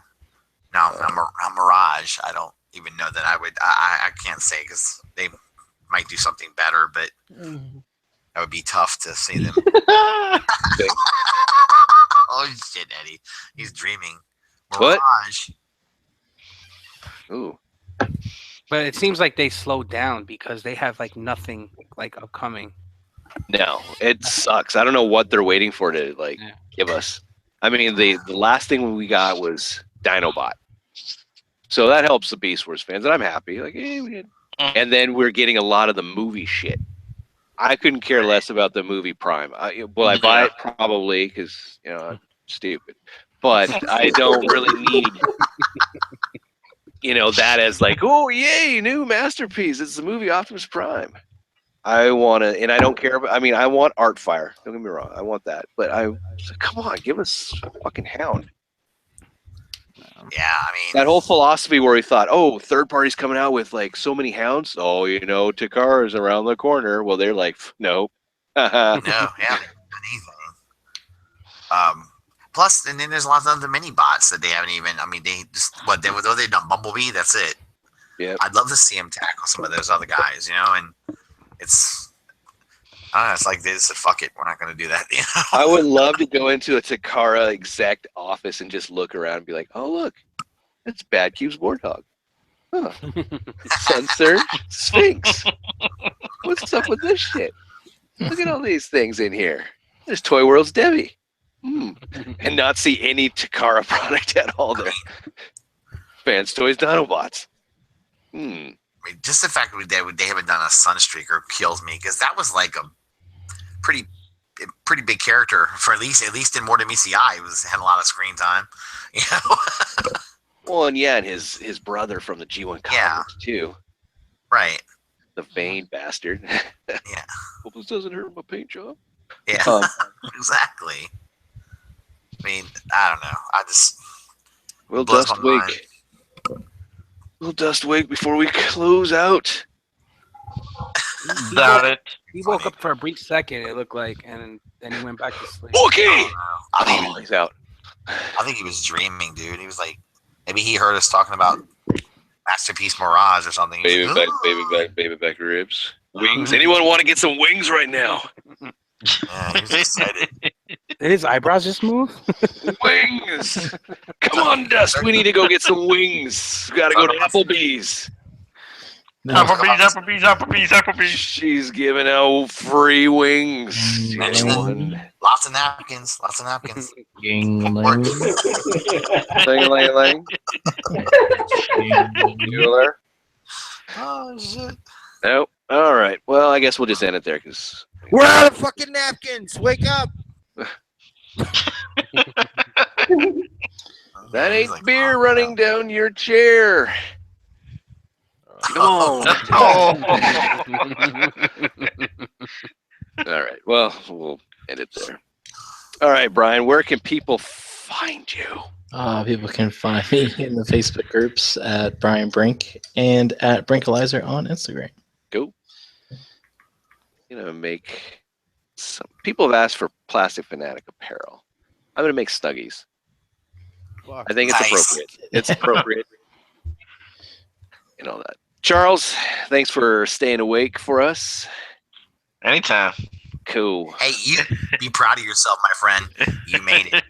No, Mirage. I don't even know that I would. I can't say because they might do something better, but that would be tough to see them. Oh shit, Eddie! He's dreaming. Mirage. What? Ooh. But it seems like they slowed down because they have like nothing like upcoming. No, it sucks. I don't know what they're waiting for to give us. I mean, the last thing we got was Dinobot, so that helps the Beast Wars fans, and I'm happy. Like, hey, we did. And then we're getting a lot of the movie shit. I couldn't care less about the movie Prime. Will I buy it? Probably, because I'm stupid. But I don't really need, that as like, oh yay, new masterpiece. It's the movie Optimus Prime. I want to, and I don't care. I mean, I want Artfire. Don't get me wrong. I want that. But come on, give us a fucking Hound. Yeah, I mean that whole philosophy where he thought, oh, third parties coming out with like so many Hounds. Oh, Takara's around the corner. Well, they're like, no. No, yeah, anything. Plus, and then there's a lot of other mini bots that they haven't even. I mean, they just they've done Bumblebee. That's it. Yeah, I'd love to see him tackle some of those other guys. And it's. I don't know, it's like they said, fuck it, we're not going to do that. I would love to go into a Takara exec office and just look around and be like, oh, look, that's Bad Cube's Warthog. Huh. Sun Surge, Sphinx. What's up with this shit? Look at all these things in here. There's Toy World's Debbie. And not see any Takara product at all there. Fans Toys Dinobots. I mean, just the fact that they haven't done a Sunstreaker kills me, because that was like a pretty big character for at least in more than ECI. It had a lot of screen time, Well, and his brother from the G1 comics too. Right. The vain bastard. Yeah. Hope this doesn't hurt my paint job. Yeah. Exactly. I mean, I don't know. I just we'll dust wake before we close out. Doubt it. He woke up for a brief second, it looked like, and then he went back to sleep. Okay. He's out. I think he was dreaming, dude. He was like, maybe he heard us talking about Masterpiece Mirage or something. Baby back ribs. Wings. Anyone want to get some wings right now? Yeah, he was excited. Did his eyebrows just move? Wings. Come on, Dust. We need to go get some wings. We got to go to Applebee's. Applebee's. She's giving out free wings. Lots of napkins. Yingling. Ling-a-ling-a-ling. Bueller. Oh, shit. Nope. All right. Well, I guess we'll just end it there because we're out of fucking napkins. Wake up. That ain't beer running down your chair. Come on. All right. Well, we'll end it there. All right, Brian, where can people find you? People can find me in the Facebook groups at Brian Brink and at Brinkalizer on Instagram. Go. Make some people have asked for Plastic Fanatic apparel. I'm gonna make Snuggies. I think it's appropriate. It's appropriate. And all that. Charles, thanks for staying awake for us. Anytime. Cool. Hey, you be proud of yourself, my friend. You made it.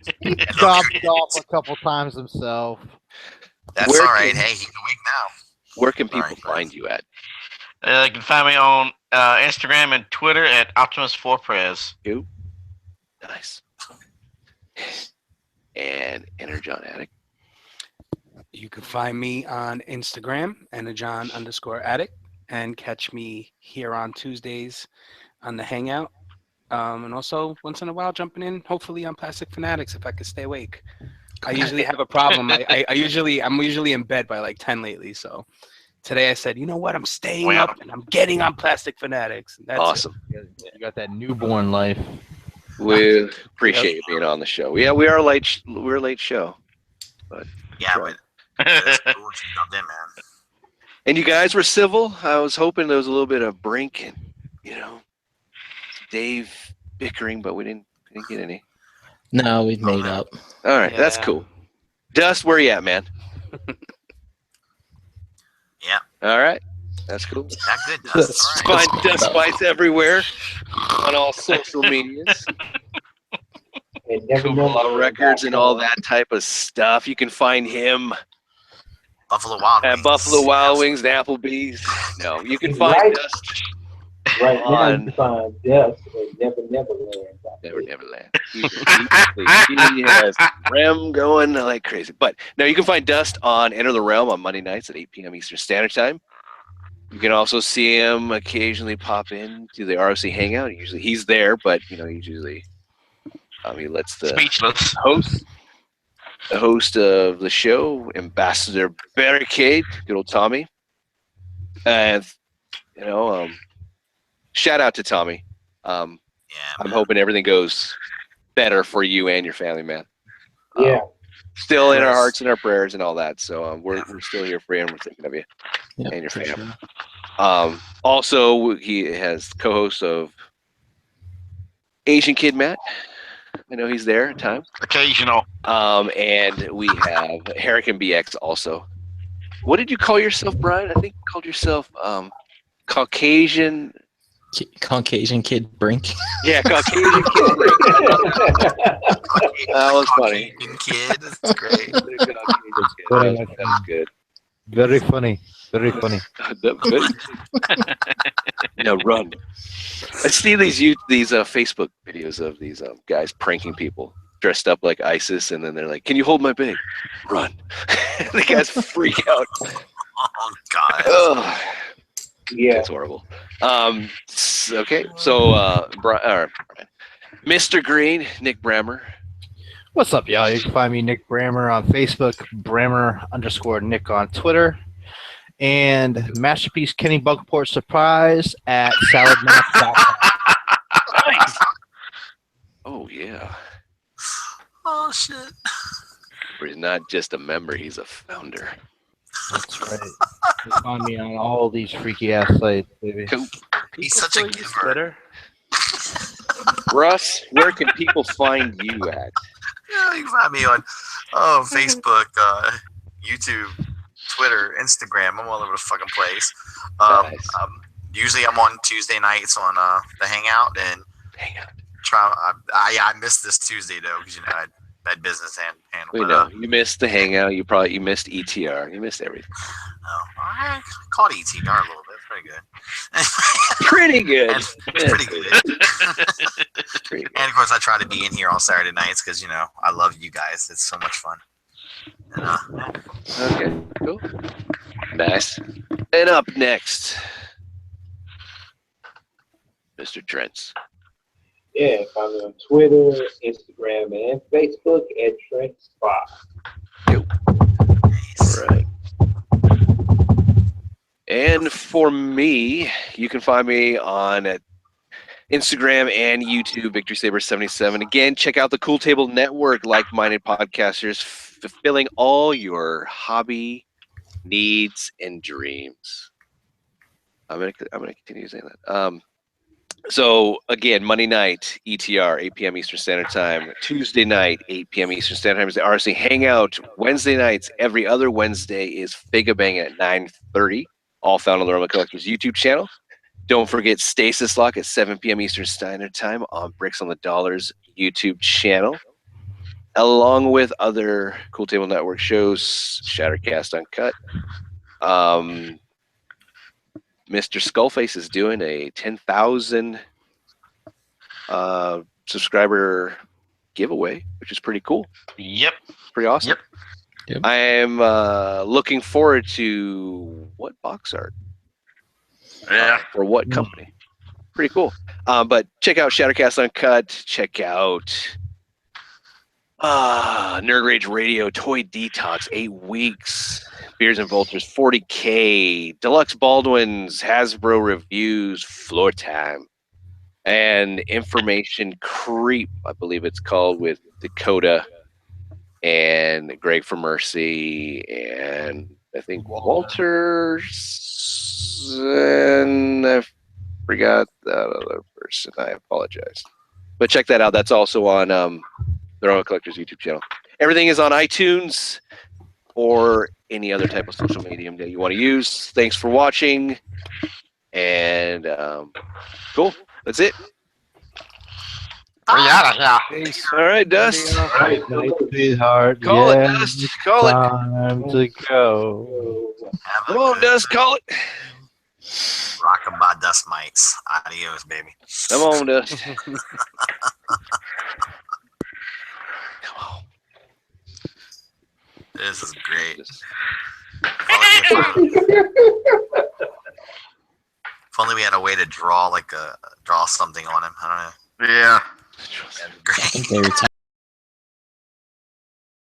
Dropped off a couple times himself. That's all right. Hey, he's awake now. Where can people find you at? You can find me on Instagram and Twitter at Optimus4Prez. Cool. Nice. And Energon Addict. You can find me on Instagram, Energon_addict, and catch me here on Tuesdays on the Hangout. And also, once in a while, jumping in, hopefully on Plastic Fanatics if I could stay awake. I usually have a problem. I'm usually in bed by like 10 lately, so today I said, you know what, I'm staying up and I'm getting on Plastic Fanatics. And that's awesome. You got that newborn life. We appreciate you being on the show. Yeah, we're a late show. But Yeah, try. but that's cool that you jumped in, man. And you guys were civil. I was hoping there was a little bit of Brink and, you know, Dave bickering, but we didn't get any. No, we've made man. up. All right, that's Yeah. cool. Dust, where you at, man? Yeah, All right, that's cool. that good. Dust. All right. Find Dust Fights everywhere on all social medias. And never Kumbala Records and all that type of stuff. You can find him Buffalo Wild at Wings. Buffalo Wild Absolutely. Wings and Applebee's. No, you can He's find right. Dust Right now, on you can find Dust and Never Land. Neverland. He has Rem going like crazy. But no, you can find Dust on Enter the Realm on Monday nights at 8 p.m. Eastern Standard Time. You can also see him occasionally pop in to the ROC Hangout. Usually he's there, but you know, usually he lets the Speechless. the host of the show, Ambassador Barricade, good old Tommy. And you know, shout out to Tommy. Yeah, I'm man. hoping everything goes better for you and your family, man. Yeah. Still in our Yes. hearts and our prayers and all that. So we're still here for you and we're thinking of you Yep, and your for family. sure. Also, he has co-host of Asian Kid Matt. I know he's there at times. Occasional. And we have Hurricane BX also. What did you call yourself, Brian? I think you called yourself Caucasian. Caucasian kid Brink. Yeah, Caucasian Kid. That was funny. Caucasian kid. That's great. Funny. That was good. Very funny. Very funny. No, run. I see these Facebook videos of these guys pranking people dressed up like ISIS, and then they're like, "Can you hold my bag?" Run. The guys freak out. Oh God. Ugh. Yeah. It's horrible. Okay, so Mr. Green, Nick Brammer. What's up, y'all? You can find me, Nick Brammer, on Facebook, Brammer_Nick on Twitter, and Masterpiece Kenny Bunkport Surprise at saladmath.com. Nice. Oh yeah. Oh shit. He's not just a member; he's a founder. That's right. You can find me on all these freaky ass sites, baby. Cool. He's such a giver. Twitter. Russ, where can people find you at? Yeah, you can find me on Facebook, YouTube, Twitter, Instagram. I'm all over the fucking place. Nice. Usually I'm on Tuesday nights on the Hangout, and Hang on. I missed this Tuesday though because you know I had business and We but, know you missed the hangout. You missed ETR. You missed everything. I caught ETR a little bit. Pretty good. Pretty good. And it's pretty good. Pretty good. And of course, I try to be in here on Saturday nights because you know I love you guys. It's so much fun. And, Okay, cool. Nice. And up next, Mr. Trent's. Yeah, find me on Twitter, Instagram, and Facebook at Trent Spot. nice. All right. And for me, you can find me on Instagram and YouTube, Victory Saber 77. Again, check out the Cool Table Network, like-minded podcasters fulfilling all your hobby needs and dreams. I'm gonna continue saying that. So again, Monday night, ETR, 8 p.m. Eastern Standard Time. Tuesday night, 8 p.m. Eastern Standard Time is the RC Hangout. Wednesday nights, every other Wednesday is Figabang at 9:30. All found on the Roma Collectors YouTube channel. Don't forget Stasis Lock at 7 p.m. Eastern Standard Time on Bricks on the Dollars YouTube channel, along with other Cool Table Network shows, Shattercast Uncut. Mr. Skullface is doing a 10,000 subscriber giveaway, which is pretty cool. Yep. Pretty awesome. Yep. I am looking forward to what box art Yeah. for what company. Pretty cool. But check out Shattercast Uncut. Check out Nerd Rage Radio, Toy Detox, 8 weeks. Beers and Vultures, 40K. Deluxe Baldwin's, Hasbro Reviews, Floor Time. And Information Creep, I believe it's called, with Dakota. and Greg for Mercy, and I think Walters, and I forgot that other person. I apologize. But check that out. That's also on their own Collectors YouTube channel. Everything is on iTunes or any other type of social medium that you want to use. Thanks for watching. And cool. That's it. We're out of here. Peace. All right, Dust. Right. Sweetheart. Call it, yeah, Dust. Call it. time to go. Come on, Dust. Call it. Rockin' by Dust Mites. Adios, baby. Come on, Dust. Come on. This is great. If only we had a way to draw something on him. I don't know. Yeah. That'd be great. Every time.